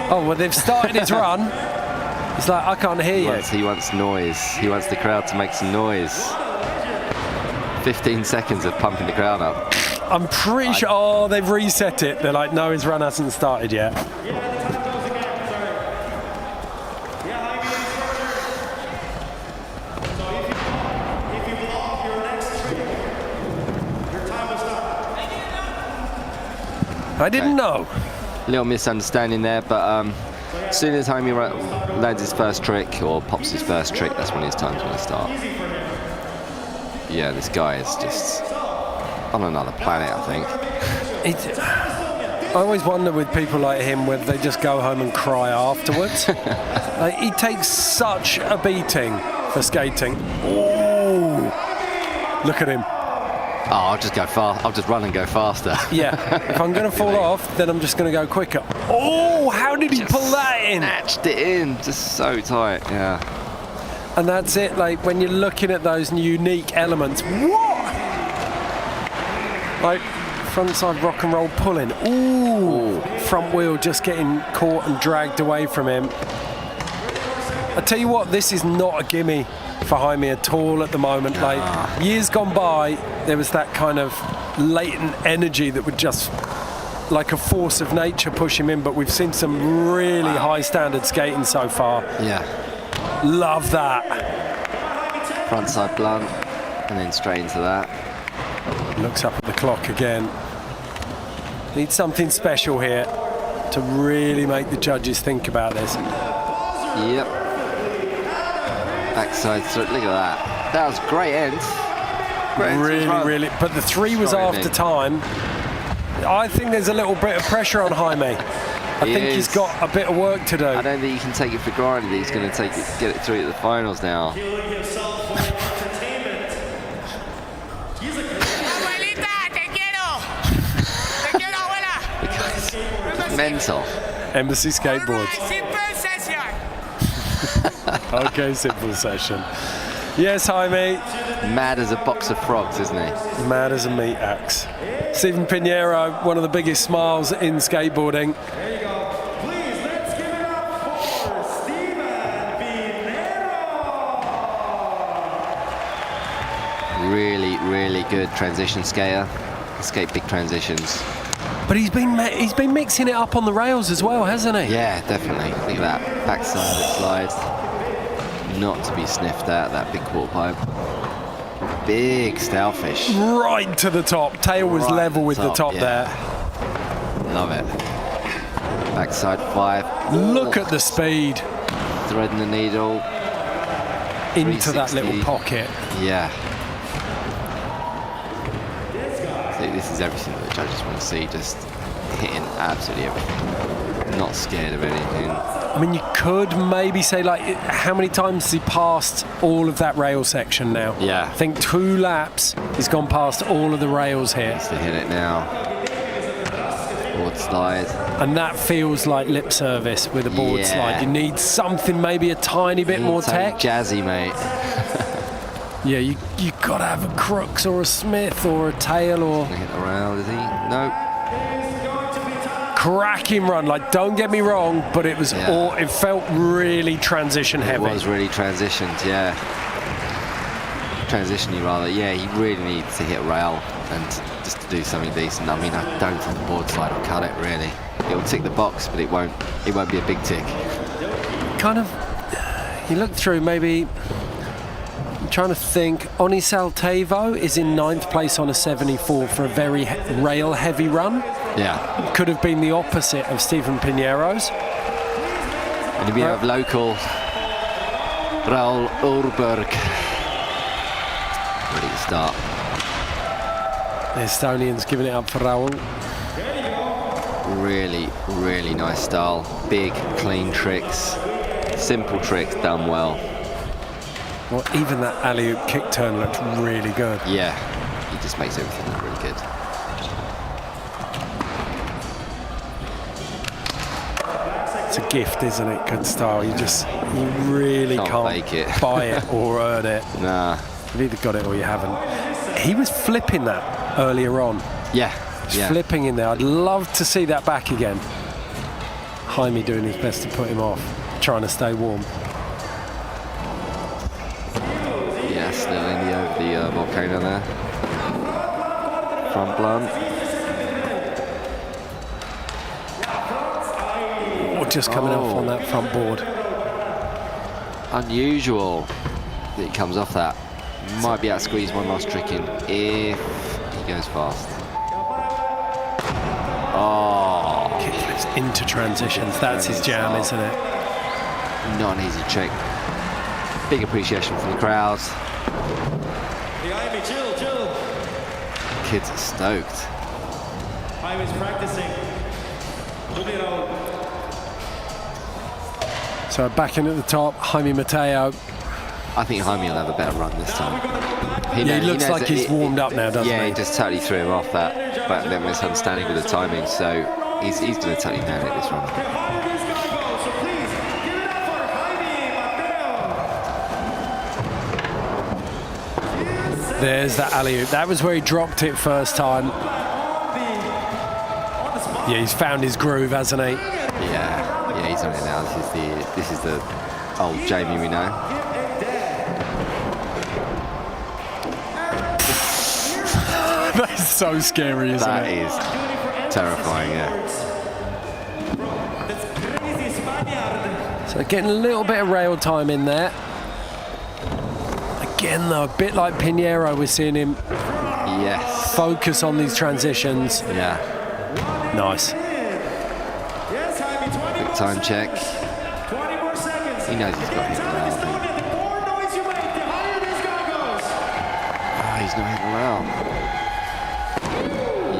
Oh, well, they've started his run. He's like, I can't hear you. He wants noise. He wants the crowd to make some noise. 15 seconds of pumping the crowd up. I'm pretty sure. Oh, they've reset it. They're like, no, his run hasn't started yet. I didn't know. Little misunderstanding there, but as soon as Jaime lands his first trick or pops his first trick, that's when his time's going to start. Yeah, this guy is just on another planet, I think. I always wonder with people like him whether they just go home and cry afterwards. Like, he takes such a beating for skating. Ooh, look at him. Oh, I'll just go fast. I'll just run and go faster. Yeah, if I'm going to fall off, then I'm just going to go quicker. Oh, how did he pull that in? Snatched it in, just so tight. Yeah. And that's it. Like, when you're looking at those unique elements, what? Like, frontside rock and roll pulling. Ooh, front wheel just getting caught and dragged away from him. I tell you what, this is not a gimme for Jaime at all at the moment. Like, years gone by, there was that kind of latent energy that would just, like a force of nature, push him in. But we've seen some really high standard skating so far. Yeah. Love that. Frontside blunt, and then straight into that. Looks up at the clock again. Need something special here to really make the judges think about this. Yep. Backside straight. Look at that. That was great end. Really. But the 3 was after time. I think there's a little bit of pressure on Jaime. I think he's got a bit of work to do. I don't think you can take it for granted that he's going to get it through to the finals now. Mental. Embassy Skateboards. Okay, simple session. Yes, Jaime. Mad as a box of frogs, isn't he? Mad as a meat axe. Stephen Pinero, one of the biggest smiles in skateboarding. Please, let's give it up for Stephen Pinero. Really good transition skater. Skate big transitions. But he's been mixing it up on the rails as well, hasn't he? Yeah, definitely. Look at that backside that slides. Not to be sniffed at, that big quarter pipe. Big stalefish. Right to the top. Tail was Right level with the top yeah. there. Love it. Backside 5. Look at the speed. Threading the needle. Into that 360. little pocket. Yeah. See, this is everything that the judges want to see. Just hitting absolutely everything. Not scared of anything. I mean, you could maybe say, like, how many times has he passed all of that rail section now? Yeah. I think 2 laps, he's gone past all of the rails here. Needs to hit it now. Board slide. And that feels like lip service with a board Yeah. slide. You need something, maybe a tiny bit more tech. Jazzy, mate. Yeah, you got to have a Crooks or a Smith or a Tail or... Hit the rail, is he? No. Cracking run, like, don't get me wrong, but it was Yeah. it felt really transition heavy. It was really transitioned, yeah. Transition-y rather, yeah, he really needs to hit a rail and just to do something decent. I mean, I don't think the board slide will cut it, really. It'll tick the box, but it won't be a big tick. Kind of, you look through, maybe, I'm trying to think, Oni Saltevo is in 9th place on a 74 for a very rail-heavy run. Yeah. Could have been the opposite of Stephen Pinero's. And if you have local Raul Urberg ready to start. The Estonian's giving it up for Raul. Really nice style. Big, clean tricks. Simple tricks done well. Well, even that alley-oop kick turn looked really good. Yeah, he just makes everything look really good. It's a gift, isn't it? Good style. You really Can't fake it. buy it or earn it. Nah. You've either got it or you haven't. He was flipping that earlier on. Yeah. Flipping in there. I'd love to see that back again. Jaime doing his best to put him off, trying to stay warm. Yeah, still in the volcano there. Front blunt. Just coming off on that front board. Unusual that he comes off that. Might be able to squeeze one last trick in if he goes fast. Oh. Kickflips into transitions. That's his jam, isn't it? Not an easy trick. Big appreciation from the crowds. Jaime, chill. Kids are stoked. Jaime's practicing. So back in at the top, Jaime Mateo. I think Jaime will have a better run this time. He looks like he's warmed up now, doesn't he? Yeah, he just totally threw him off that misunderstanding with the timing. So he's going to totally nail it this run. There's that alley-oop. That was where he dropped it first time. Yeah, he's found his groove, hasn't he? Yeah, he's on it now. This is the old Jamie we know. That's so scary, isn't That it? is terrifying, yeah. So getting a little bit of rail time in there. Again, though, a bit like Pinero, we're seeing him Yes. focus on these transitions. Yeah. Nice. Quick time check. He knows he's got hit the rail, I think. Oh, he's not hit the rail.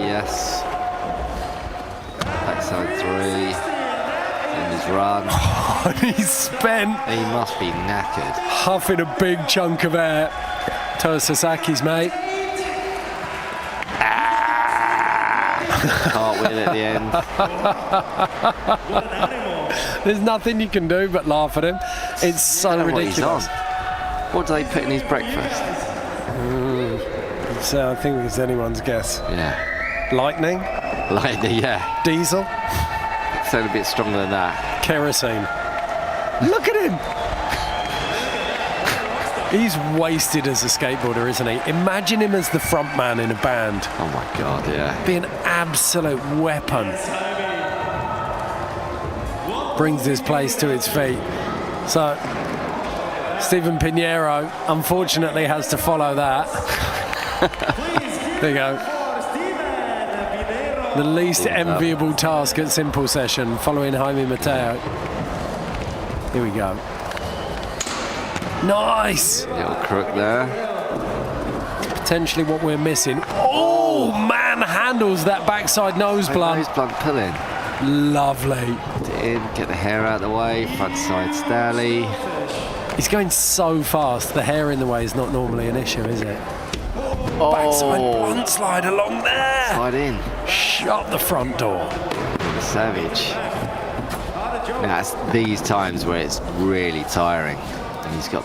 Yes. Backside 3. And his run. He's spent He must be knackered. huffing a big chunk of air. Toa Sasaki's mate. Cartwheel at the end. There's nothing you can do but laugh at him. It's so I don't know what ridiculous. he's on. What do they put in his breakfast? So I think it's anyone's guess. Yeah. Lightning, Yeah. diesel, Sound a bit stronger than that. kerosene. Look at him. He's wasted as a skateboarder, isn't he? Imagine him as the front man in a band. Oh my God, yeah. Be an absolute weapon. Brings this place to its feet. So, Stephen Pinero, unfortunately, has to follow that. There you go. The least enviable task at Simple Session, following Jaime Mateo. Here we go. Nice! Little crook there. Potentially what we're missing. Oh, man handles that backside nose blunt. Nose blunt pulling. Lovely. Get it in, get the hair out of the way. Front side Stally. He's going so fast, the hair in the way is not normally an issue, is it? Backside blunt slide along there. Slide in. Shut the front door. The savage. Now it's these times where it's really tiring. And he's got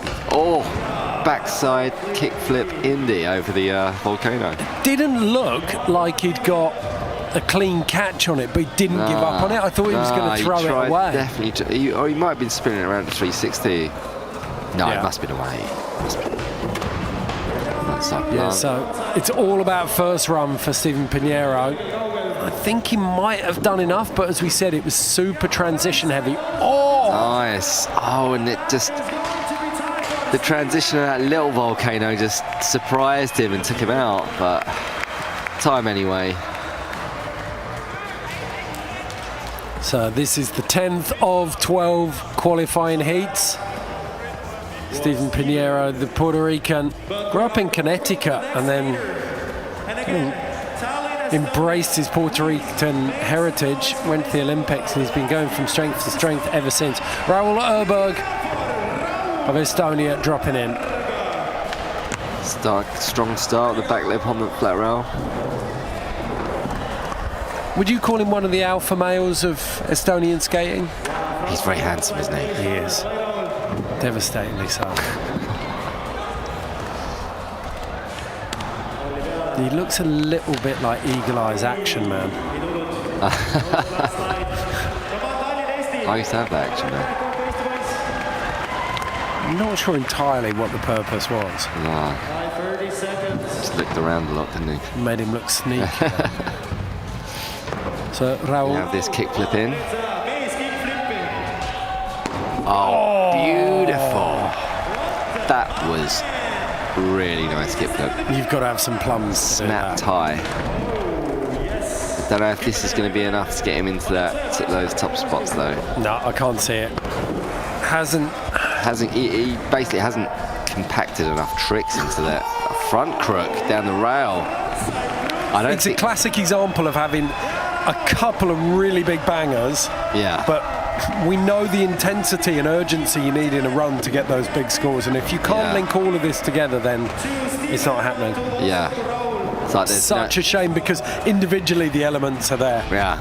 backside kickflip indie over the volcano. Didn't look like he'd got a clean catch on it, but he didn't give up on it. I thought he was going to throw it away. Definitely. He might have been spinning it around 360. No, Yeah. it must have been away. Yeah, so it's all about first run for Stephen Pinero. I think he might have done enough, but as we said, it was super transition heavy. Oh! Nice. Oh, and it just... The transition of that little volcano just surprised him and took him out, but time anyway. So this is the 10th of 12 qualifying heats. Stephen Pinero, the Puerto Rican, grew up in Connecticut and then embraced his Puerto Rican heritage, went to the Olympics, and he's been going from strength to strength ever since. Raul Erberg of Estonia dropping in. Strong start, the back lip on the flat rail. Would you call him one of the alpha males of Estonian skating? He's very handsome, isn't he? He is. Devastatingly so. He looks a little bit like Eagle Eye's Action Man. I used to have that Action Man. I'm not sure entirely what the purpose was. No. Just looked around a lot, didn't he? Made him look sneaky. So Raul. We have this kickflip in. Oh, beautiful. That was really nice kickflip. You've got to have some plums. Snap tie. I don't know if this is going to be enough to get him into those top spots though. No, I can't see it. He basically hasn't compacted enough tricks into that front crook down the rail. It's a classic example of having a couple of really big bangers. Yeah. But we know the intensity and urgency you need in a run to get those big scores. And if you can't link all of this together, then it's not happening. Yeah. It's like there's Such a shame because individually the elements are there. Yeah.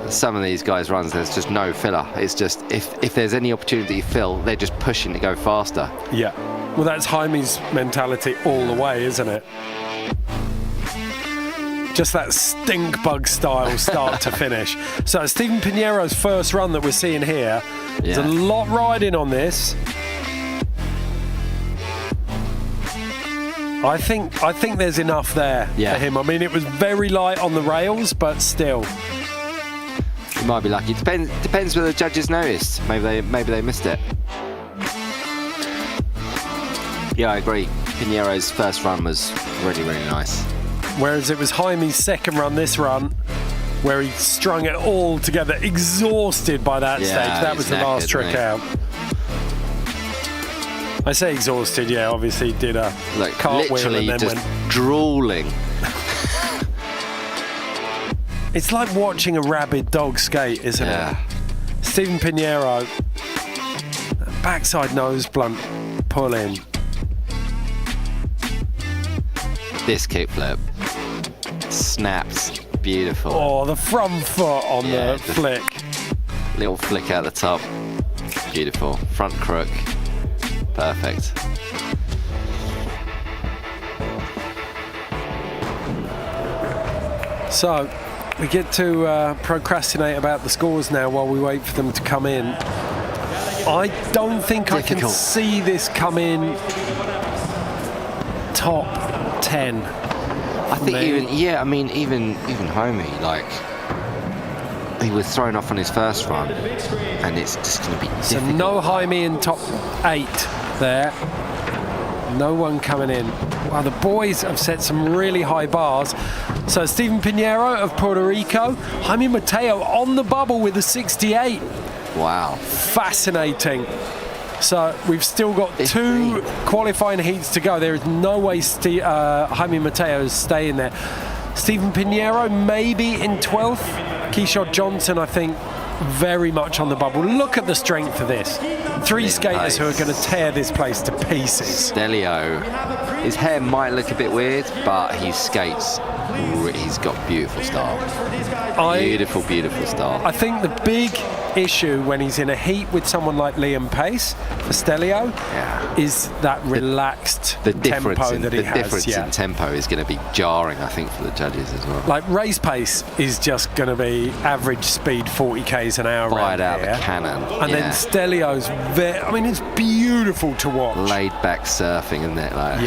Some of these guys' runs, there's just no filler. It's just, if there's any opportunity to fill, they're just pushing to go faster. Yeah. Well, that's Jaime's mentality all the way, isn't it? Just that stink bug style start to finish. So Stephen Pinero's first run that we're seeing here. There's a lot riding on this. I think there's enough there for him. I mean, it was very light on the rails, but still. He might be lucky. Depends whether the judges noticed. Maybe they missed it. Yeah, I agree. Pinero's first run was really, really nice. Whereas it was Jaime's second run, this run, where he strung it all together, exhausted by that stage. That was the last trick out. I say exhausted, yeah, obviously did a cartwheel and then just drooling. It's like watching a rabid dog skate, isn't it? Stephen Pinero, backside nose blunt pull in. This kickflip snaps, beautiful. Oh, the front foot on the flick. Little flick out the top, beautiful. Front crook, perfect. So, we get to procrastinate about the scores now while we wait for them to come in. I don't think I can see this come in top 10. I think even Homie, like, he was thrown off on his first run, and it's just going to be difficult. So no Jaime in top 8 there. No one coming in. Wow, the boys have set some really high bars. So Stephen Pinero of Puerto Rico, Jaime Mateo on the bubble with a 68. Wow. Fascinating. So we've still got 2 qualifying heats to go. There is no way Jaime Mateo is staying there. Stephen Pinero maybe in 12th. Keyshawn Johnson, I think, very much on the bubble. Look at the strength of this. 3 skaters who are going to tear this place to pieces. Stelio, his hair might look a bit weird, but he skates. He's got beautiful style. Beautiful, beautiful style. I think the big issue when he's in a heat with someone like Liam Pace for Stelio is that relaxed tempo that he has. The difference in tempo is going to be jarring, I think, for the judges as well. Like race pace is just going to be average speed 40 k's an hour. Fired out the cannon. And then Stelio's it's beautiful to watch. Laid back surfing, isn't it? Like,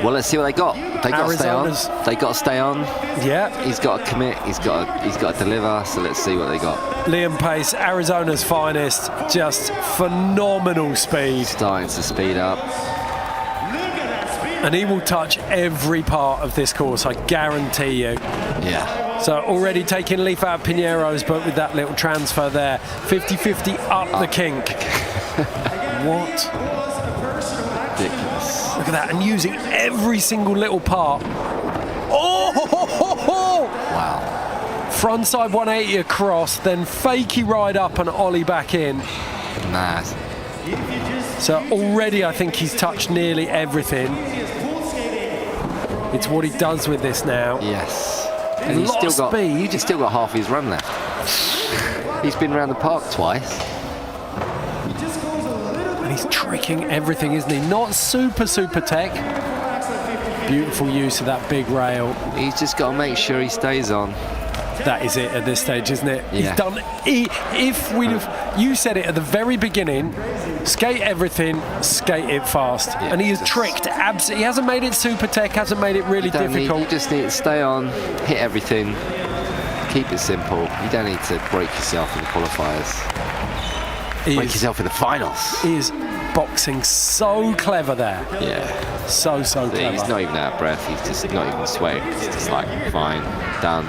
well, let's see what they got. They got to stay on. They got to stay on. Yeah. He's got to commit. He's got to deliver. So let's see what they got. Liam Pace, Arizona's finest, just phenomenal speed. Starting to speed up. And he will touch every part of this course, I guarantee you. Yeah. So already taking leaf out of Pinero's, but with that little transfer there. 50-50 up the kink. What? Ridiculous. Look at that, and using every single little part. Oh! Wow. Frontside 180 across, then fakey ride up and ollie back in. Nice. So already I think he's touched nearly everything. It's what he does with this now. Yes. And he's still got half his run left. He's been around the park twice. He's tricking everything, isn't he? Not super tech. Beautiful use of that big rail. He's just got to make sure he stays on. That is it at this stage, isn't it? Yeah. He's done. If we'd have, you said it at the very beginning, skate everything, skate it fast, and he has tricked. He hasn't made it super tech, hasn't made it really difficult. You just need to stay on, hit everything, keep it simple. You don't need to break yourself in the qualifiers. Break yourself in the finals. He is boxing so clever there. Yeah. So clever. He's not even out of breath. He's just not even sweating. He's just like, fine, done.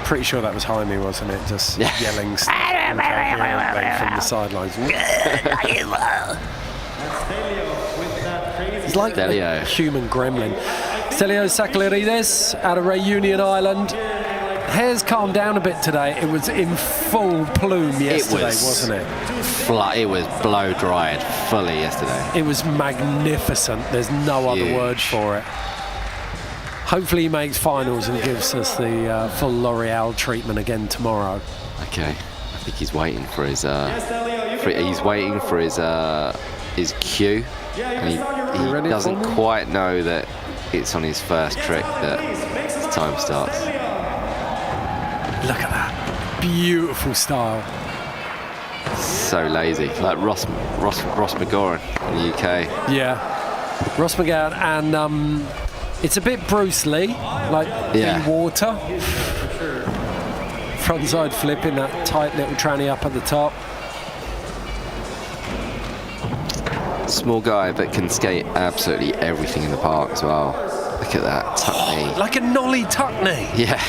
Pretty sure that was Jaime, wasn't it? Just yelling from the sidelines. He's like a human gremlin. Stelios Sakalarides out of Reunion Island. Hair's calmed down a bit today. It was in full plume yesterday, wasn't it? It was blow dried fully yesterday. It was magnificent. There's no other word for it. Hopefully he makes finals and gives us the full L'Oreal treatment again tomorrow. Okay, I think he's waiting for his his cue, and he doesn't quite know that it's on his first trick that his time starts. Look at that, beautiful style. So lazy, like Ross McGowan in the UK. Yeah, Ross McGowan, and it's a bit Bruce Lee, like in water. Frontside flip in that tight little tranny up at the top. Small guy, but can skate absolutely everything in the park as well. Look at that tuck knee. Like a nollie tuck knee. Yeah.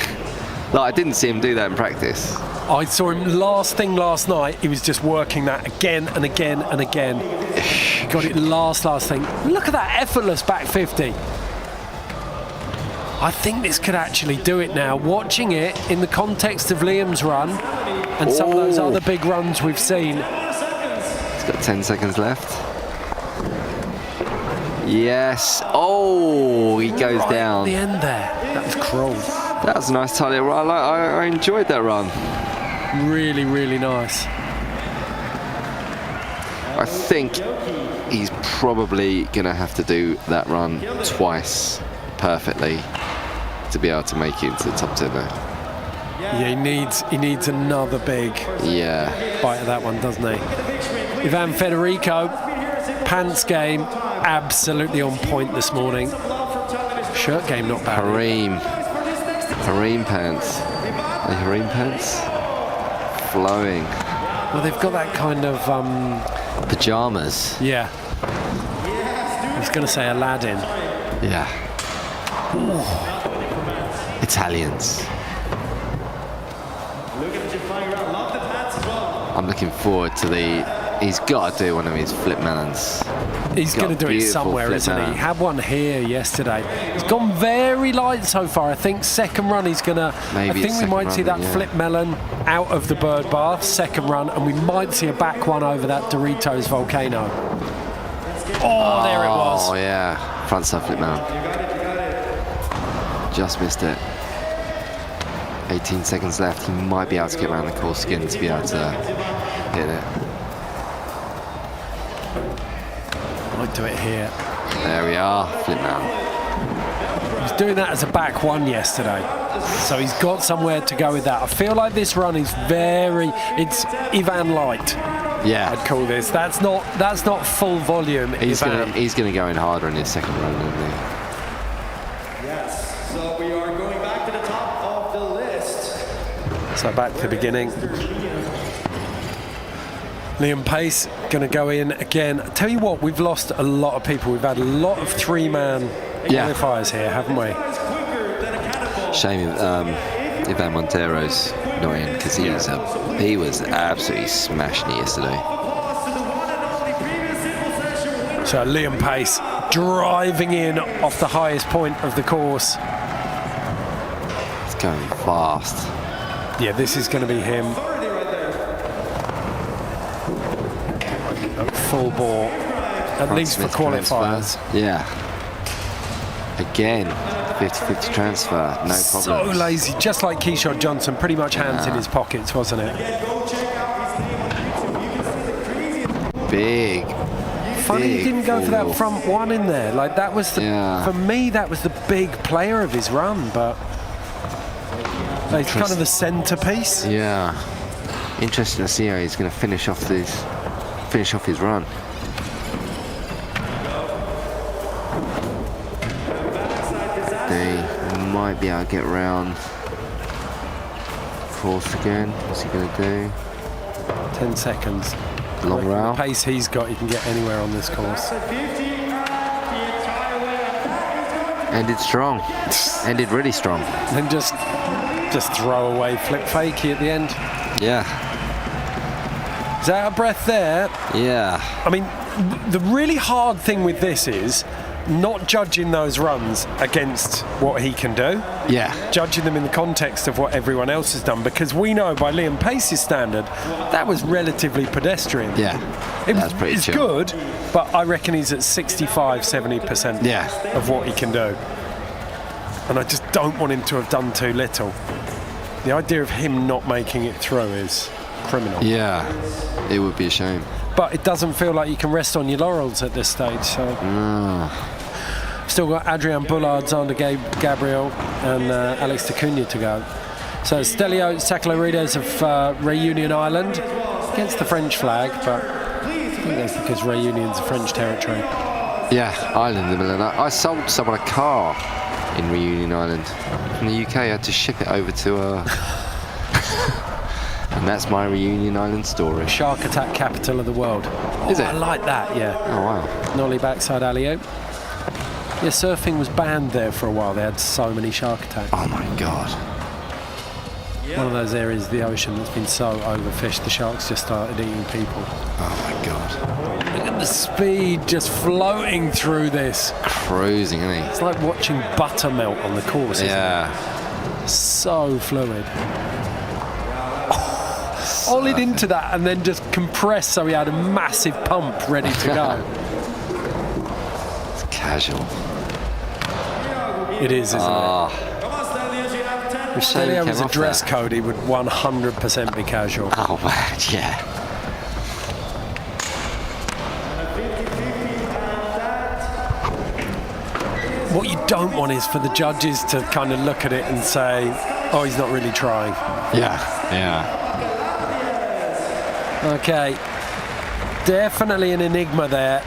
Like, I didn't see him do that in practice. I saw him last night. He was just working that again and again and again. Got it last thing. Look at that effortless back 50. I think this could actually do it now. Watching it in the context of Liam's run and some of those other big runs we've seen. He's got 10 seconds left. Yes. Oh, he goes down. At the end there. That was cruel. That was a nice tight little run. I enjoyed that run. Really, really nice. I think he's probably going to have to do that run twice perfectly to be able to make it into the top 10 there. Yeah, he needs another big bite of that one, doesn't he? Ivan Federico, pants game, absolutely on point this morning. Shirt game, not bad. Harem pants. The harem pants? Flowing. Well, they've got that kind of... pajamas. Yeah. I was going to say Aladdin. Yeah. Ooh. Italians. I'm looking forward to he's got to do one of his flip melons. He's going to do it somewhere, isn't he? He had one here yesterday. He's gone very light so far. I think second run he's going to... I think we might see that flip melon out of the bird bath, second run, and we might see a back one over that Doritos volcano. Oh, there it was. Oh, yeah. Front side flip melon. Just missed it. 18 seconds left. He might be able to get around the course skin to be able to hit it. Might do it here. There we are. Flip melon. He was doing that as a back one yesterday, so he's got somewhere to go with that. I feel like this run is it's Ivan light. Yeah, I'd call this. That's not full volume. He's gonna go in harder in his second run, isn't he? Yes. So we are going back to the top of the list. So back to the beginning. Liam Pace going to go in again. Tell you what, we've lost a lot of people. We've had a lot of three-man qualifiers here, haven't we? Shame Ivan Montero's not in, because he was absolutely smashing it yesterday. So Liam Pace driving in off the highest point of the course. It's going fast. Yeah, this is going to be him. Full bore, at least for qualifiers. Transfer. Yeah. Again, 50-50 transfer, no problem. So lazy, just like Keyshawn Johnson, pretty much hands in his pockets, wasn't it? Big. Funny he didn't go for that front one in there. Like that was for me, that was the big player of his run, but it's kind of the centerpiece. Yeah. Interesting to see how he's going to finish off his run. They might be able to get round course again. What's he going to do? 10 seconds. Long rail. The pace he's got, he can get anywhere on this course. Ended strong. Ended really strong. Then just throw away flip fakey at the end. Yeah. He's out of breath there. Yeah. I mean, the really hard thing with this is not judging those runs against what he can do, judging them in the context of what everyone else has done, because we know by Liam Pace's standard that was relatively pedestrian. That's pretty it's chill. good, but I reckon he's at 65-70% of what he can do, and I just don't want him to have done too little. The idea of him not making it through is criminal. It would be a shame. But it doesn't feel like you can rest on your laurels at this stage. So still got Adrian Bullard, Xander Gabriel and Alex de Cunha to go. So Stelio Sakalarides of Reunion Island against the French flag, but I think that's because Reunion's a French territory. Island in the middle of that. I sold someone a car in Reunion Island from the UK. I had to ship it over to and that's my Reunion Island story. Shark attack capital of the world. Is it? I like that, yeah. Oh, wow. Nollie backside alley-oop. Yeah, surfing was banned there for a while. They had so many shark attacks. Oh, my God. One of those areas of the ocean that's been so overfished, the sharks just started eating people. Oh, my God. Look at the speed just floating through this. Cruising, isn't he? It's like watching butter melt on the course, isn't it? So fluid. Ollied into that and then just compressed so he had a massive pump ready to go. It's casual. It is, isn't it? If Stelio was a off dress there. code, he would 100% be casual. Oh, man, yeah. What you don't want is for the judges to kind of look at it and say, oh, he's not really trying. Yeah. Okay, definitely an enigma there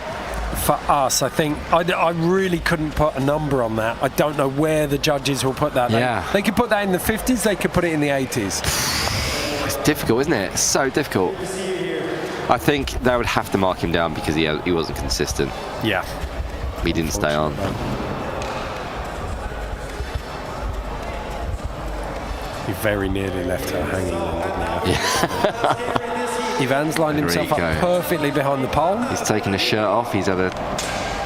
for us. I think I really couldn't put a number on that. I don't know where the judges will put that. They could put that in the 50s, they could put it in the 80s. It's difficult, isn't it? It's so difficult. I think they would have to mark him down because he wasn't consistent. Yeah. He didn't stay on. He very nearly left her hanging then, didn't he? Yeah. Ivan's lined himself up perfectly behind the pole. He's taken his shirt off. He's had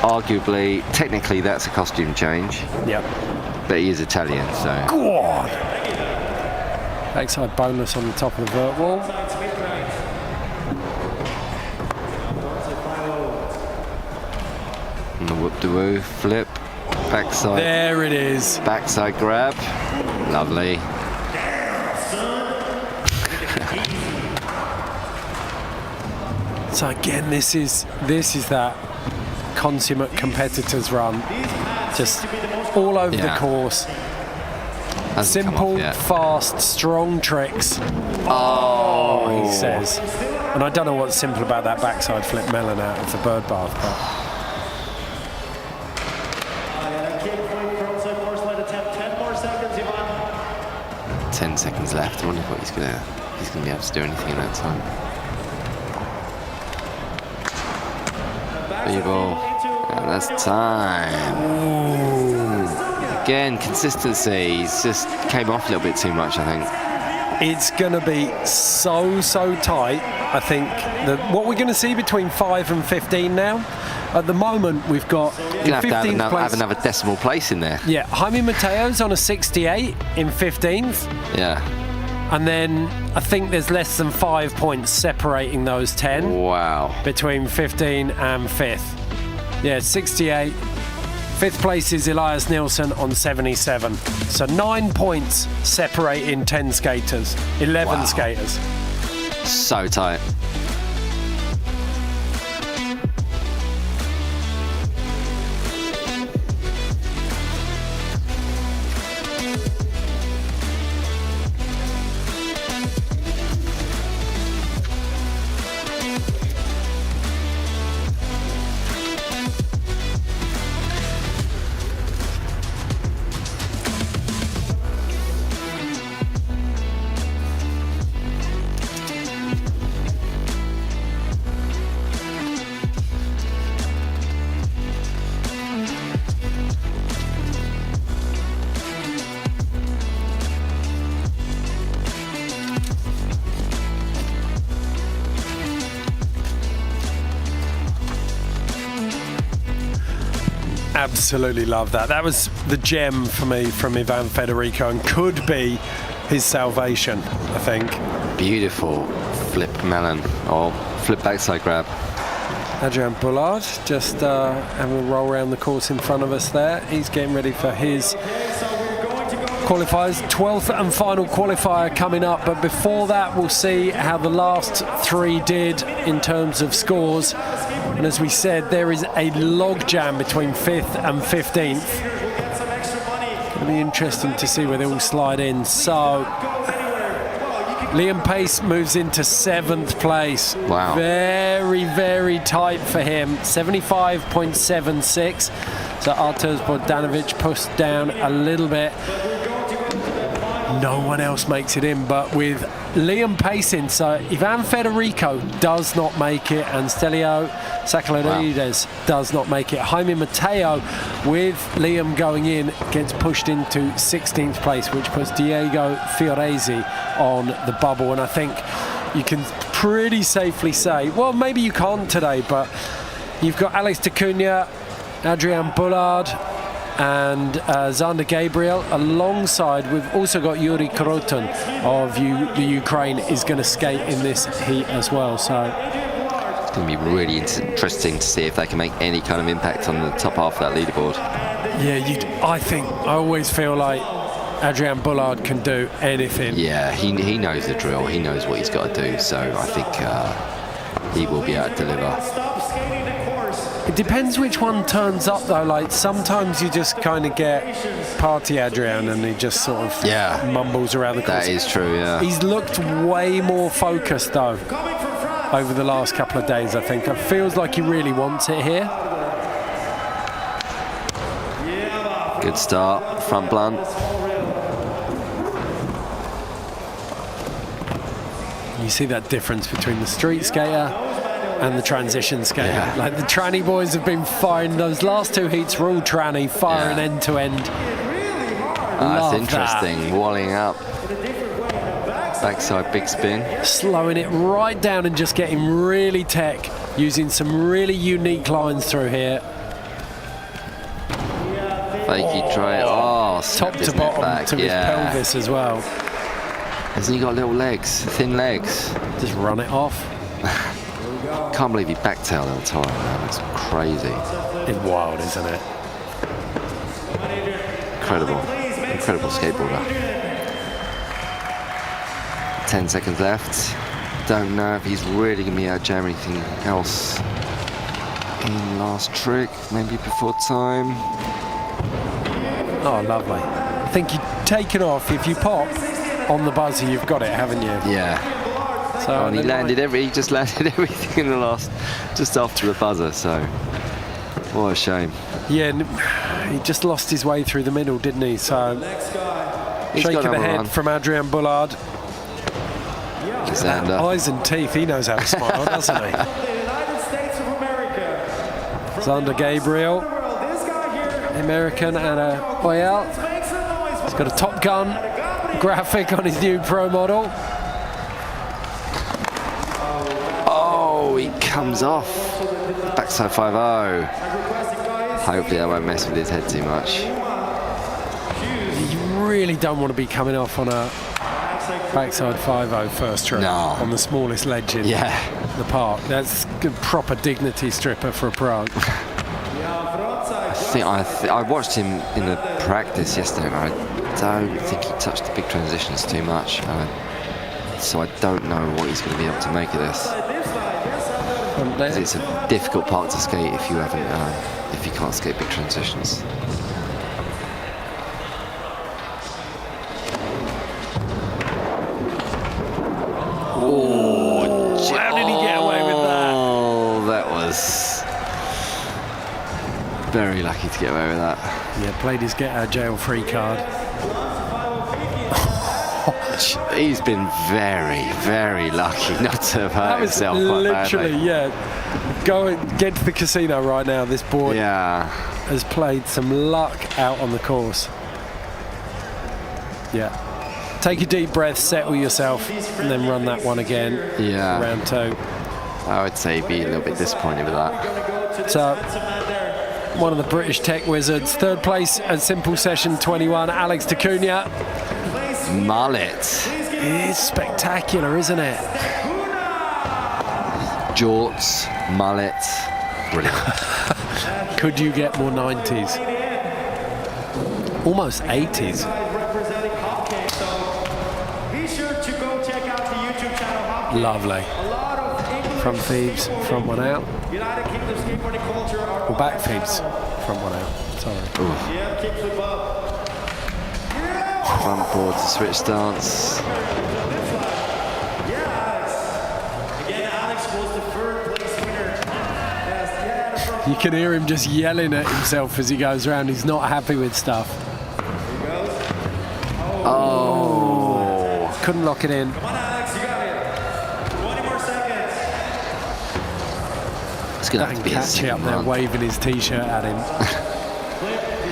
arguably, technically that's a costume change. Yep. But he is Italian, so. Go on! Backside bonus on the top of the vert wall. And the whoop-de-woo, flip, backside. There it is. Backside grab. Lovely. So again, this is that consummate competitors run, just all over the course. Hasn't Simple, fast, strong tricks. Oh, he says. And I don't know what's simple about that backside flip melon out of the bird bath, but 10 seconds left. I wonder what he's gonna be able to do anything in that time. And that's time. Ooh. Again, consistency. He's just came off a little bit too much, I think. It's going to be so tight. I think that what we're going to see between 5 and 15 now. At the moment, we've got You're going to have another decimal place in there. Yeah, Jaime Mateo's on a 68 in 15th. Yeah. And then I think there's less than 5 points separating those 10. Wow. Between 15 and 5th. Yeah, 68. 5th place is Elias Nielsen on 77. So 9 points separating 10 skaters, 11 skaters. So tight. Absolutely love that. That was the gem for me from Ivan Federico and could be his salvation, I think. Beautiful flip melon or flip backside grab. Adrian Bullard just having a roll around the course in front of us there. He's getting ready for his qualifiers. 12th and final qualifier coming up, but before that we'll see how the last three did in terms of scores. And as we said, there is a logjam between 5th and 15th. It'll be interesting to see where they all slide in. So Liam Pace moves into 7th place. Wow. Very, very tight for him. 75.76. So Artur Bogdanovich pushed down a little bit. No one else makes it in, but with Liam Pace in, so Ivan Federico does not make it, and Stelio Sakalarides does not make it. Jaime Mateo, with Liam going in, gets pushed into 16th place, which puts Diego Fioresi on the bubble. And I think you can pretty safely say, well, maybe you can't today, but you've got Alex Tacunha, Adrian Bullard, and Zander Gabriel alongside. We've also got Yuri Kroton of the Ukraine is going to skate in this heat as well. So it's going to be really interesting to see if they can make any kind of impact on the top half of that leaderboard. Yeah, I always feel like Adrian Bullard can do anything. Yeah, he knows the drill. He knows what he's got to do. So I think he will be able to deliver. It depends which one turns up though. Like sometimes you just kind of get Party Adrian and he just sort of mumbles around the course. That is true, yeah. He's looked way more focused though over the last couple of days, I think. It feels like he really wants it here. Good start, front blunt. You see that difference between the street skater and the transition skater. Yeah. Like the tranny boys have been firing. Those last two heats were all tranny, firing end to end. That's interesting. Walling up. Backside big spin. Slowing it right down and just getting really tech, using some really unique lines through here. Fakey try. Oh, top to bottom to his pelvis as well. Hasn't he got little legs, thin legs? Just run it off. Can't believe he backtailed the time, man. That's crazy. It's wild, isn't it? Incredible skateboarder. 10 seconds left. Don't know if he's really going to be able to jam anything else in last trick, maybe before time. Oh, lovely. I think you take it off. If you pop on the buzzer, you've got it, haven't you? Yeah. So and he just landed everything in the last, just after the buzzer, so what a shame. Yeah, he just lost his way through the middle, didn't he? So shake of the head from Adrian Bullard. Eyes and teeth, he knows how to smile, doesn't he? Zander Gabriel, American, and Oyal. He's got a Top Gun graphic on his new Pro model. He comes off. Backside 5-0. Hopefully I won't mess with his head too much. You really don't want to be coming off on a backside 5-0 first trip on the smallest ledge in the park. That's a proper dignity stripper for a pro. I watched him in the practice yesterday and I don't think he touched the big transitions too much. So I don't know what he's going to be able to make of this. It's a difficult part to skate if you can't skate big transitions. Oh, how did he get away with that? Oh, that was very lucky to get away with that. Yeah, played his get out jail free card. He's been very, very lucky not to have hurt himself quite literally badly. Go and get to the casino right now. This boy has played some luck out on the course. Take a deep breath, settle yourself, and then run that one again. Round two. I would say be a little bit disappointed with that. So one of the British tech wizards. Third place at Simple Session 21, Alex Tacunia. Mullet. It's spectacular, isn't it? Jorts, mullet. Brilliant. Could you get more 90s? Almost 80s. Representing Hopkins, so be sure to go check out the YouTube channel Hopkins. Lovely. A lot of English Front thieves, skateboarding, front one out. United Kingdom skateboarding culture are Or back thieves, front one out. Sorry. Yeah, kickflip up. Front board to switch stance. Again, Alex was the third place winner. You can hear him just yelling at himself as he goes around. He's not happy with stuff. Oh. Couldn't lock it in. Come on, Alex, you got it. 20 more seconds. It's going to have to be a Catchy up second there run. waving his t-shirt at him.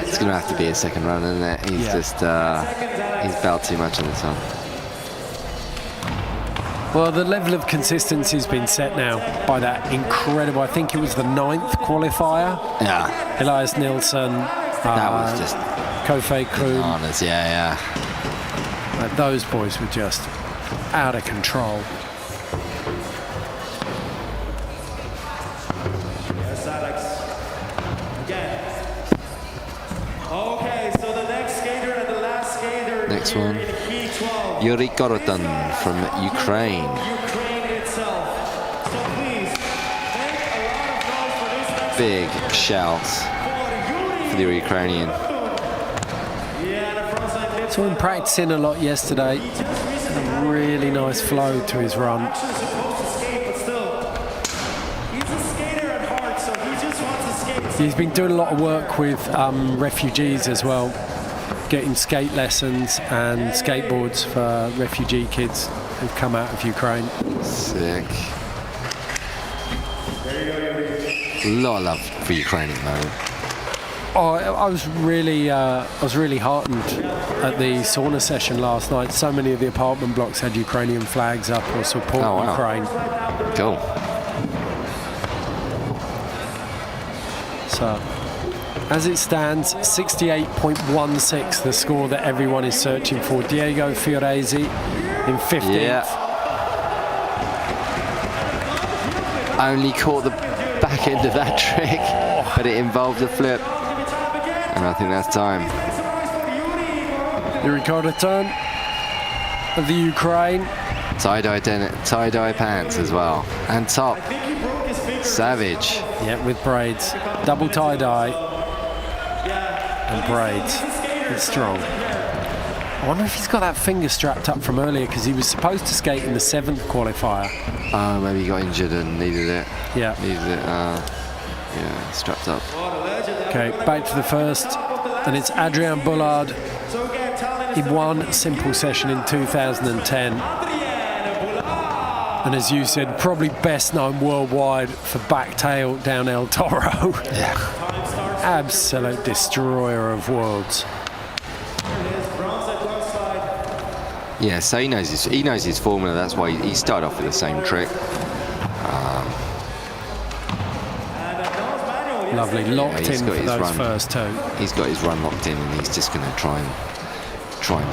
It's going to have to be a second run, isn't it? He's just, he's bowed too much on the top. Well, the level of consistency has been set now by that incredible, I think it was the 9th qualifier. Yeah. Elias Nilsson. That was just Kofi Kroon. bananas, yeah. Those boys were just out of control. Yes, Alex. Again. Okay, so the next skater and the last skater. Next here one. in Heat 12. Yuri Korotan from Ukraine. Ukraine itself. So please, make a lot of noise for this next Big shout for the Ukrainian. Yeah, the front side lip. Saw him practicing a lot yesterday. Just recently A really nice flow to his run. actually supposed to skate, but still. He's a skater at heart, so he just wants to skate. So He's been doing a lot of work with refugees as well, getting skate lessons and skateboards for refugee kids who've come out of Ukraine. Sick. A lot of love for Ukraine at the moment. Oh, I was really heartened at the sauna session last night. So many of the apartment blocks had Ukrainian flags up or support Oh, wow. Ukraine. Cool. So, as it stands, 68.16, the score that everyone is searching for. Diego Fioresi in 15th. Yeah. Only caught the back end of that trick, but it involved a flip. And I think that's time. The record turn of the Ukraine. Tie-dye pants as well. And top. Savage. Yeah, with braids. Double tie-dye and braids. It's strong. I wonder if he's got that finger strapped up from earlier because he was supposed to skate in the 7th qualifier. Oh, maybe he got injured and needed it. Yeah. Needed it, yeah, strapped up. Okay, back to the first. And it's Adrian Bullard. He won Simple Session in 2010. And as you said, probably best known worldwide for backtail down El Toro. Yeah. Absolute destroyer of worlds. Yeah, so he knows his formula. That's why he started off with the same trick. Lovely, locked he's in got for his those run. first two. He's got his run locked in, and he's just going to try and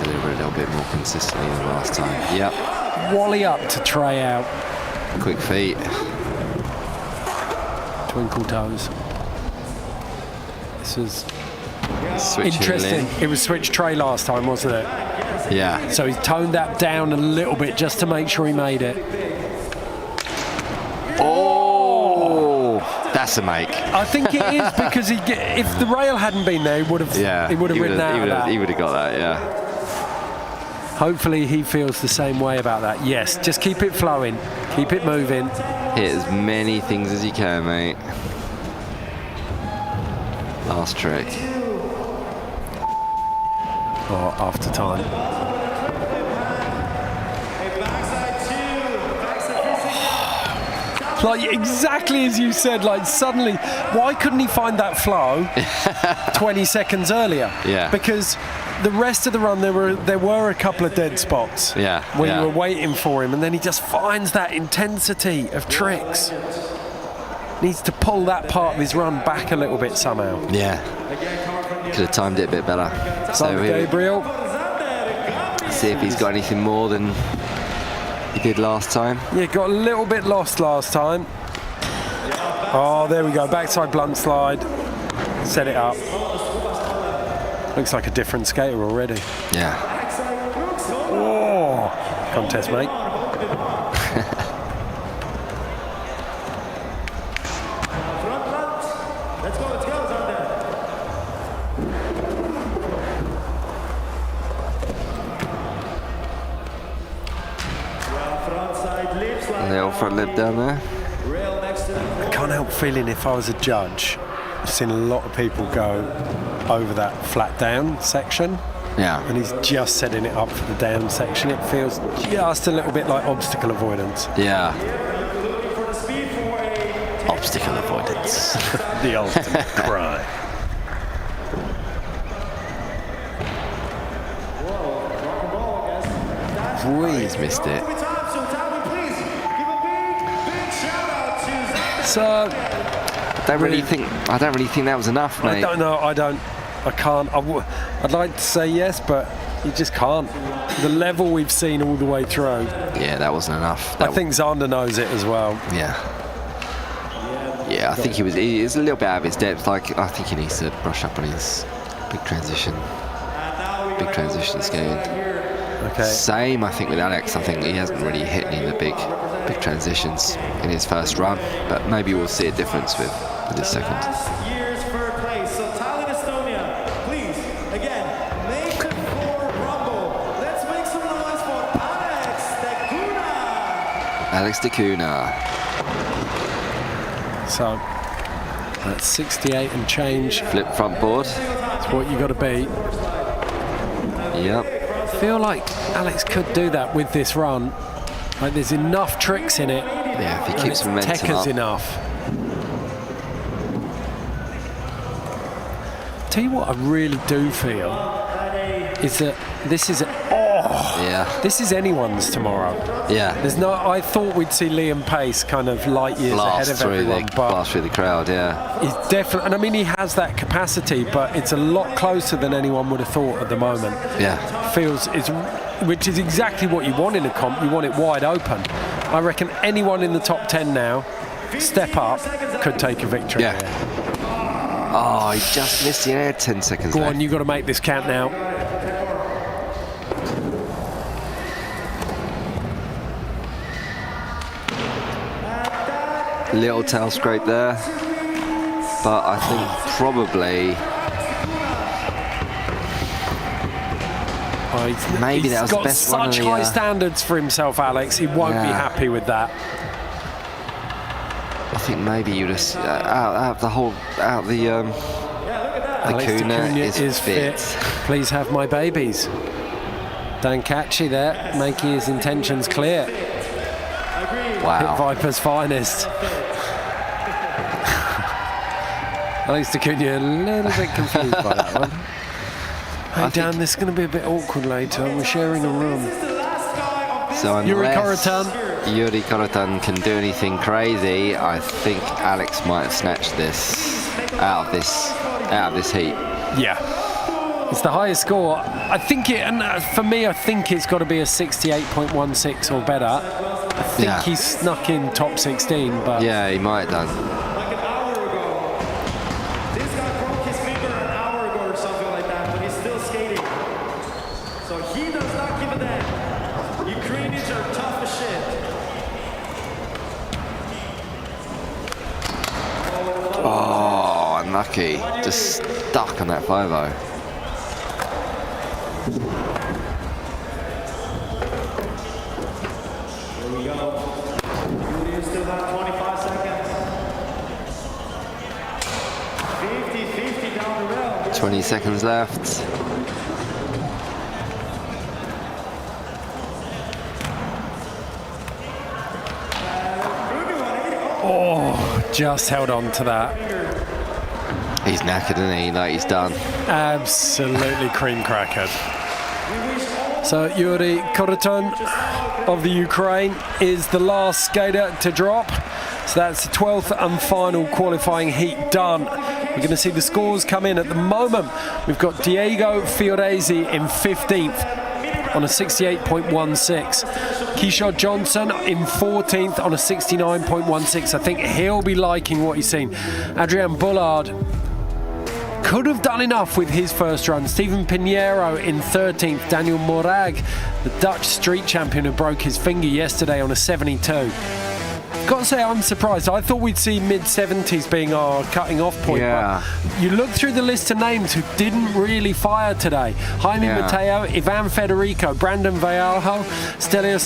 deliver a little bit more consistently than last time. Yep. Wally up to tray out. Quick feet. Twinkle toes. This is Switch interesting. It was switch tray last time, wasn't it? Yeah. So he toned that down a little bit just to make sure he made it. Oh, that's a make. I think it is because if the rail hadn't been there, he would have ridden out of that. He would have got that, yeah. Hopefully he feels the same way about that. Yes, just keep it flowing, keep it moving. Hit as many things as you can, mate. Last trick. Or after time. Like exactly as you said, like suddenly, why couldn't he find that flow 20 seconds earlier? Yeah. Because the rest of the run, there were a couple of dead spots. Yeah. Where yeah. you were waiting for him, and then he just finds that intensity of tricks. Needs to pull that part of his run back a little bit somehow. Yeah. Could have timed it a bit better. So Gabriel. See if he's got anything more than he did last time. Yeah, got a little bit lost last time. Oh, there we go. Backside blunt slide. Set it up. Looks like a different skater already. Yeah. Oh, contest, mate. Little front lip down there. I can't help feeling if I was a judge, I've seen a lot of people go over that flat down section. Yeah. And he's just setting it up for the down section. It feels just a little bit like obstacle avoidance. Yeah. Obstacle avoidance. The ultimate crime. He's missed it. So I don't really think that was enough, mate. I don't know. I can't. I'd like to say yes, but you just can't. The level we've seen all the way through. Yeah, that wasn't enough. I think Zander knows it as well. Yeah. Yeah, I think he was a little bit out of his depth. Like, I think he needs to brush up on his big transition skating. Okay. Same, I think, with Alex. I think he hasn't really hit any of the big transitions in his first run, but maybe we'll see a difference with his second. Last year's third place. So Tallinn, Estonia, please, again, make it for Rumble. Let's make some noise for Alex Decuna. So that's 68 and change. Flip front board. That's what you got to beat. Yep. I feel like Alex could do that with this run. Like there's enough tricks in it. Yeah, if he keeps momentum Tekka's up. enough. Tell you what I really do feel is that this is anyone's tomorrow. Yeah. There's no. I thought we'd see Liam Pace kind of light years ahead of everyone, but blast through the crowd. Yeah. he's definitely. And I mean, he has that capacity, but it's a lot closer than anyone would have thought at the moment. Yeah. Which is exactly what you want in a comp. You want it wide open. I reckon anyone in the top 10 now, step up, could take a victory. Yeah. Oh, he just missed the air. 10 seconds Go left. on, you've got to make this count now. Little tail scrape there, but I think probably maybe that was the best one. He's got such high standards for himself, Alex. He won't be happy with that. I think maybe you just the Kuna is fit. Please have my babies. Dan Catchy there, making his intentions clear. Wow. Pit Viper's finest. Alex Decuna a little bit confused by that one. Hey Dan, this is going to be a bit awkward later. We're sharing a room. So Yuri unless Korotan. Yuri Korotan can do anything crazy, I think Alex might have snatched this out of this heat. Yeah. It's the highest score. I think for me, I think it's got to be a 68.16 or better. I think he snuck in top 16, but yeah, he might have done. Like an hour ago. This guy broke his finger an hour ago or something like that, but he's still skating. So he does not give a damn. Ukrainians are tough as shit. Oh, unlucky. Just stuck on that 5-0. Here we go. You still have 25 seconds. 50-50 down the rail. 20 seconds left. oh, just held on to that. He's knackered, isn't he? Like he's done. Absolutely cream crackered. So Yuri Korotan of the Ukraine is the last skater to drop. So that's the 12th and final qualifying heat done. We're going to see the scores come in. At the moment, we've got Diego Fioresi in 15th on a 68.16. Kishore Johnson in 14th on a 69.16. I think he'll be liking what he's seen. Adrian Bullard could have done enough with his first run. Stephen Pinero in 13th. Daniel Morag, the Dutch street champion who broke his finger yesterday on a 72. Got to say, I'm surprised. I thought we'd see mid-70s being our cutting off point. Yeah. But you look through the list of names who didn't really fire today. Jaime Mateo, Ivan Federico, Brandon Vallejo, Stelios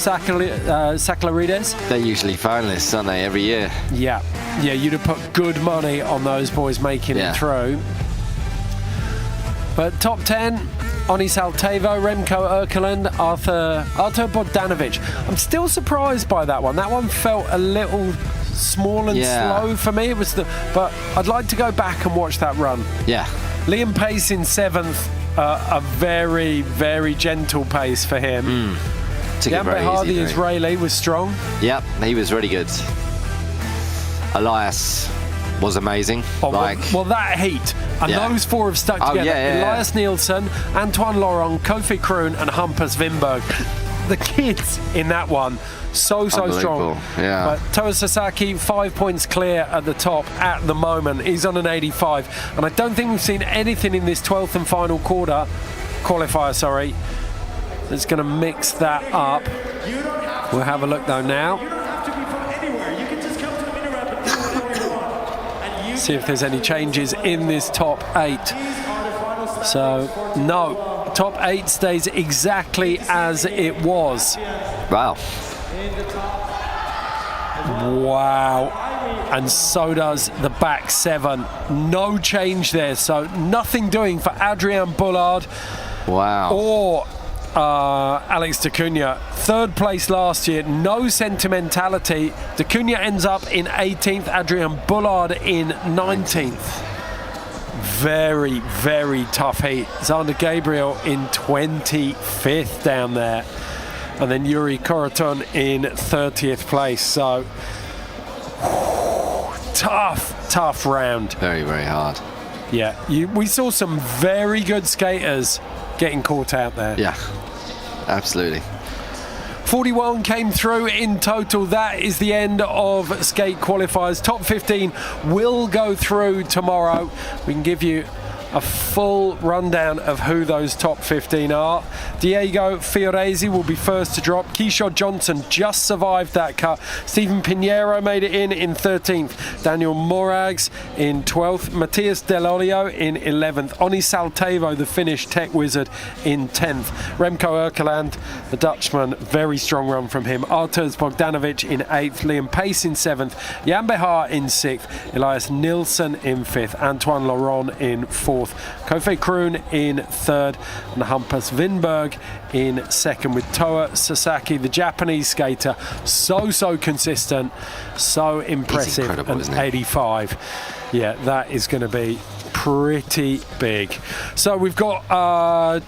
Sakalarides. They're usually finalists, aren't they, every year? Yeah, you'd have put good money on those boys making it through. But top 10, Oni Saltevo, Remco Erkeland, Arthur Bogdanovich. I'm still surprised by that one. That one felt a little small and slow for me. But I'd like to go back and watch that run. Yeah. Liam Pace in 7th, a very, very gentle pace for him. Jan Behar, the Israeli, was strong. Yep, he was really good. Elias was amazing. Well, that heat. And those four have stuck together. Elias Nielsen, Antoine Laurent, Kofi Kroon and Hampus Wimberg. The kids in that one, so strong. Yeah. But Toa Sasaki, 5 points clear at the top at the moment. He's on an 85. And I don't think we've seen anything in this 12th and final qualifier, that's going to mix that up. We'll have a look though now. See if there's any changes in this top 8. So no, top 8 stays exactly as it was. Wow. And so does the back 7. No change there, so nothing doing for Adrian Bullard or Alex da Cunha. 3rd place last year, no sentimentality. Da Cunha ends up in 18th, Adrian Bullard in 19th. Very, very tough heat. Xander Gabriel in 25th down there. And then Yuri Koroton in 30th place. So, tough round. Very, very hard. Yeah, we saw some very good skaters getting caught out there. Yeah, absolutely. 41 came through in total. That is the end of skate qualifiers. Top 15 will go through tomorrow. We can give you a full rundown of who those top 15 are. Diego Fioresi will be first to drop. Kishore Johnson just survived that cut. Stephen Pinero made it in 13th. Daniel Moragas in 12th. Matthias Del Olio in 11th. Oni Saltevo, the Finnish tech wizard, in 10th. Remco Erkeland, the Dutchman, very strong run from him. Arturs Bogdanovich in 8th. Liam Pace in 7th. Jan Behar in 6th. Elias Nilsson in 5th. Antoine Laurent in 4th. Kofi Kroon in 3rd, and Hampus Wimberg in 2nd, with Toa Sasaki, the Japanese skater, so consistent, so impressive, and 85. Yeah, that is going to be pretty big. So we've got,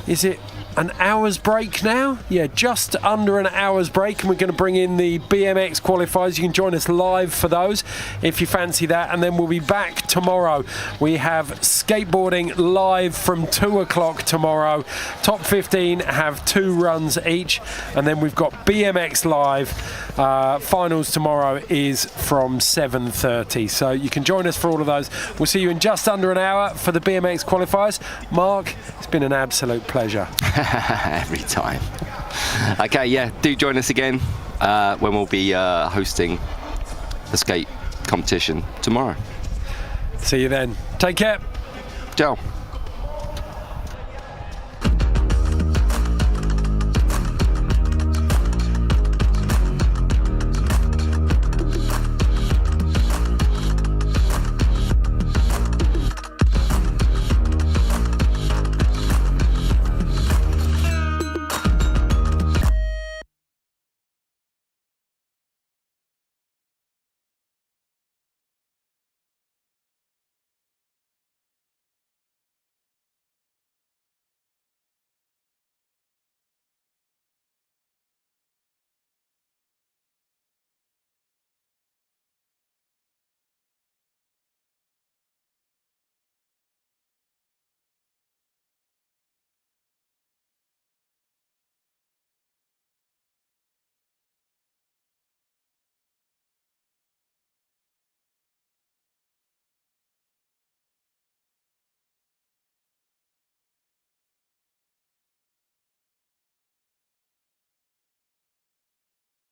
is it an hour's break now? Yeah, just under an hour's break, and we're going to bring in the BMX qualifiers. You can join us live for those if you fancy that, and then we'll be back tomorrow. We have skateboarding live from 2 o'clock tomorrow. Top 15 have 2 runs each, and then we've got BMX live. Finals tomorrow is from 7:30, so you can join us for all of those. We'll see you in just under an hour for the BMX qualifiers. Mark, it's been an absolute pleasure. Every time. Okay, yeah, do join us again when we'll be hosting the skate competition tomorrow. See you then. Take care. Ciao.